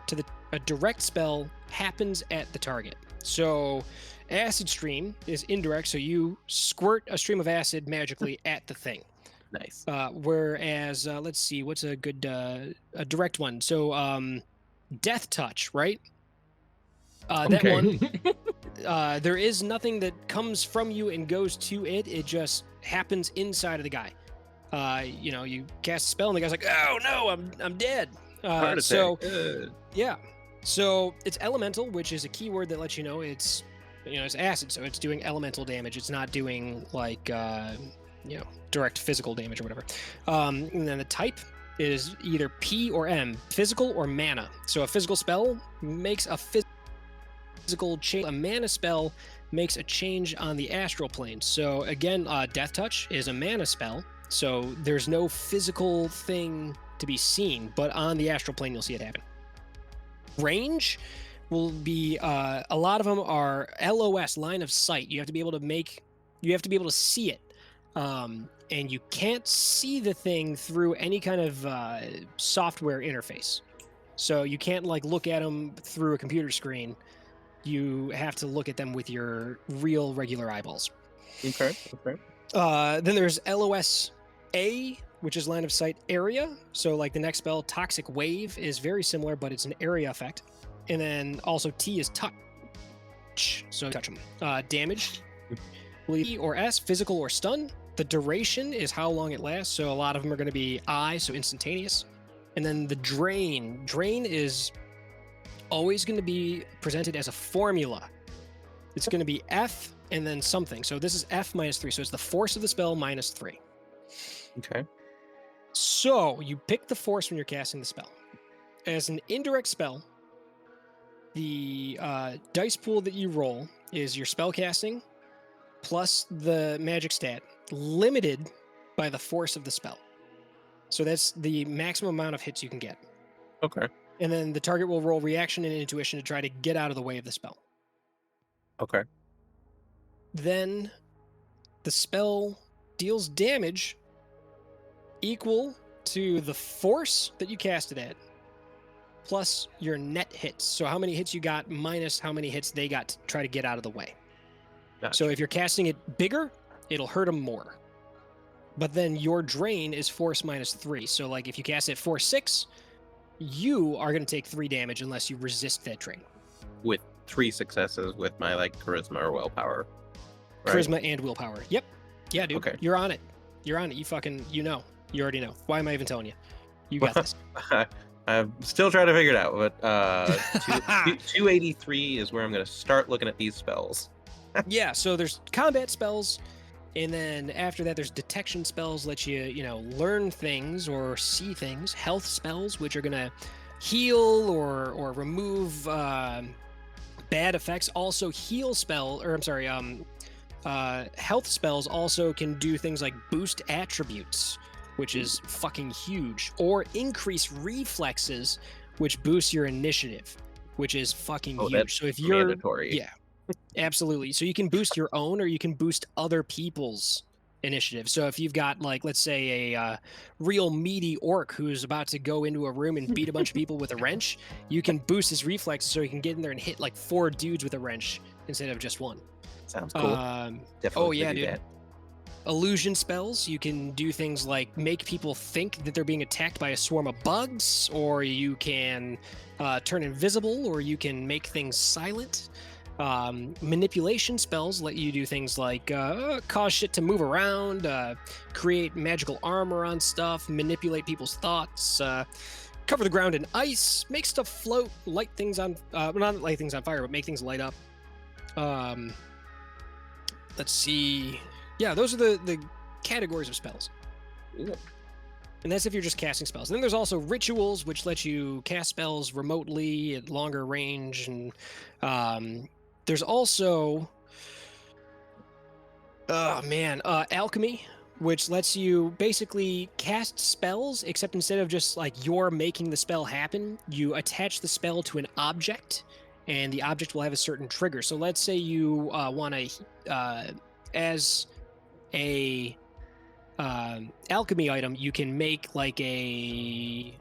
to a direct spell happens at the target. So Acid Stream is indirect, so you squirt a stream of acid magically at the thing. Nice. Whereas, let's see, what's a good a direct one? So Death Touch, right? That one, there is nothing that comes from you and goes to it. It just happens inside of the guy. You cast a spell and the guy's like, "Oh no, I'm dead." Yeah. So it's elemental, which is a keyword that lets you know it's acid. So it's doing elemental damage. It's not doing like direct physical damage or whatever. And then the type is either P or M, physical or mana. So a physical spell makes a physical change. A mana spell makes a change on the astral plane. So again, Death Touch is a mana spell. So there's no physical thing to be seen, but on the astral plane, you'll see it happen. Range will be, a lot of them are LOS, line of sight. You have to be able to see it. And you can't see the thing through any kind of software interface. So you can't look at them through a computer screen. You have to look at them with your real regular eyeballs. Okay. Then there's LOS A, which is line of sight area. So the next spell, Toxic Wave, is very similar, but it's an area effect. And then also T is touch. So touch them. Damage, E or S, physical or stun. The duration is how long it lasts. So a lot of them are going to be I, so instantaneous. And then the drain. Drain is always going to be presented as a formula. It's going to be F and then something. So this is F minus 3. So it's the force of the spell minus 3. Okay. So you pick the force when you're casting the spell. As an indirect spell, the dice pool that you roll is your spell casting plus the magic stat, limited by the force of the spell. So that's the maximum amount of hits you can get. Okay. And then the target will roll reaction and intuition to try to get out of the way of the spell. Okay. Then the spell deals damage equal to the force that you cast it at plus your net hits. So how many hits you got minus how many hits they got to try to get out of the way. Gotcha. So if you're casting it bigger, it'll hurt them more. But then your drain is force minus 3. So if you cast it force 6, you are going to take 3 damage unless you resist that drain. With 3 successes with my charisma or willpower. Right? Charisma and willpower. Yep. Yeah, dude. Okay. You're on it. You You already know. Why am I even telling you? You got this. I'm still trying to figure it out, but 283 is where I'm going to start looking at these spells. Yeah, so there's combat spells, and then after that there's detection spells, let you, learn things or see things. Health spells, which are going to heal or remove bad effects. Also heal health spells also can do things like boost attributes, which is fucking huge, or increase reflexes, which boosts your initiative, which is fucking huge. So if you're mandatory. Yeah, absolutely. So you can boost your own or you can boost other people's initiative. So if you've got let's say a real meaty orc who's about to go into a room and beat a bunch of people with a wrench, you can boost his reflexes so he can get in there and hit 4 dudes with a wrench instead of just 1. Sounds cool. Definitely do dude. That. Illusion spells, you can do things like make people think that they're being attacked by a swarm of bugs, or you can turn invisible, or you can make things silent. Manipulation spells let you do things like cause shit to move around, create magical armor on stuff, manipulate people's thoughts. cover the ground in ice, make stuff float, light things on, not light things on fire, but make things light up. Let's see. Yeah, those are the categories of spells. Ooh. And that's if you're just casting spells. And then there's also rituals, which let you cast spells remotely at longer range. And there's also, alchemy, which lets you basically cast spells, except instead of just like you're making the spell happen, you attach the spell to an object, and the object will have a certain trigger. So let's say you want to, as a alchemy item, you can make like a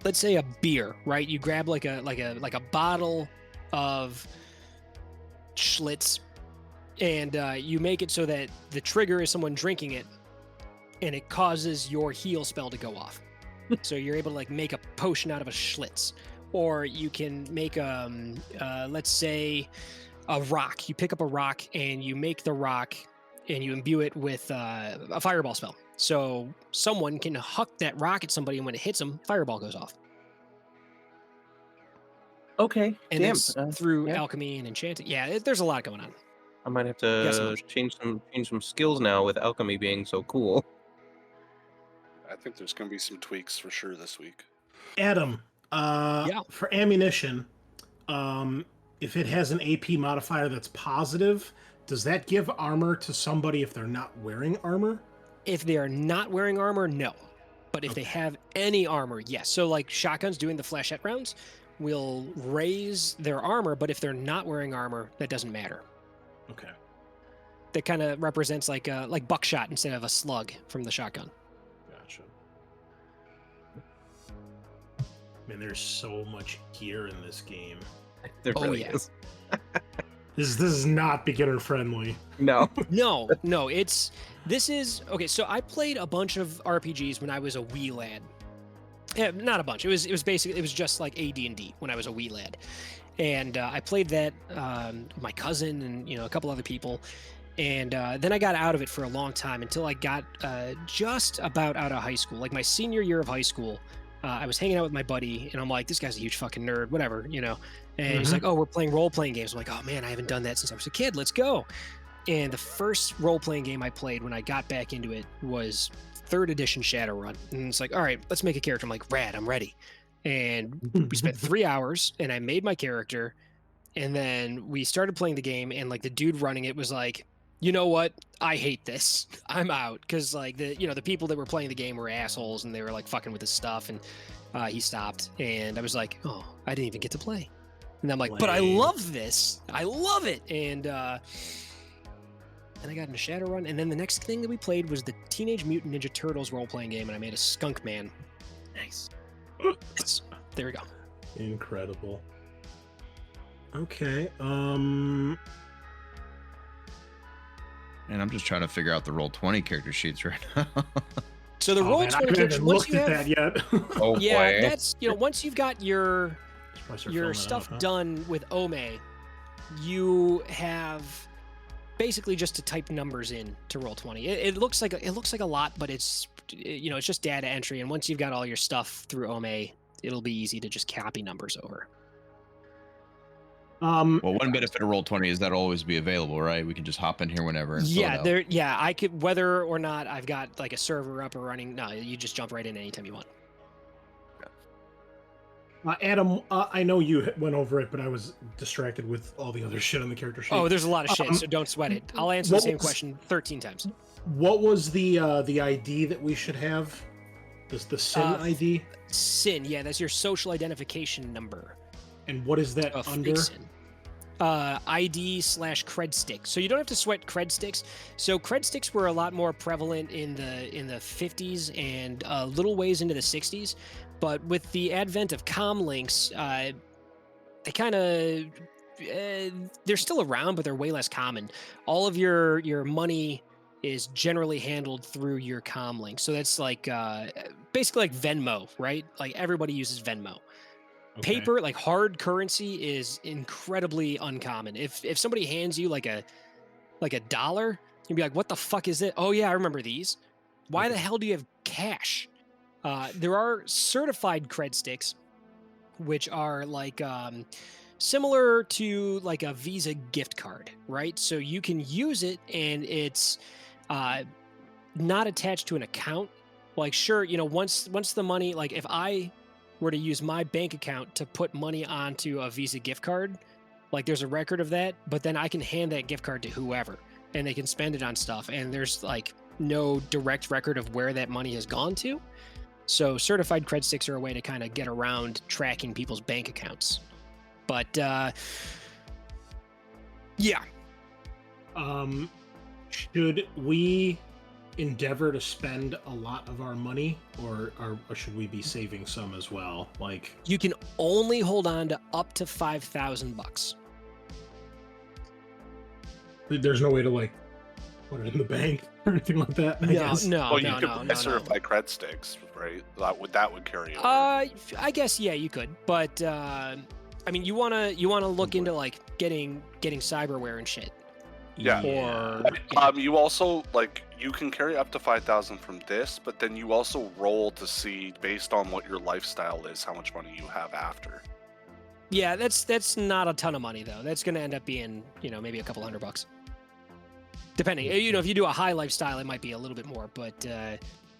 let's say a beer, right? You grab like a bottle of Schlitz, and you make it so that the trigger is someone drinking it, and it causes your heal spell to go off. So you're able to like make a potion out of a Schlitz. Or you can make let's say a rock. You pick up a rock and you make the rock and you imbue it with a fireball spell. So someone can huck that rock at somebody, and when it hits them, fireball goes off. Okay. And damn. that's through yeah. alchemy and enchanting. Yeah, there's a lot going on. I might have Yes, to change some skills now with alchemy being so cool. I think there's going to be some tweaks for sure this week. Adam, Yeah. for ammunition, if it has an AP modifier that's positive, does that give armor to somebody if they're not wearing armor? If they are not wearing armor, no. But if they Okay. have any armor, yes. So like shotguns doing the flashette rounds will raise their armor, but if they're not wearing armor, that doesn't matter. Okay. That kind of represents like buckshot instead of a slug from the shotgun. Gotcha. Man, there's so much gear in this game. There Oh, really yeah. is. This is not beginner friendly. No. No, this is okay. So I played a bunch of RPGs when I was a wee lad. Yeah, not a bunch. It was just like AD&D when I was a wee lad, and I played that my cousin and a couple other people, and then I got out of it for a long time until I got just about out of high school, like my senior year of high school. I was hanging out with my buddy, and I'm like, this guy's a huge fucking nerd, whatever, And he's like, oh, we're playing role-playing games. I'm like, oh man, I haven't done that since I was a kid. Let's go. And the first role-playing game I played when I got back into it was 3rd edition Shadowrun. And it's like, all right, let's make a character. I'm like, rad, I'm ready. And we spent 3 hours, and I made my character. And then we started playing the game, and like the dude running it was like, you know what? I hate this. I'm out. Because like the people that were playing the game were assholes, and they were like fucking with his stuff. And he stopped, and I was like, oh, I didn't even get to play. And I'm like, but I Lame. love this. I love it. And I got into Shadowrun, and then the next thing that we played was the Teenage Mutant Ninja Turtles role-playing game, and I made a skunk man. Nice. There we go. Incredible. Okay. And I'm just trying to figure out the Roll20 character sheets right now. So the Oh, roll man, I 20 haven't character, even once looked you at have, that yet. Oh yeah, boy. that's once you've got your Probably start filling that stuff out, huh? done with Ome, you have basically just to type numbers in to roll 20. It looks like a lot, but it's it's just data entry. And once you've got all your stuff through Ome, it'll be easy to just copy numbers over. Well, one benefit of Roll20 is that'll always be available, right? We can just hop in here whenever. And fill it out. I could, whether or not I've got like a server up or running. No, you just jump right in anytime you want. Adam, I know you went over it, but I was distracted with all the other shit on the character sheet. Oh, there's a lot of shit, so don't sweat it. I'll answer the what same was- question 13 times. What was the ID that we should have? The SIN ID? SIN, yeah, that's your social identification number. And what is that Of under? SIN. ID/cred stick. So you don't have to sweat cred sticks. So cred sticks were a lot more prevalent in the 50s and a little ways into the 60s. But with the advent of comlinks, they kind of they're still around, but they're way less common. All of your money is generally handled through your comlink. So that's like basically like Venmo, right? Like everybody uses Venmo. Okay. Paper, like hard currency, is incredibly uncommon. If somebody hands you like a dollar, you'd be like, "What the fuck is it?" Oh yeah, I remember these. Why the hell do you have cash? There are certified cred sticks, which are like similar to like a Visa gift card, right? So you can use it, and it's not attached to an account. Like, sure, once the money, like if I were to use my bank account to put money onto a Visa gift card, like there's a record of that, but then I can hand that gift card to whoever, and they can spend it on stuff, and there's like no direct record of where that money has gone to. So certified cred sticks are a way to kind of get around tracking people's bank accounts. But yeah. Should we endeavor to spend a lot of our money, or should we be saving some as well? Like, You can only hold on to up to $5,000. there's no way to like put it in the bank or anything like that. I guess. No, Well, you no, could no, buy no, no. certified cred sticks, right? That would carry over. I guess yeah, you could, but I mean, you wanna look into like getting cyberware and shit. Yeah. Or You also like you can carry up to 5,000 from this, but then you also roll to see based on what your lifestyle is, how much money you have after. yeah, that's not a ton of money though. That's gonna end up being maybe a couple $100, depending. If you do a high lifestyle, it might be a little bit more. But a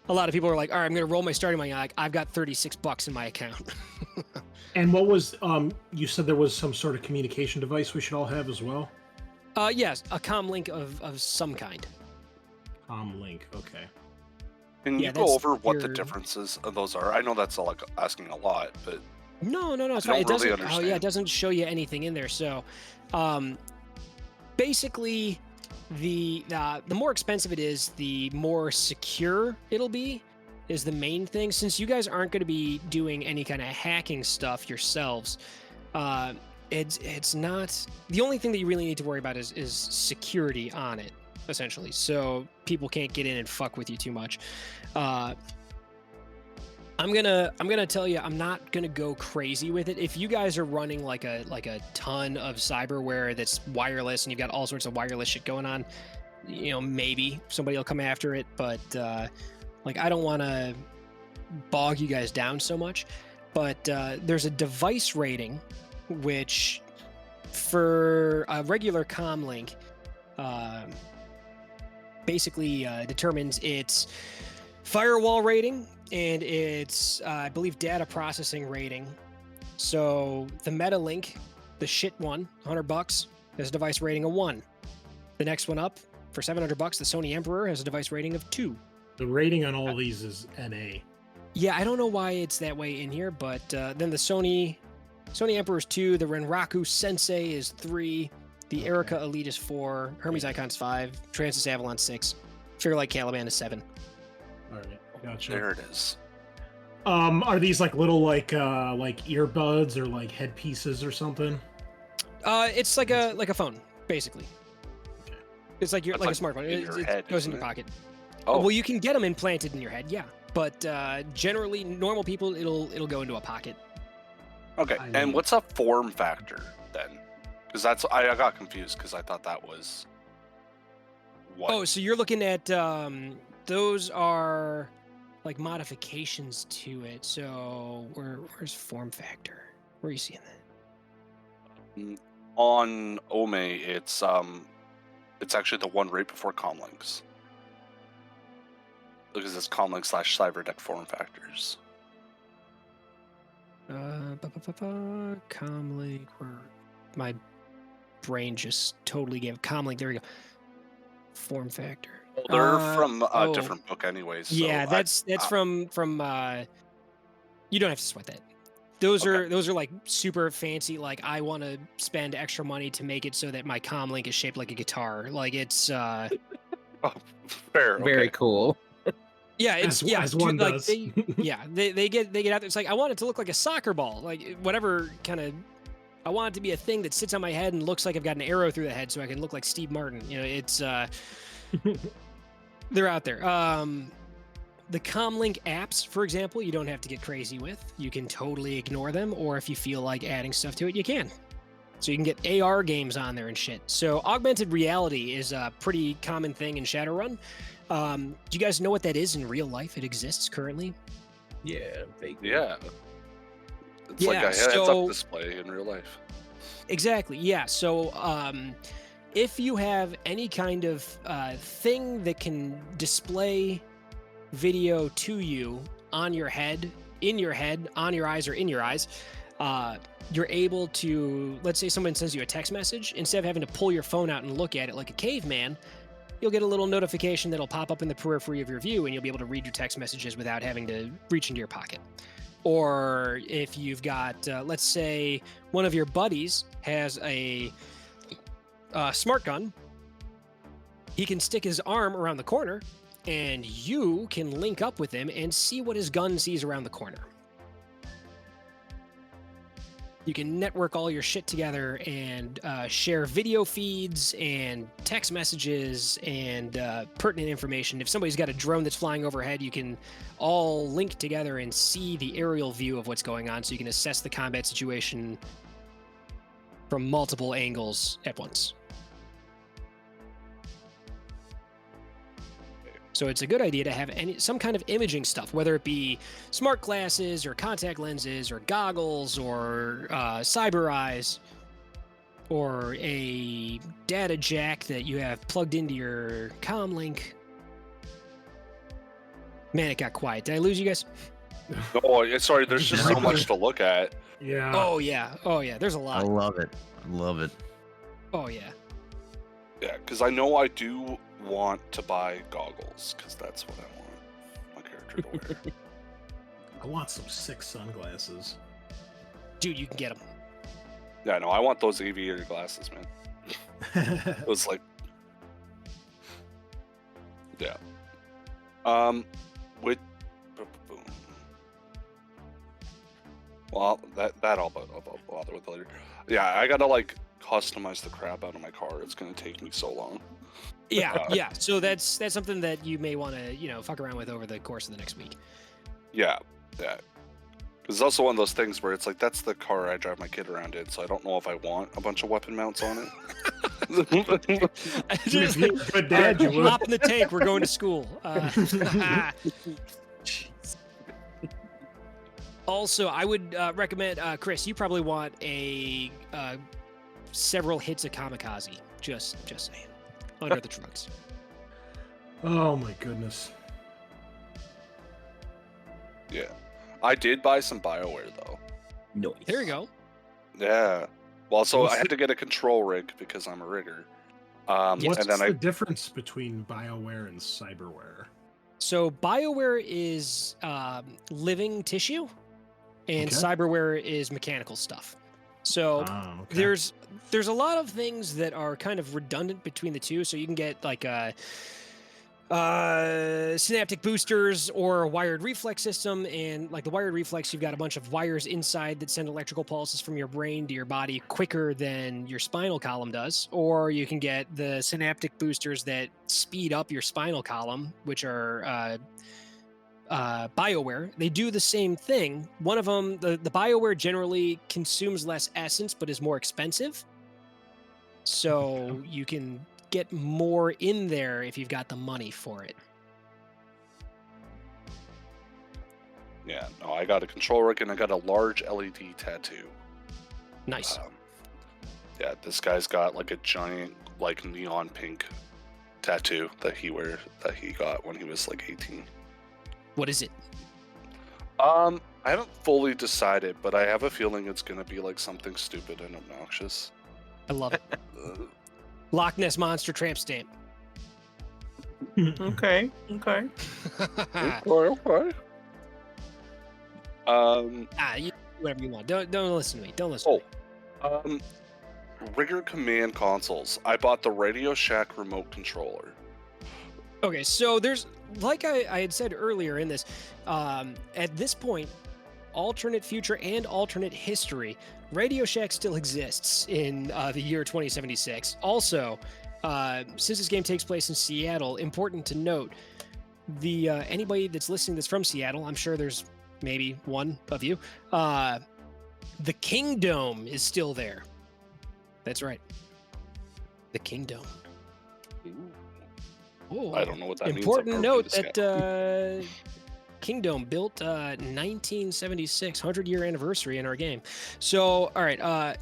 lot of people are like, all right, I'm gonna roll my starting money. I've got $36 in my account. And what was you said there was some sort of communication device we should all have as well? Yes, a comm link of some kind. Link, okay. Can Yeah, you go that's over what the your- differences of those are? I know that's like asking a lot, but No, it's I fine. It don't really doesn't. Oh yeah, it understand. doesn't show you anything in there. So, basically, the more expensive it is, the more secure it'll be. Is the main thing. Since you guys aren't going to be doing any kind of hacking stuff yourselves, it's not. The only thing that you really need to worry about is security on it, essentially. So people can't get in and fuck with you too much. I'm gonna tell you, I'm not gonna go crazy with it. If you guys are running like a ton of cyberware that's wireless and you've got all sorts of wireless shit going on, maybe somebody will come after it. But like, I don't want to bog you guys down so much. But there's a device rating, which for a regular comm link, basically determines its firewall rating and its, I believe, data processing rating. So the MetaLink, the shit one, $100, has a device rating of 1. The next one up, for $700, the Sony Emperor has a device rating of 2. The rating on all these is NA. Yeah, I don't know why it's that way in here, but then the Sony Emperor is 2, the Renraku Sensei is 3, the Erica Elite is 4, Hermes Icon's 5, Francis Avalon 6, Fairlight Caliban is 7. All right, gotcha. there it is. Are these like little like earbuds or like headpieces or something? It's like a phone, basically. Okay. It's like That's like a like smartphone. in It, your it head, goes in isn't your it? pocket. Oh, Well, you can get them implanted in your head, yeah. But generally, normal people, it'll go into a pocket. okay. I And mean- what's a form factor then? Because I got confused because I thought that was what. Oh, so you're looking at those are like modifications to it. So where's form factor? Where are you seeing that? On Ome, it's actually the one right before comlinks. Because it's comlink / cyberdeck form factors. Comlink. Where my brain just totally gave comlink. There we go. Form factor. Well, they're from a oh. different book, anyways. So Yeah, that's from. You don't have to sweat that. Those are like super fancy. Like, I want to spend extra money to make it so that my comlink is shaped like a guitar. Like, it's fair. Very Okay. cool. yeah, it's As one like does. they get out there. It's like, I want it to look like a soccer ball, like whatever kind of. I want it to be a thing that sits on my head and looks like I've got an arrow through the head, so I can look like Steve Martin. It's they're out there. The Comlink apps, for example, you don't have to get crazy with. You can totally ignore them, or if you feel like adding stuff to it, you can. So you can get AR games on there and shit. So augmented reality is a pretty common thing in Shadowrun. Do you guys know what that is in real life? It exists currently. Yeah, vaguely. Yeah. It's like Yeah, a heads-up so- display in real life. Exactly. Yeah. So, if you have any kind of thing that can display video to you on your head, in your head, on your eyes, or in your eyes, you're able to, let's say someone sends you a text message, instead of having to pull your phone out and look at it like a caveman, you'll get a little notification that'll pop up in the periphery of your view, and you'll be able to read your text messages without having to reach into your pocket. Or if you've got, let's say, one of your buddies has a smart gun, he can stick his arm around the corner, and you can link up with him and see what his gun sees around the corner. You can network all your shit together and share video feeds and text messages and pertinent information. If somebody's got a drone that's flying overhead, you can all link together and see the aerial view of what's going on, so you can assess the combat situation from multiple angles at once. So it's a good idea to have some kind of imaging stuff, whether it be smart glasses or contact lenses or goggles or cyber eyes or a data jack that you have plugged into your comm link. Man, it got quiet. Did I lose you guys? Oh, sorry. There's just so much to look at. Yeah. Oh yeah. There's a I lot. love it. I love it. Oh yeah. Yeah, because I know I do want to buy goggles, because that's what I want my character to wear. I want some sick sunglasses. Dude, you can get them. Yeah, no, I want those aviator glasses, man. It was like, yeah. With, boom. Well, that I'll bother with later. Yeah, I gotta like customize the crap out of my car. It's gonna take me so long. Yeah. So that's something that you may want to fuck around with over the course of the next week. Yeah. Because it's also one of those things where it's like, that's the car I drive my kid around in, so I don't know if I want a bunch of weapon mounts on it. If you're a good dad, you would. Hop in the tank. We're going to school. Also, I would recommend, Chris, you probably want a several hits of kamikaze. Just saying. Under the trucks. Oh my goodness. Yeah. I did buy some BioWare, though. Nice. There you go. Yeah. Well, so I had to get a control rig because I'm a rigger. What's and then the difference between BioWare and cyberware? So BioWare is living tissue, and Okay. cyberware is mechanical stuff. So Oh, okay. there's a lot of things that are kind of redundant between the two. So you can get like synaptic boosters or a wired reflex system, and like the wired reflex, you've got a bunch of wires inside that send electrical pulses from your brain to your body quicker than your spinal column does. Or you can get the synaptic boosters that speed up your spinal column, which are BioWare. They do the same thing. One of them, the BioWare generally consumes less essence but is more expensive. So you can get more in there if you've got the money for it. Yeah, no, I got a control rig and I got a large LED tattoo. Nice. Yeah, this guy's got like a giant, like neon pink tattoo that he got when he was like 18. What is it? I haven't fully decided, but I have a feeling it's gonna be like something stupid and obnoxious. I love it. Uh, Loch Ness Monster tramp stamp. Okay. okay. You do whatever you want. Don't listen to me. Don't listen to me. Rigger command consoles. I bought the Radio Shack remote controller. Okay, so there's, like I had said earlier in this, at this point, alternate future and alternate history, Radio Shack still exists in the year 2076. Also, since this game takes place in Seattle, important to note, the anybody that's listening that's from Seattle, I'm sure there's maybe one of you, the Kingdome is still there. That's right. The Kingdome. Oh, I don't know what that important means. note that Kingdom, built 1976, 100-year anniversary in our game. So, all right,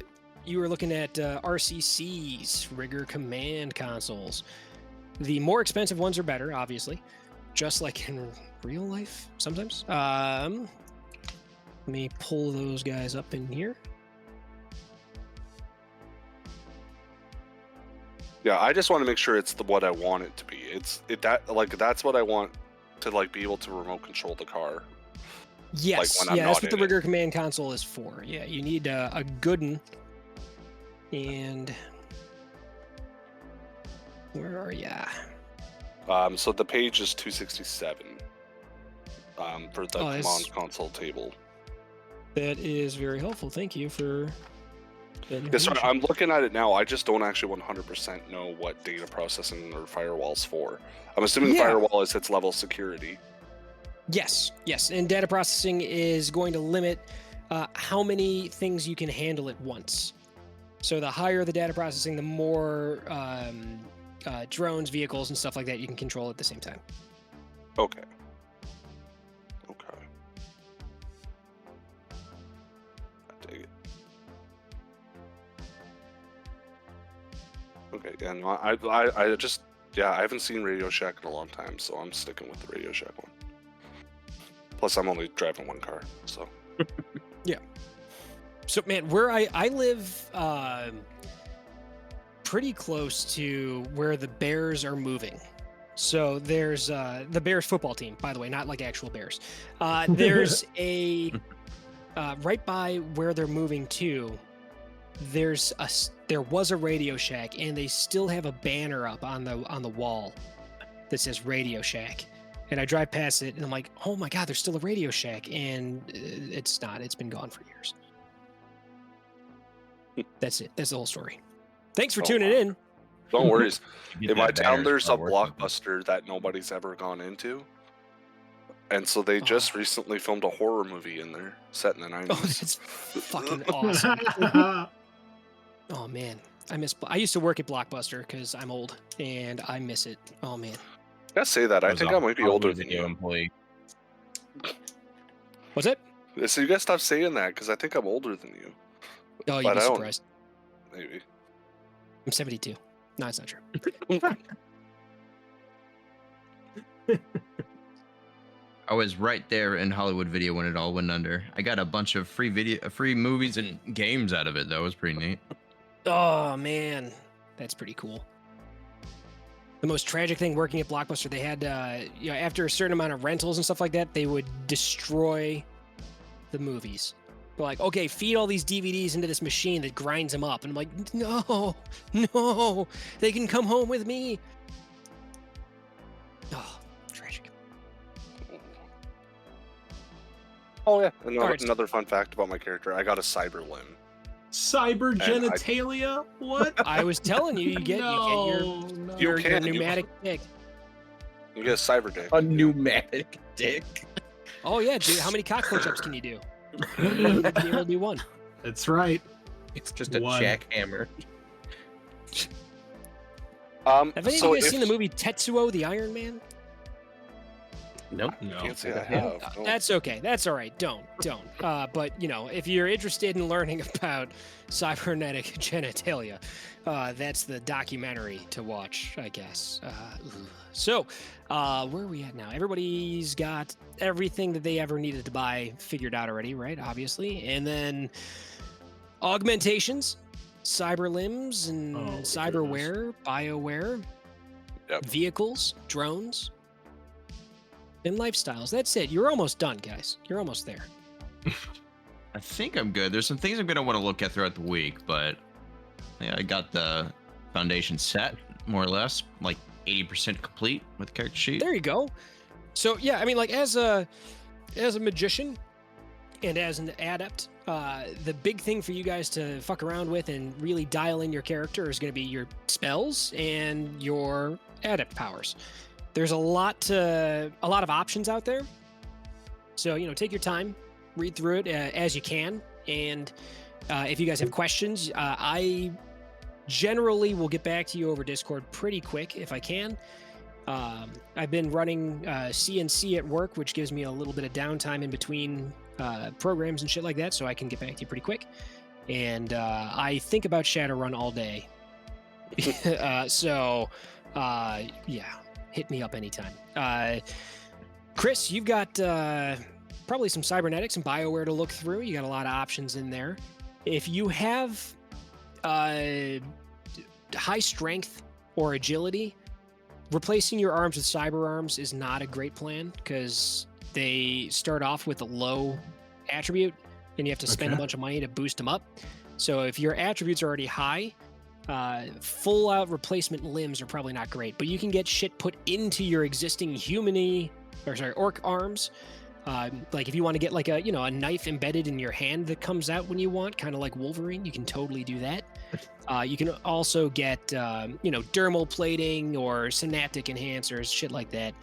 you were looking at RCCs, Rigger Command consoles. The more expensive ones are better, obviously, just like in real life sometimes. Let me pull those guys up in here. Yeah, I just want to make sure it's what I want it to be. That's what I want to like be able to remote control the car. Yes, when I'm yeah, that's not what the in it. Rigger Command console is for. Yeah, you need a good one. And where are ya? So the page is 267 for the Oh, that's- command console table. That is very helpful. Thank you for that Yeah, sorry, information. I'm looking at it now. I just don't actually 100% know what data processing or firewall's for. I'm assuming Yeah. firewall is its level of security. Yes, and data processing is going to limit how many things you can handle at once. So the higher the data processing, the more drones, vehicles, and stuff like that you can control at the same time. Okay. I dig it. Okay, yeah, no, I just, yeah, I haven't seen Radio Shack in a long time, so I'm sticking with the Radio Shack one. Plus, I'm only driving one car, so. So, man, where I live pretty close to where the Bears are moving. So there's the Bears football team, by the way, not like actual Bears. There's a right by where they're moving to. There was a Radio Shack, and they still have a banner up on the wall that says Radio Shack. And I drive past it, and I'm like, oh my God, there's still a Radio Shack, and it's not. It's been gone for years. That's it. That's the whole story. Thanks for tuning in. Don't worry. Get In my that town, banner there's a start working. Blockbuster that nobody's ever gone into. And so they just recently filmed a horror movie in there, set in the 90s. Oh, that's fucking awesome. Oh man, I used to work at Blockbuster because I'm old and I miss it. Oh man. I gotta say that. I think I might be older than video you. employee. What's it? So you guys stop saying that because I think I'm older than you. Oh, you'd But be I don't- surprised. Maybe. I'm 72. No, it's not true. I was right there in Hollywood Video when it all went under. I got a bunch of free movies and games out of it. That was pretty neat. Oh man, that's pretty cool. The most tragic thing working at Blockbuster, they had after a certain amount of rentals and stuff like that, they would destroy the movies. They're like, okay, feed all these DVDs into this machine that grinds them up, and I'm like, no, they can come home with me. Oh, tragic. Oh yeah. Alright. Another fun fact about my character: I got a cyber limb. Cyber genitalia? What? I was telling you, you get no. your can, you- pneumatic dick. You get a cyber dick. A pneumatic dick. Oh yeah, dude, how many cock push-ups can you do? You have to be able to do one. That's right. It's just a One. jackhammer. Have any So of you guys if- seen the movie Tetsuo the Iron Man? Nope. No. Can't say I Yeah. have. No. That's okay. That's all right. Don't. But if you're interested in learning about cybernetic genitalia, that's the documentary to watch, I guess. So, where are we at now? Everybody's got everything that they ever needed to buy figured out already, right? Obviously, and then augmentations, cyber limbs, and Oh, cyberware, bioware, Yep. vehicles, drones. And lifestyles. That's it. You're almost done, guys. You're almost there. I think I'm good. There's some things I'm gonna want to look at throughout the week, but yeah, I got the foundation set more or less, like 80% complete with the character sheet. There you go. So yeah, I mean, like as a magician and as an adept, the big thing for you guys to fuck around with and really dial in your character is going to be your spells and your adept powers. There's a lot of options out there. So, take your time, read through it as you can. And if you guys have questions, I generally will get back to you over Discord pretty quick if I can. I've been running CNC at work, which gives me a little bit of downtime in between programs and shit like that, so I can get back to you pretty quick. And I think about Shadowrun all day. Yeah, hit me up anytime. Chris, you've got probably some cybernetics and BioWare to look through. You got a lot of options in there. If you have high strength or agility, replacing your arms with cyber arms is not a great plan because they start off with a low attribute and you have to spend a bunch of money to boost them up. So if your attributes are already high, full out replacement limbs are probably not great, but you can get shit put into your existing orc arms. Like if you want to get like a knife embedded in your hand that comes out when you want, kind of like Wolverine, you can totally do that. You can also get dermal plating or synaptic enhancers, shit like that.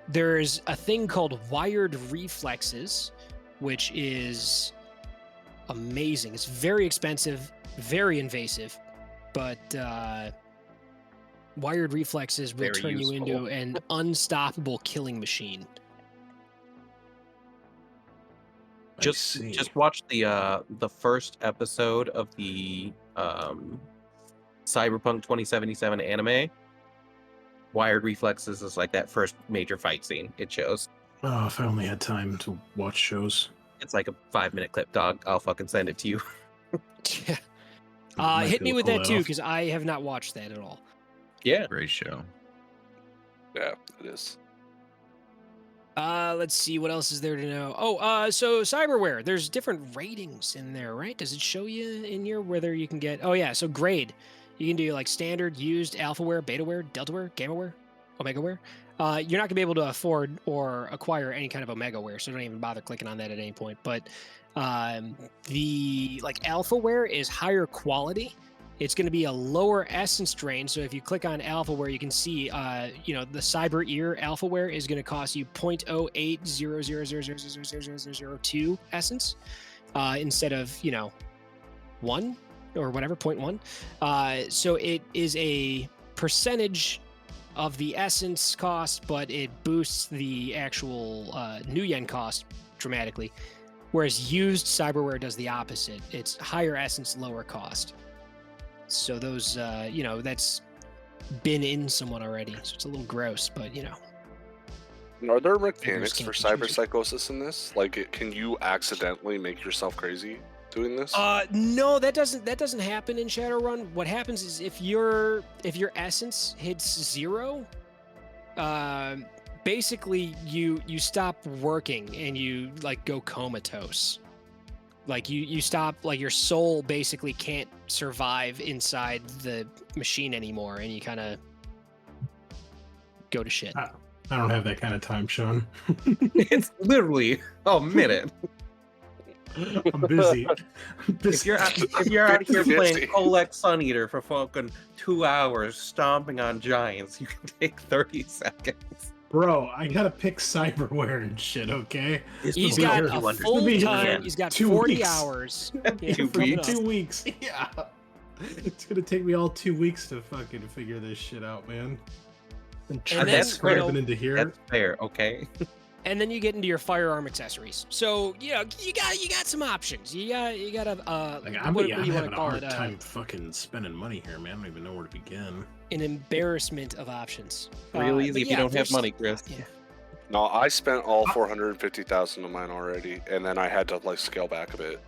There's a thing called wired reflexes, which is amazing. It's very expensive, very invasive, but wired reflexes will Very turn you useful. into an unstoppable killing machine. Just watch the first episode of the Cyberpunk 2077 anime. Wired reflexes is like that first major fight scene it shows. Oh, if I only had time to watch shows. It's like a 5-minute clip, dog. I'll fucking send it to you. Yeah. Might Hit be me able with to pull that too, off. because I have not watched that at all. Yeah. Great show. Yeah, it is. Let's see, what else is there to know? Oh, so cyberware, there's different ratings in there, right? Does it show you in here whether you can get... Oh yeah, so grade. You can do like standard, used, alphaware, betaware, deltaware, gammaware, omegaware. You're not gonna be able to afford or acquire any kind of omegaware, so don't even bother clicking on that at any point. But the like alphaware is higher quality. It's going to be a lower essence drain. So if you click on alphaware, you can see, the cyber ear alphaware is going to cost you 0.0800000002 essence instead of 1 or whatever 0.1. So it is a percentage of the essence cost, but it boosts the actual new yen cost dramatically. Whereas used cyberware does the opposite. It's higher essence, lower cost. So those, that's been in someone already. So it's a little gross, but Are there mechanics can't for be cyber choosy. psychosis in this? Like, can you accidentally make yourself crazy doing this? No, that doesn't happen in Shadowrun. What happens is if your essence hits 0, basically you stop working and you like go comatose. Like you stop, like your soul basically can't survive inside the machine anymore, and you kind of go to shit. I don't have that kind of time, Sean. It's literally a minute. I'm busy. If you're out here playing Colex Sun Eater for fucking 2 hours, stomping on giants, you can take 30 seconds. Bro, I gotta pick cyberware and shit, okay? He's be got here. a This will full be here time. for He's got 2 40 weeks. hours. Two coming weeks. up. 2 weeks. Yeah. It's gonna take me all 2 weeks to fucking figure this shit out, man. And that's fair. scrapping into here. That's fair, okay? And then you get into your firearm accessories. So you got some options. You got a Like, I'm what do you having want a to call hard it? time fucking spending money here, man. I don't even know where to begin. An embarrassment of options. Real easy but if you don't have there's- money, Chris. Yeah. No, I spent all 450,000 of mine already, and then I had to like scale back a bit.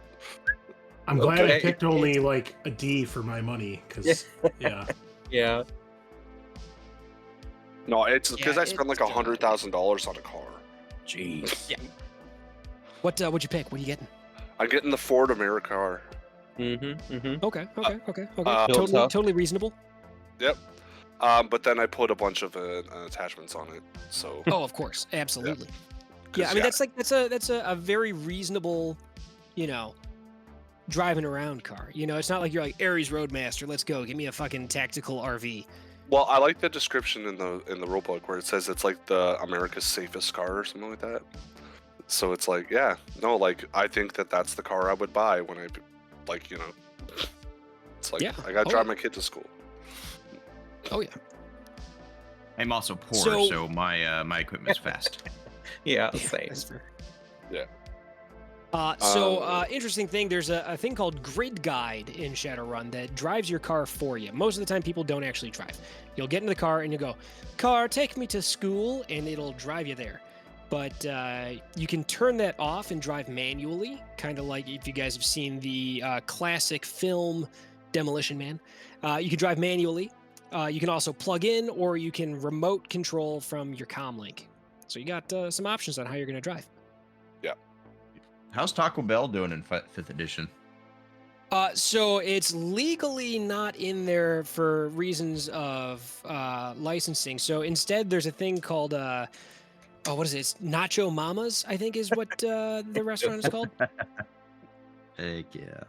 I'm glad I Okay. picked only like a D for my money, because yeah. Yeah. No, it's because Yeah, I spent like it's, $100,000 on a car. Jeez. What'd you pick? What are you getting? I'm getting the Ford AmeriCar. Okay. Built up. Totally reasonable. Yep. But then I put a bunch of attachments on it. So Oh, of course, absolutely. 'cause, Yeah, I mean that's a very reasonable, driving around car. It's not like you're like Ares Roadmaster. Let's go, give me a fucking tactical RV. Well, I like the description in the rulebook where it says it's like the America's safest car or something like that. So it's like, yeah, no, like I think that's the car I would buy when it's like Yeah. I gotta Oh, drive yeah. my kid to school. Oh yeah. I'm also poor, So- so my equipment's fast. Yeah, Yeah, same. that's fair. Yeah. Interesting thing, there's a thing called Grid Guide in Shadowrun that drives your car for you. Most of the time, people don't actually drive. You'll get in the car and you go, car, take me to school, and it'll drive you there. But you can turn that off and drive manually, kind of like if you guys have seen the classic film Demolition Man. You can drive manually. You can also plug in, or you can remote control from your comm link. So you got some options on how you're going to drive. How's Taco Bell doing in 5th edition? So it's legally not in there for reasons of licensing. So instead, there's a thing called what is it? It's Nacho Mamas, I think, is what the restaurant is called. Heck yeah.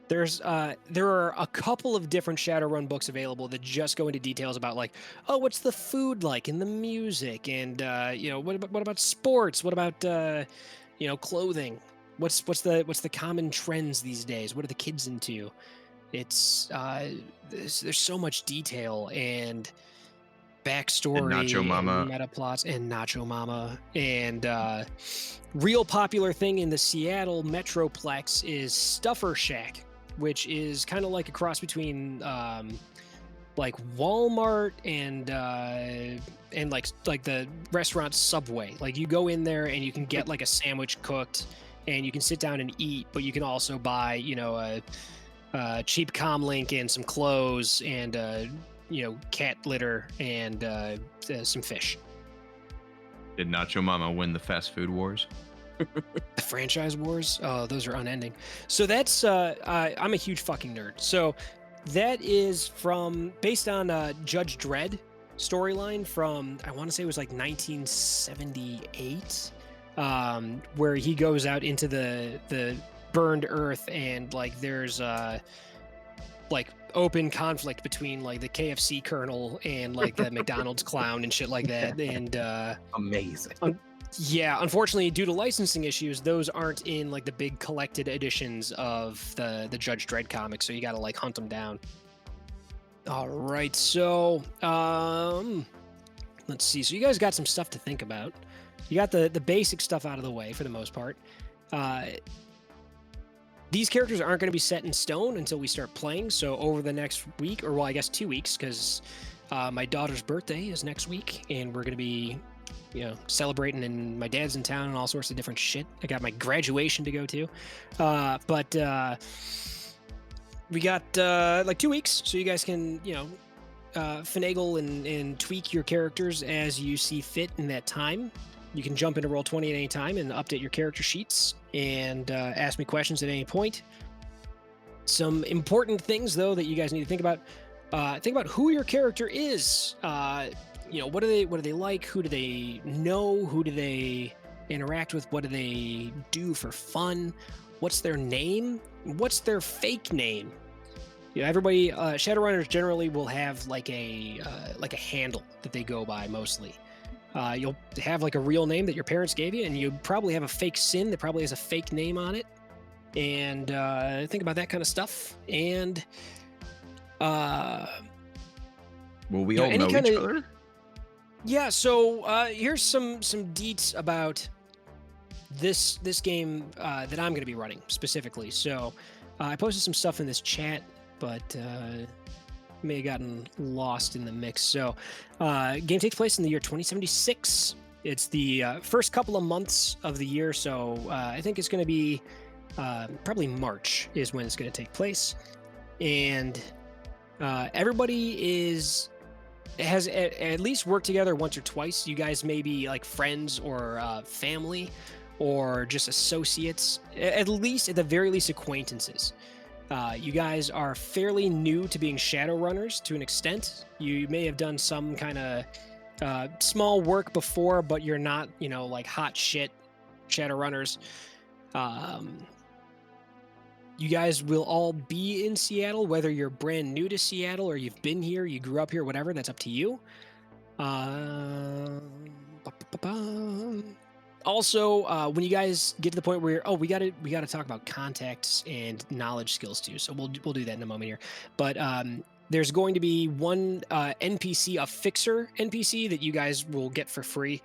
There are a couple of different Shadowrun books available that just go into details about like, oh, what's the food like and the music, and what about sports? What about clothing? What's the common trends these days? What are the kids into? It's there's so much detail and backstory Nacho Mama. and meta plots and Nacho Mama, and real popular thing in the Seattle Metroplex is Stuffer Shack, which is kind of like a cross between like Walmart and like the restaurant Subway. Like you go in there and you can get like a sandwich cooked and you can sit down and eat, but you can also buy a cheap comm link and some clothes and cat litter and some fish. Did Nacho Mama win the fast food wars? The franchise wars, oh, those are unending. So that's I'm a huge fucking nerd. So that is based on Judge Dredd storyline from, I want to say it was like 1978, where he goes out into the burned earth and like there's like open conflict between like the KFC colonel and like the McDonald's clown and shit like that. And Amazing. yeah, unfortunately, due to licensing issues, those aren't in like the big collected editions of the Judge Dredd comics, so you gotta like hunt them down. All right, so let's see. So you guys got some stuff to think about. You got the basic stuff out of the way for the most part. These characters aren't going to be set in stone until we start playing. So over the next week, or well, I guess 2 weeks, because my daughter's birthday is next week, and we're going to be celebrating, and my dad's in town and all sorts of different shit. I got my graduation to go to. But we got like 2 weeks, so you guys can, finagle and tweak your characters as you see fit in that time. You can jump into Roll20 at any time and update your character sheets and ask me questions at any point. Some important things, though, that you guys need to think about. Think about who your character is. What do they like? Who do they know? Who do they interact with? What do they do for fun? What's their name? What's their fake name? Everybody, Shadowrunners generally will have like a handle that they go by mostly. You'll have like a real name that your parents gave you, and you probably have a fake sin that probably has a fake name on it. And think about that kind of stuff. And will we all know each other? Yeah. So here's some deets about this game that I'm going to be running specifically. So I posted some stuff in this chat, but may have gotten lost in the mix. So game takes place in the year 2076. It's the first couple of months of the year, so I think it's going to be probably March is when it's going to take place. And everybody has at least worked together once or twice. You guys may be like friends or family or just associates, at the very least acquaintances. You guys are fairly new to being Shadowrunners to an extent. You may have done some kind of small work before, but you're not, like hot shit Shadowrunners. You guys will all be in Seattle, whether you're brand new to Seattle or you've been here, you grew up here, whatever, that's up to you. Also, when you guys get to the point where we got to talk about contacts and knowledge skills too. So we'll do that in a moment here. But there's going to be one NPC, a fixer NPC that you guys will get for free.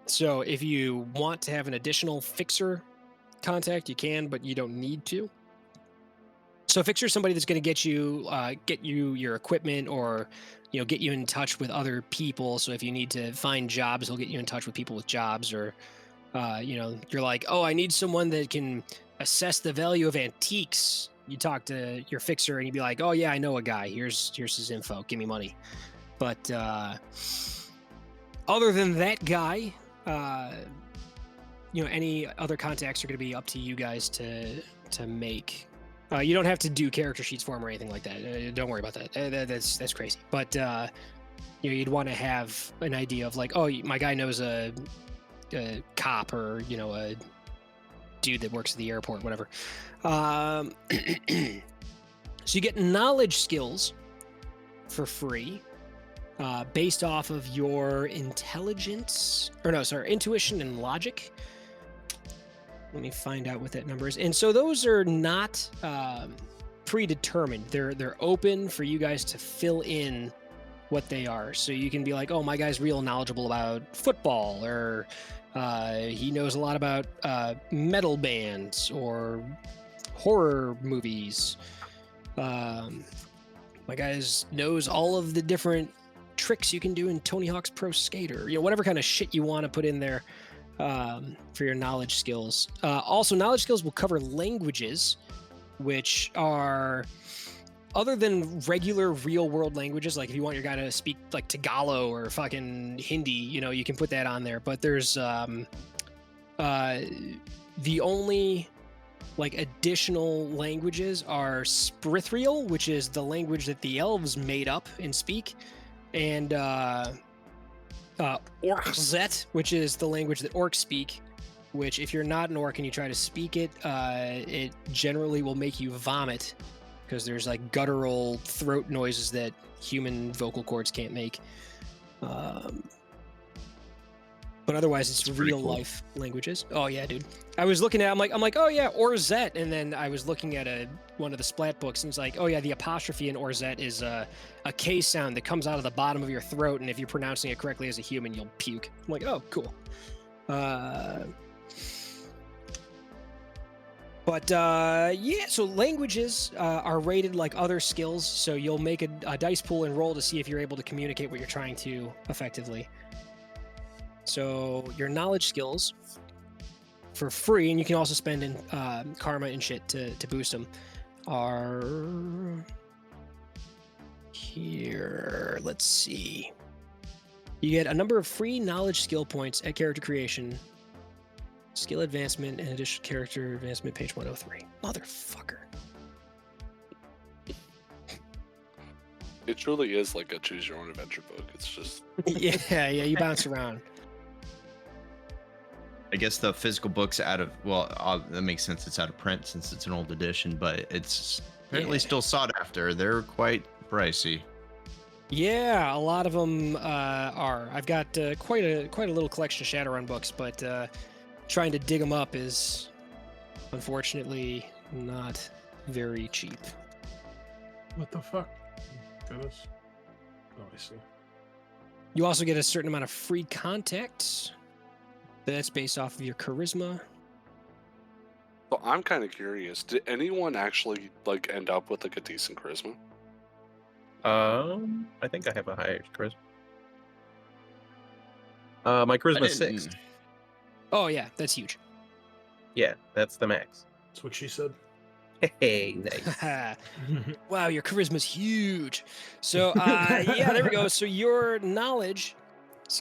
So if you want to have an additional fixer contact, you can, but you don't need to. So fixer is somebody that's going to get you your equipment, or get you in touch with other people. So if you need to find jobs, he'll get you in touch with people with jobs, or you're like, oh, I need someone that can assess the value of antiques. You talk to your fixer and you'd be like, oh yeah, I know a guy. Here's his info. Give me money. But other than that guy, any other contacts are going to be up to you guys to make. You don't have to do character sheets for him or anything like that. Don't worry about that. That's crazy. But you'd want to have an idea of like, oh, my guy knows a cop, or a dude that works at the airport, whatever. So you get knowledge skills for free based off of your intuition and logic. Let me find out what that number is. And so those are not predetermined. They're open for you guys to fill in what they are. So you can be like, oh, my guy's real knowledgeable about football, or he knows a lot about metal bands or horror movies. My guy knows all of the different tricks you can do in Tony Hawk's Pro Skater. Whatever kind of shit you want to put in there for your knowledge skills. Also, knowledge skills will cover languages, which are, other than regular real world languages, like if you want your guy to speak like Tagalog or fucking Hindi, you can put that on there. But there's the only like additional languages are Sprithriel, which is the language that the elves made up and speak, and Orczet, which is the language that orcs speak, which if you're not an orc and you try to speak it, it generally will make you vomit, because there's like guttural throat noises that human vocal cords can't make. But otherwise, it's real life languages. Oh yeah, dude. I was looking at, I'm like, oh yeah, Orczet, and then I was looking at one of the splat books, and it's like, oh yeah, the apostrophe in Orczet is a K sound that comes out of the bottom of your throat, and if you're pronouncing it correctly as a human, you'll puke. I'm like, oh, cool. So languages are rated like other skills, so you'll make a dice pool and roll to see if you're able to communicate what you're trying to effectively. So your knowledge skills for free, and you can also spend in karma and shit to boost them, are here. Let's see. You get a number of free knowledge skill points at character creation, skill advancement, and additional character advancement, page 103. Motherfucker. It truly is like a choose your own adventure book. It's just yeah, you bounce around. I guess the physical book's out of, that makes sense. It's out of print since it's an old edition, but it's apparently still sought after. They're quite pricey. Yeah, a lot of them are. I've got quite a little collection of Shadowrun books, but trying to dig them up is unfortunately not very cheap. What the fuck? Goodness. Oh, I see. You also get a certain amount of free contacts. That's based off of your charisma. So I'm kind of curious. Did anyone actually like end up with like a decent charisma? I think I have a higher charisma. My charisma is 6. Oh yeah, that's huge. Yeah, that's the max. That's what she said. Hey, nice. Wow, your charisma's huge. So yeah, there we go. So your knowledge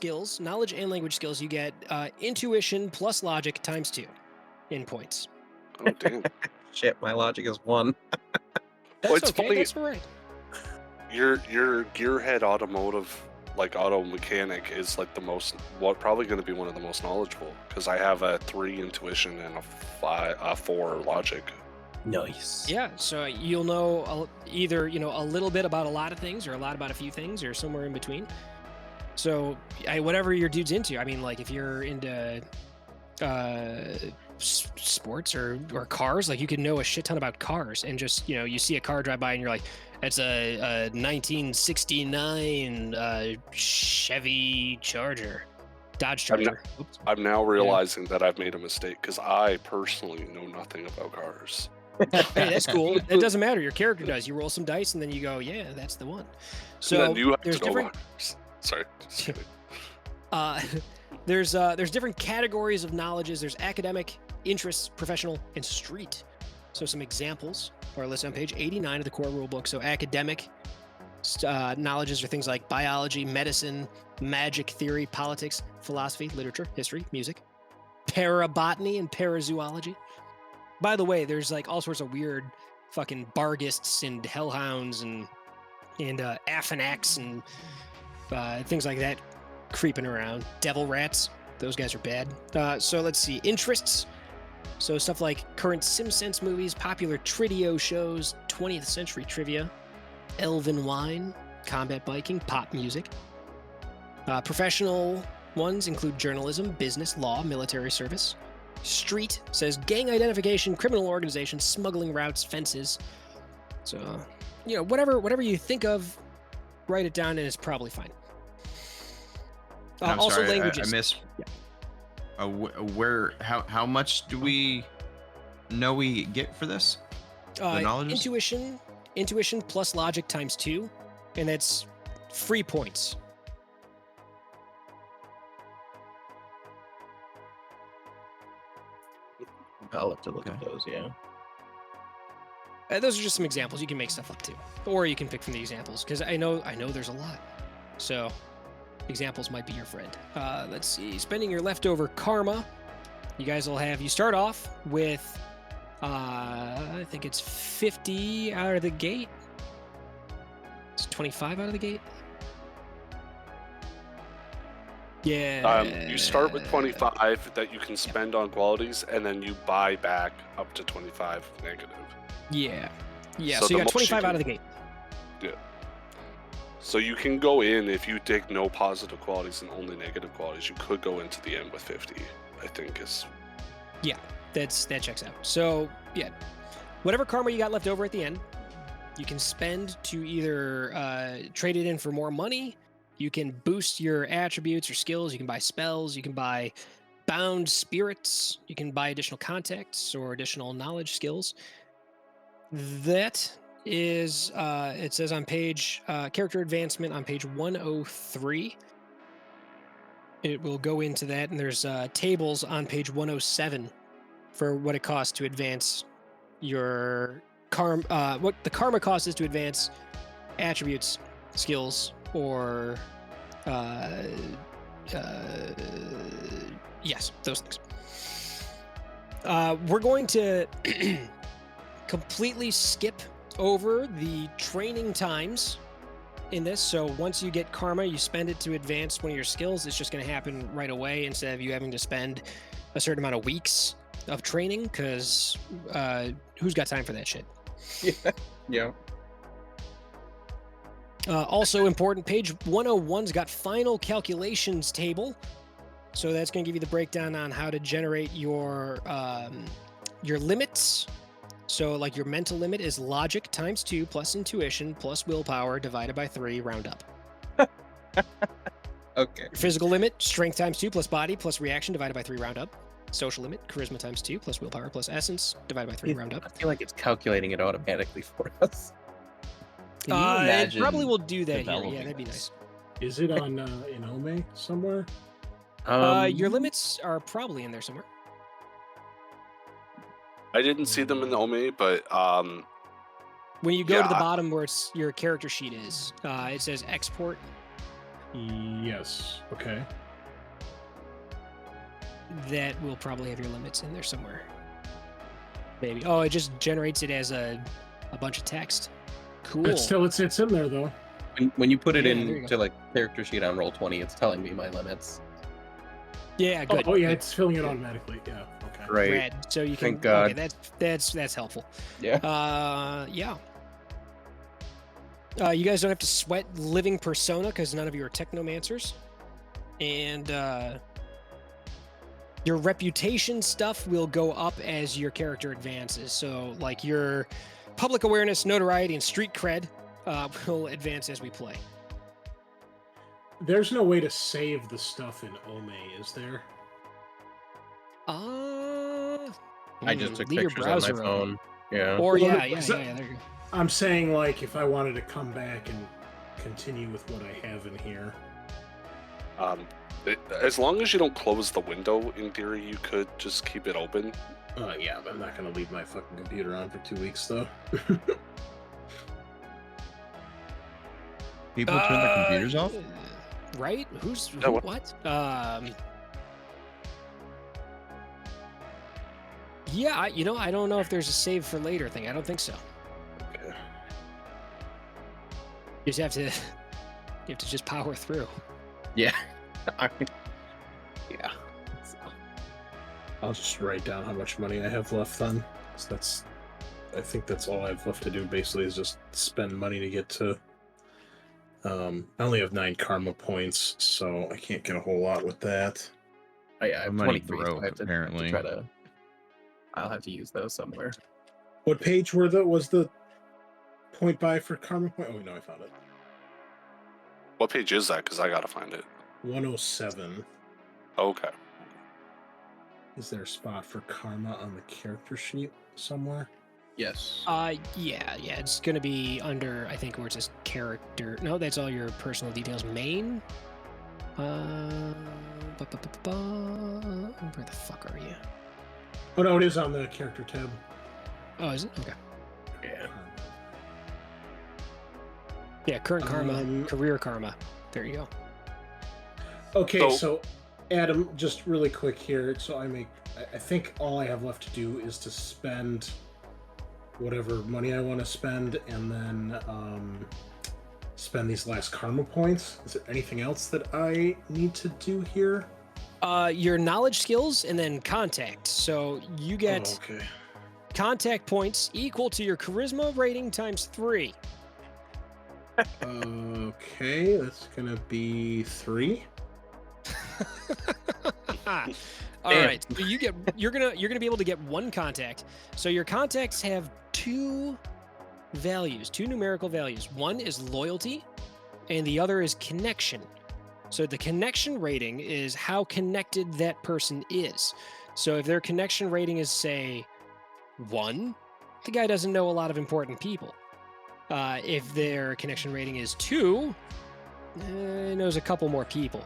and language skills, you get intuition plus logic times 2 in points. Oh damn! Shit, my logic is 1. That's it's okay. funny. That's all right. Your gearhead automotive, like auto mechanic, is like probably going to be one of the most knowledgeable, because I have a 3 intuition and a 4 logic. Nice. Yeah, so you'll know either a little bit about a lot of things, or a lot about a few things, or somewhere in between. So whatever your dude's into. I mean, like if you're into sports or cars. Like you could know a shit ton about cars, and just you see a car drive by, and you're like, it's a 1969 Chevy Charger, Dodge Charger. I'm now realizing that I've made a mistake because I personally know nothing about cars. Hey, that's cool. It doesn't matter. Your character does. You roll some dice, and then you go, yeah, that's the one. So then you have there's to know different. Sorry. Just kidding. There's different categories of knowledges. There's academic, interests, professional, and street. So some examples are listed on page 89 of the core rulebook. So academic knowledges are things like biology, medicine, magic, theory, politics, philosophy, literature, history, music, parabotany, and parazoology. By the way, there's like all sorts of weird fucking bargists and hellhounds and Aphanacs and things like that creeping around. Devil rats, those guys are bad. So let's see, interests. So stuff like current SimSense movies, popular Tridio shows, 20th century trivia, elven wine, combat biking, pop music. Professional ones include journalism, business, law, military service. Street says gang identification, criminal organization, smuggling routes, fences. So, whatever you think of, write it down and it's probably fine. I'm also sorry, languages. I missed. Yeah. How much do we know we get for this? The knowledge? Intuition plus logic times 2, and that's free points. I'll have to look at those. Yeah. Those are just some examples. You can make stuff up too, or you can pick from the examples because I know there's a lot. So examples might be your friend. Let's see. Spending your leftover karma. You guys will have. You start off with, I think it's 50 out of the gate. It's 25 out of the gate. Yeah. You start with 25 that you can spend on qualities, and then you buy back up to 25 negative. Yeah. Yeah. So So you the got most you 25 out can- of the gate. Yeah. So you can go in if you take no positive qualities and only negative qualities. You could go into the end with 50. I think is. That checks out. So yeah, whatever karma you got left over at the end, you can spend to either trade it in for more money. You can boost your attributes or skills. You can buy spells. You can buy bound spirits. You can buy additional contacts or additional knowledge skills. That is, it says on page, character advancement on page 103. It will go into that, and there's tables on page 107 for what it costs to advance your karma. What the karma cost is to advance attributes, skills, or yes, those things. We're going to completely skip over the training times in this. So once you get karma, you spend it to advance one of your skills. It's just going to happen right away instead of you having to spend a certain amount of weeks of training, because who's got time for that shit? Yeah. Also important, page 101's got final calculations table. So that's going to give you the breakdown on how to generate your limits. So like your mental limit is logic times 2 plus intuition plus willpower divided by 3, round up. Okay. Your physical limit, strength times 2 plus body plus reaction divided by 3, round up. Social limit, charisma times 2 plus willpower plus essence divided by 3, round up. I feel like it's calculating it automatically for us. Can you It imagine probably will do that here. Yeah, developing that'd be this? nice. Is it on in Ome somewhere? Your limits are probably in there somewhere. I didn't see them in the Ome, but When you go to the Yeah. bottom where it's your character sheet is, it says export. Yes. Okay. That will probably have your limits in there somewhere. Maybe. Oh, it just generates it as a bunch of text. Cool. It's still it's in there though. When you put it Yeah, there you into like character sheet on Roll20, it's telling me my limits. Yeah, good. Oh yeah, it's filling it automatically. Yeah. Okay. Right. Rad. So you can. Thank God. Okay, that's helpful. Yeah. Yeah. You guys don't have to sweat living persona because none of you are technomancers, and Your reputation stuff will go up as your character advances. So, like your public awareness, notoriety, and street cred will advance as we play. There's no way to save the stuff in Ome, is there? I just took leave your pictures on my browser open. phone. Yeah. Or Well, yeah, no, yeah, is yeah, that- yeah. There you go. I'm saying, like, if I wanted to come back and continue with what I have in here. As long as you don't close the window, in theory, you could just keep it open. Yeah, but I'm not going to leave my fucking computer on for 2 weeks, though. People turn their computers off? Right? Who's Yeah, what? what? Yeah, I don't know if there's a save for later thing. I don't think so. Okay. You just have to just power through. Yeah. Yeah. So, I'll just write down how much money I have left then. 'Cause I think that's all I have left to do, basically, is just spend money to get to... I only have 9 karma points, so I can't get a whole lot with that. I have Money 23, so broke, I have to apparently. try to... I'll have to use those somewhere. What page was the point buy for karma point? Oh, no, I found it. What page is that? Because I gotta find it. 107. Okay. Is there a spot for karma on the character sheet somewhere? Yes. Yeah, it's gonna be under, I think, where it says character. No, that's all your personal details. Main. Where the fuck are you? Oh, no, it is on the character tab. Oh, is it? Okay. Yeah. Yeah, current karma, Um, career karma. There you go. Okay, So- so Adam, just really quick here. So I think all I have left to do is to spend whatever money I want to spend, and then spend these last karma points. Is there anything else that I need to do here? Your knowledge skills and then contact. So you get Oh, okay. contact points equal to your charisma rating times 3. Okay, that's gonna be 3. All Damn. right, so you're gonna be able to get 1 contact. So your contacts have 2 values, 2 numerical values. One is loyalty, and the other is connection. So the connection rating is how connected that person is. So if their connection rating is, say, 1, the guy doesn't know a lot of important people. If their connection rating is 2, he knows a couple more people.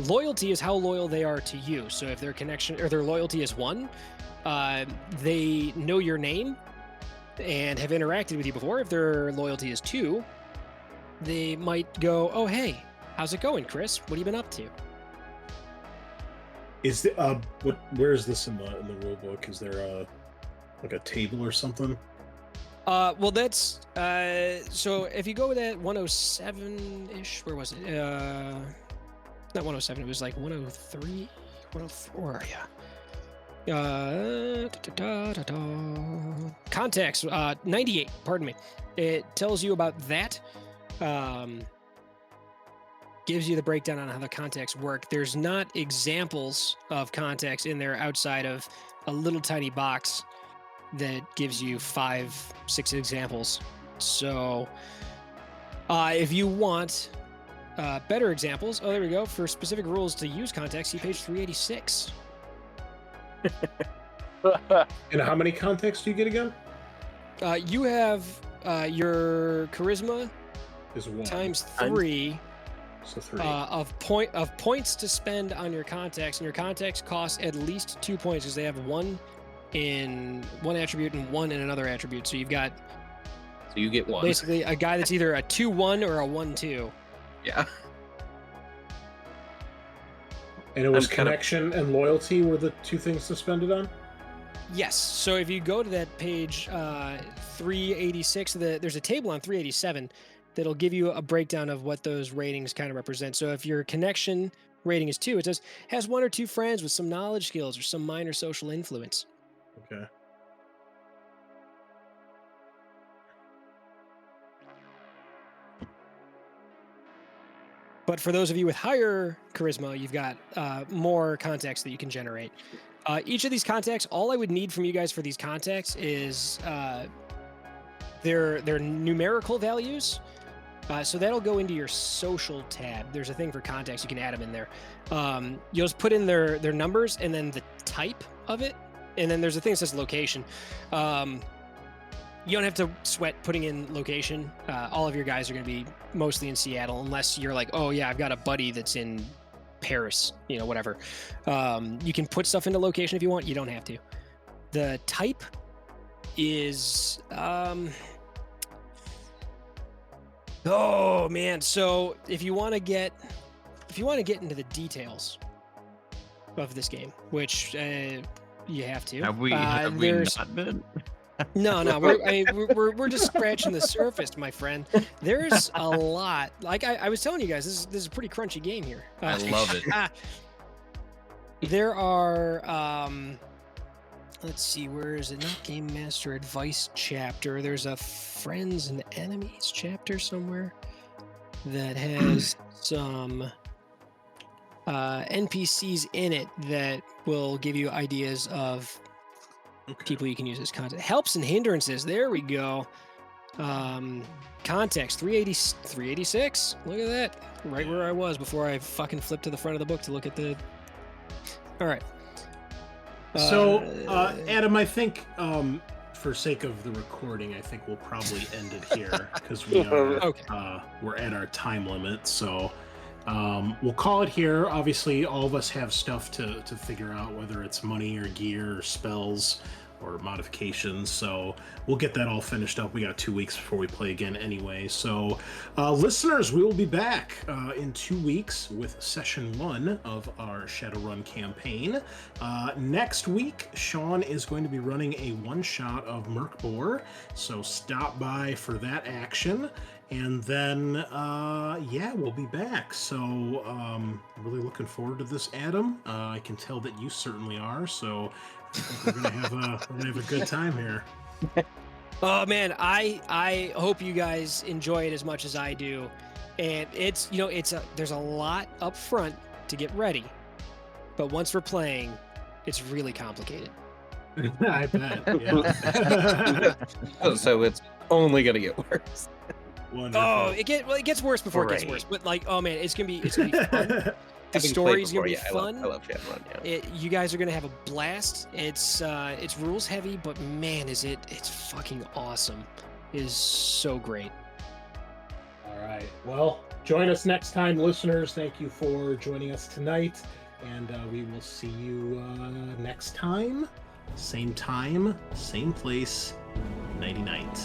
Loyalty is how loyal they are to you. So if their connection or their loyalty is 1, they know your name and have interacted with you before. If their loyalty is 2, they might go, "Oh, hey, how's it going, Chris? What have you been up to?" Is the where is this in the rule book? Is there like a table or something? Well, that's so if you go with that 107-ish, where was it? Not 107. It was like 103, 104. Where are you? Contacts, 98. Pardon me. It tells you about that. Gives you the breakdown on how the contacts work. There's not examples of contacts in there outside of a little tiny box that gives you 5, 6 examples. So if you want better examples, oh, there we go. For specific rules to use contacts, see page 386. And how many contacts do you get again? You have your charisma Is 1 times 3 So 3. of points to spend on your contacts, and your contacts cost at least 2 points because they have 1 in one attribute and 1 in another attribute. So you've got So you get 1. basically a guy that's either a 2-1 or a 1-2. Yeah. And it was I'm kind of- connection and loyalty were the 2 things to spend it on? Yes. So if you go to that page 386, there's a table on 387 that'll give you a breakdown of what those ratings kind of represent. So if your connection rating is 2, it says has 1 or 2 friends with some knowledge skills or some minor social influence. Okay. But for those of you with higher charisma, you've got more contacts that you can generate. Each of these contacts, all I would need from you guys for these contacts is their numerical values. So that'll go into your social tab. There's a thing for contacts. You can add them in there. You'll just put in their numbers and then the type of it. And then there's a thing that says location. You don't have to sweat putting in location. All of your guys are going to be mostly in Seattle, unless you're like, oh yeah, I've got a buddy that's in Paris, whatever. You can put stuff into location if you want. You don't have to. The type is, oh man. So if you want to get into the details of this game, which you have to. Have we not been? No, we're just scratching the surface, my friend. There's a lot. Like I was telling you guys, this is a pretty crunchy game here. I love it. There are, let's see, where is it? Not Game Master Advice chapter. There's a Friends and Enemies chapter somewhere that has some NPCs in it that will give you ideas of people you can use as content. Helps and hindrances. There we go. Context 386. Look at that. Right where I was before I fucking flipped to the front of the book to look at the. All right. So, Adam, I think for sake of the recording, I think we'll probably end it here because we are we're at our time limit. So we'll call it here. Obviously, all of us have stuff to figure out, whether it's money or gear or spells or modifications. So we'll get that all finished up. We got 2 weeks before we play again anyway. So listeners, we will be back in 2 weeks with session 1 of our Shadowrun campaign. Next week, Sean is going to be running a one-shot of Merkbor. So stop by for that action. And then, yeah, we'll be back. So, really looking forward to this, Adam. I can tell that you certainly are. So, I think we're gonna have a good time here. Oh man, I hope you guys enjoy it as much as I do. And it's there's a lot up front to get ready, but once we're playing, it's really complicated. I bet. Yeah. So it's only gonna get worse. Wonderful. Oh, it gets worse before it gets worse. But like, oh man, it's gonna be fun. The story's gonna be fun. I love Shadowrun. Yeah. You guys are gonna have a blast. It's rules heavy, but man, it's fucking awesome. It is so great. All right. Well, join us next time, listeners. Thank you for joining us tonight, and we will see you next time. Same time, same place. Nighty night.